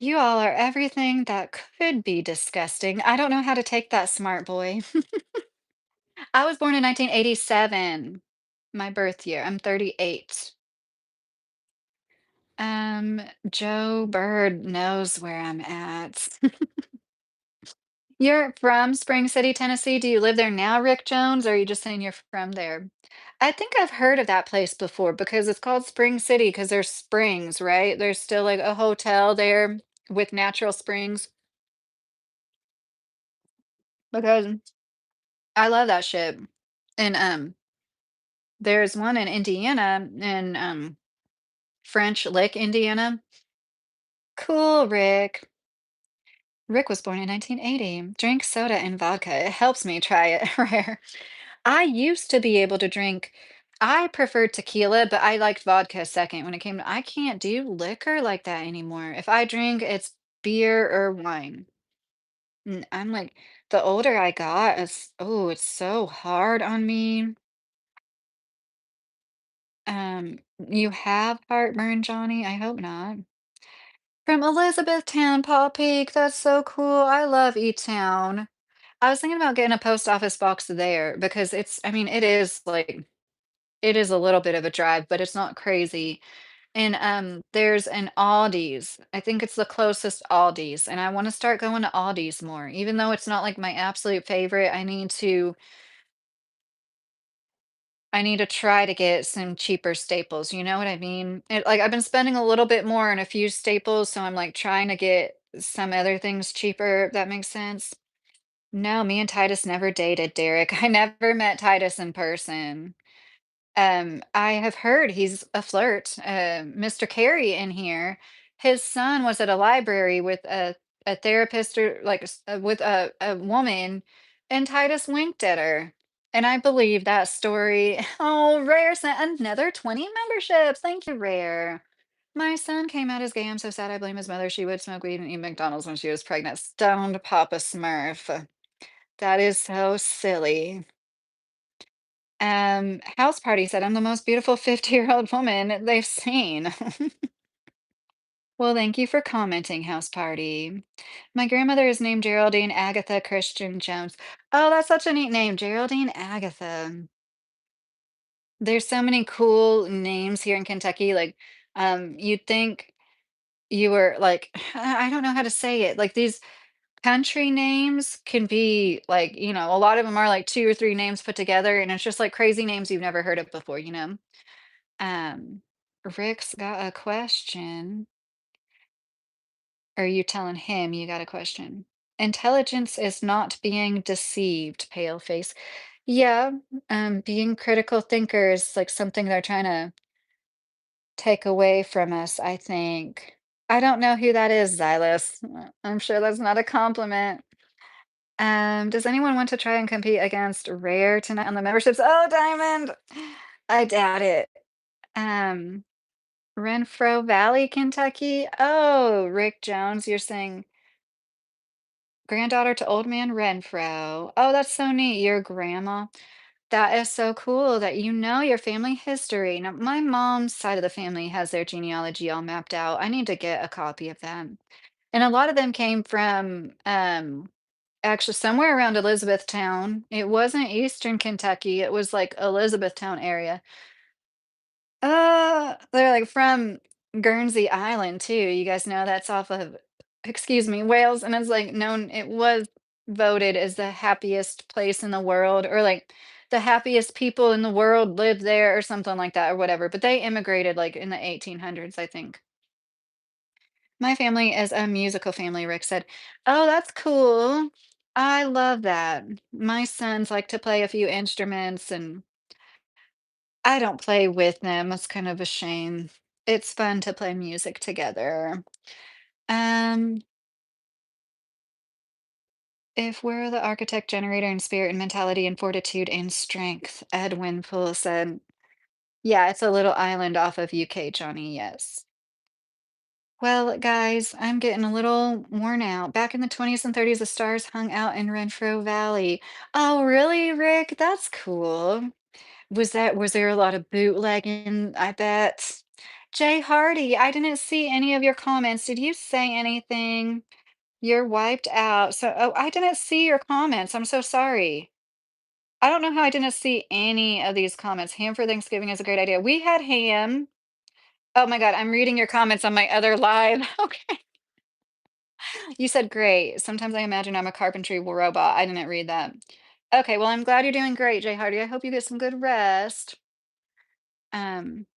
You all are everything that could be disgusting. I don't know how to take that, smart boy. I was born in 1987, my birth year. I'm 38. Joe Bird knows where I'm at. You're from Spring City, Tennessee. Do you live there now, Rick Jones, or are you just saying you're from there? I think I've heard of that place before because it's called Spring City because there's springs, right? There's still like a hotel there with natural springs because I love that shit. And there's one in Indiana in French Lick, Indiana. Cool, Rick. Rick was born in 1980. Drink soda and vodka. It helps me try it rare. I used to be able to drink. I preferred tequila, but I liked vodka second when it came to. I can't do liquor like that anymore. If I drink, it's beer or wine. I'm like, the older I got, it's so hard on me. You have heartburn, Johnny? I hope not. From Elizabethtown, Paw Peak, that's so cool. I love E-Town. I was thinking about getting a post office box there because I mean, it is like, it is a little bit of a drive, but it's not crazy. And there's an Aldi's. I think it's the closest Aldi's, and I want to start going to Aldi's more. Even though it's not like my absolute favorite, I need to try to get some cheaper staples. You know what I mean? Like I've been spending a little bit more on a few staples, so I'm like trying to get some other things cheaper, if that makes sense. No, me and Titus never dated, Derek. I never met Titus in person. I have heard he's a flirt. Mr. Carey in here, his son was at a library with a therapist or like with a woman, and Titus winked at her. And I believe that story. Oh, Rare sent another 20 memberships. Thank you, Rare. My son came out as gay. I'm so sad. I blame his mother. She would smoke weed and eat McDonald's when she was pregnant. Stoned Papa Smurf. That is so silly. House Party said, "I'm the most beautiful 50-year-old woman they've seen." Well, thank you for commenting, House Party. My grandmother is named Geraldine Agatha Christian Jones. Oh, that's such a neat name, Geraldine Agatha. There's so many cool names here in Kentucky. Like, you'd think you were like, I don't know how to say it. Like these country names can be like, a lot of them are like two or three names put together, and it's just like crazy names you've never heard of before. Um, Rick's got a question. Are you telling him you got a question? Intelligence is not being deceived, pale face. Yeah, being critical thinkers, like something they're trying to take away from us, I think. I don't know who that is, Xylus. I'm sure that's not a compliment. Does anyone want to try and compete against Rare tonight on the memberships? Oh, Diamond! I doubt it. Um, Renfro Valley, Kentucky? Oh, Rick Jones, you're saying granddaughter to old man Renfro. Oh, that's so neat. Your grandma. That is so cool that you know your family history. Now, my mom's side of the family has their genealogy all mapped out. I need to get a copy of that. And a lot of them came from actually somewhere around Elizabethtown. It wasn't Eastern Kentucky. It was like Elizabethtown area. They're like from Guernsey Island too. You guys know that's off of, excuse me, Wales, and it's like known. It was voted as the happiest place in the world, or like the happiest people in the world live there, or something like that, or whatever. But they immigrated like in the 1800s, I think. My family is a musical family, Rick said. Oh, that's cool. I love that. My sons like to play a few instruments, and I don't play with them. It's kind of a shame. It's fun to play music together. Um, if we're the architect, generator, and spirit, and mentality, and fortitude, and strength, Edwin Poole said. Yeah, it's a little island off of UK, Johnny, yes. Well, guys, I'm getting a little worn out. Back in the 20s and 30s, the stars hung out in Renfro Valley. Oh, really, Rick? That's cool. Was there a lot of bootlegging, I bet? Jay Hardy, I didn't see any of your comments. Did you say anything? You're wiped out. So, oh, I didn't see your comments. I'm so sorry. I don't know how I didn't see any of these comments. Ham for Thanksgiving is a great idea. We had ham. Oh my God, I'm reading your comments on my other live. Okay. You said great. Sometimes I imagine I'm a carpentry robot. I didn't read that. Okay, well, I'm glad you're doing great, Jay Hardy. I hope you get some good rest. Um,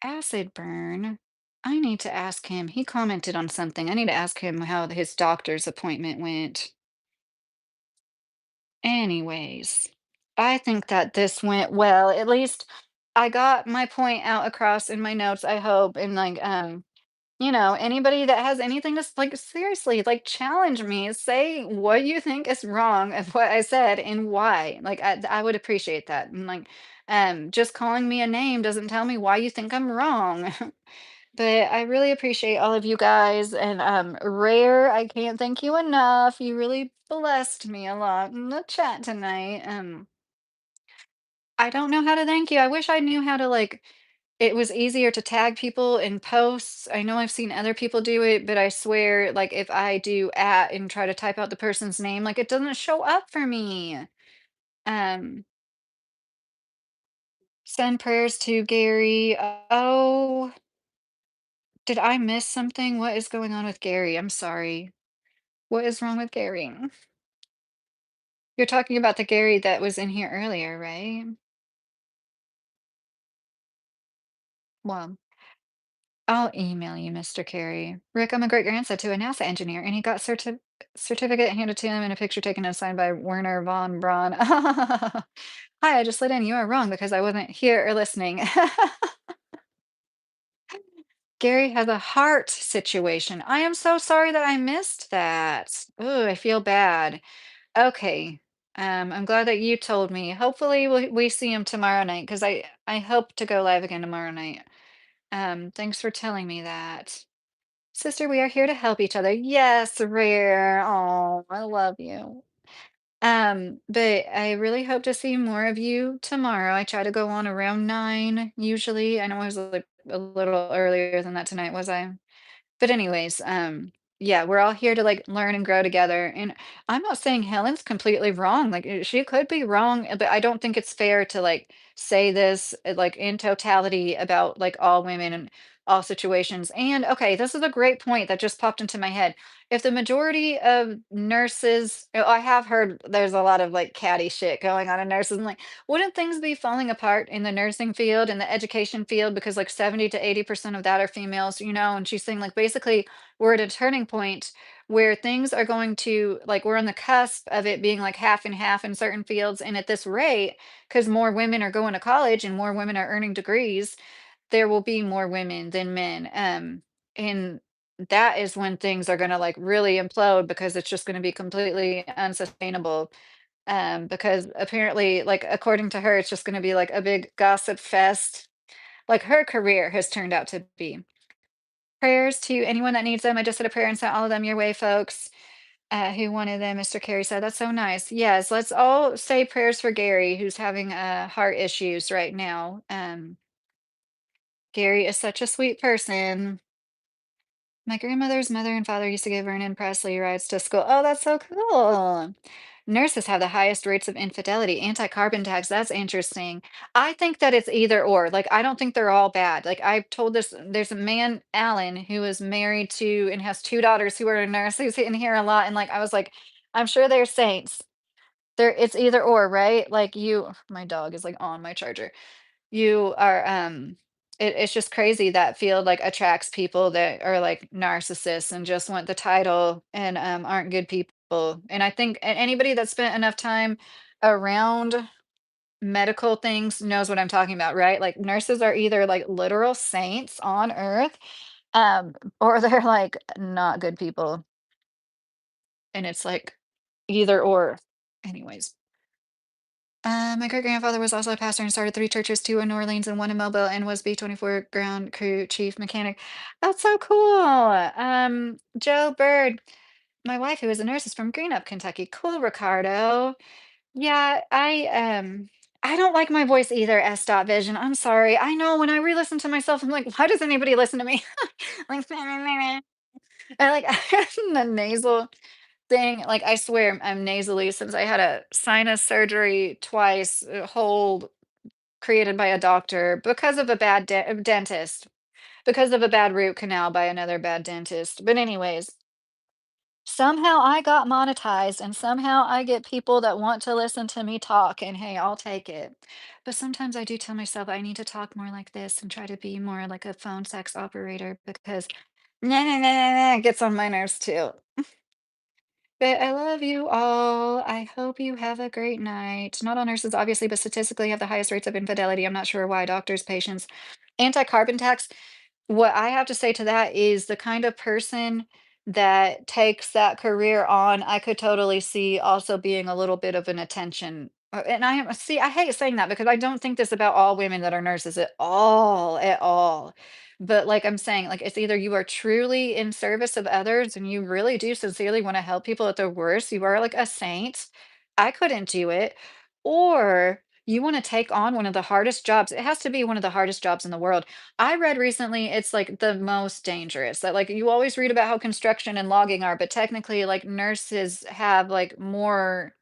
Acid burn. I need to ask him. He commented on something. I need to ask him how his doctor's appointment went. Anyways, I think that this went well. At least I got my point out across in my notes, I hope. And like, anybody that has anything to like seriously, like challenge me, say what you think is wrong of what I said and why. Like I would appreciate that. And like, just calling me a name doesn't tell me why you think I'm wrong. But I really appreciate all of you guys, and, Rare, I can't thank you enough. You really blessed me a lot in the chat tonight. I don't know how to thank you. I wish I knew how to, like, it was easier to tag people in posts. I know I've seen other people do it, but I swear, like, if I do at and try to type out the person's name, like, it doesn't show up for me. Um, Send prayers to Gary. Oh, did I miss something? What is going on with Gary? I'm sorry. What is wrong with Gary? You're talking about the Gary that was in here earlier, right? Well, I'll email you, Mr. Carey. Rick, I'm a great grandson to a NASA engineer, and he got certificate handed to him and a picture taken and signed by Werner von Braun. Hi, I just slid in. You are wrong because I wasn't here or listening. Gary has a heart situation. I am so sorry that I missed that. Oh, I feel bad. Okay. I'm glad that you told me. Hopefully we see him tomorrow night because I hope to go live again tomorrow night. Thanks for telling me that. Sister, we are here to help each other. Yes, Rare. Oh, I love you. But I really hope to see more of you tomorrow. I try to go on around 9 usually. I know I was like a little earlier than that tonight, was I? But anyways, yeah, we're all here to like learn and grow together. And I'm not saying Helen's completely wrong. Like she could be wrong, but I don't think it's fair to like say this like in totality about like all women and all situations. And okay, this is a great point that just popped into my head. If the majority of nurses, I have heard there's a lot of like catty shit going on in nurses. And like, wouldn't things be falling apart in the nursing field and the education field because like 70 to 80% of that are females, you know? And she's saying like basically we're at a turning point where things are going to like we're on the cusp of it being like half and half in certain fields. And at this rate, because more women are going to college and more women are earning degrees, there will be more women than men. And that is when things are going to like really implode because it's just going to be completely unsustainable because apparently, like, according to her, it's just gonna be, like, a big gossip fest, like her career has turned out to be. Prayers to anyone that needs them. I just said a prayer and sent all of them your way, folks, who wanted them, Mr. Carey said. That's so nice. Yes, let's all say prayers for Gary, who's having, heart issues right now. Gary is such a sweet person. My grandmother's mother and father used to give Vernon Presley rides to school. Oh, that's so cool. Nurses have the highest rates of infidelity. Anti-carbon tax, that's interesting. I think that it's either or. Like, I don't think they're all bad. Like, I've told this, there's a man, Alan, who is married to and has two daughters who are nurses in here a lot. And like, I was like, I'm sure they're saints. It's either or, right? Like my dog is like on my charger. You are, it's just crazy that field, like, attracts people that are, like, narcissists and just want the title and, aren't good people, and I think anybody that spent enough time around medical things knows what I'm talking about, right? Like, nurses are either, like, literal saints on earth, um, or they're, like, not good people, and it's, like, either or. Anyways. My great grandfather was also a pastor and started three churches, two in New Orleans and one in Mobile, and was B-24 ground crew chief mechanic. That's so cool. Joe Bird, my wife, who is a nurse, is from Greenup, Kentucky. Cool, Ricardo. Yeah, I don't like my voice either, S. Dot Vision. I'm sorry. I know when I re-listen to myself, I'm like, why does anybody listen to me? Like, I like the nasal thing, like, I swear I'm nasally since I had a sinus surgery twice, a hole created by a doctor because of a bad dentist, because of a bad root canal by another bad dentist. But anyways, somehow I got monetized and somehow I get people that want to listen to me talk, and hey, I'll take it. But sometimes I do tell myself I need to talk more like this and try to be more like a phone sex operator because nah, nah, nah, nah, nah, gets on my nerves too. But I love you all. I hope you have a great night. Not all nurses, obviously, but statistically have the highest rates of infidelity. I'm not sure why. Doctors, patients. Anti-carbon tax. What I have to say to that is the kind of person that takes that career on, I could totally see also being a little bit of an attention. And see, I hate saying that because I don't think this about all women that are nurses at all. But like I'm saying, like it's either you are truly in service of others and you really do sincerely want to help people at their worst, you are like a saint. I couldn't do it. Or you want to take on one of the hardest jobs. It has to be one of the hardest jobs in the world. I read recently it's like the most dangerous. That like you always read about how construction and logging are, but technically like nurses have like more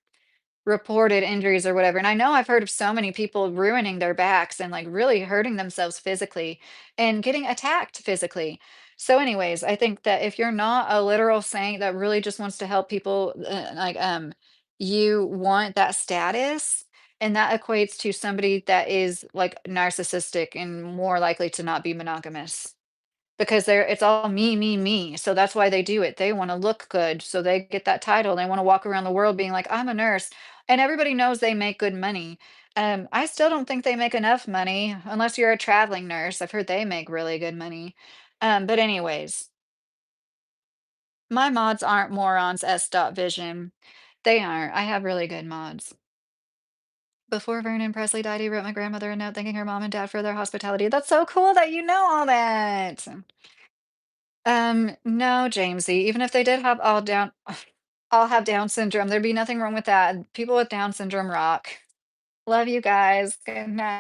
reported injuries or whatever. And I know I've heard of so many people ruining their backs and like really hurting themselves physically and getting attacked physically. So, anyways, I think that if you're not a literal saint that really just wants to help people, you want that status, and that equates to somebody that is like narcissistic and more likely to not be monogamous. Because it's all me, me, me, so that's why they do it. They wanna look good, so they get that title, they wanna walk around the world being like, "I'm a nurse," and everybody knows they make good money. I still don't think they make enough money, unless you're a traveling nurse. I've heard they make really good money. But anyways, my mods aren't morons, S. Dot Vision. They aren't. I have really good mods. Before Vernon Presley died, he wrote my grandmother a note thanking her mom and dad for their hospitality. That's so cool that you know all that. No, Jamesy, even if they did have all have Down syndrome, there'd be nothing wrong with that. People with Down syndrome rock. Love you guys. Good night.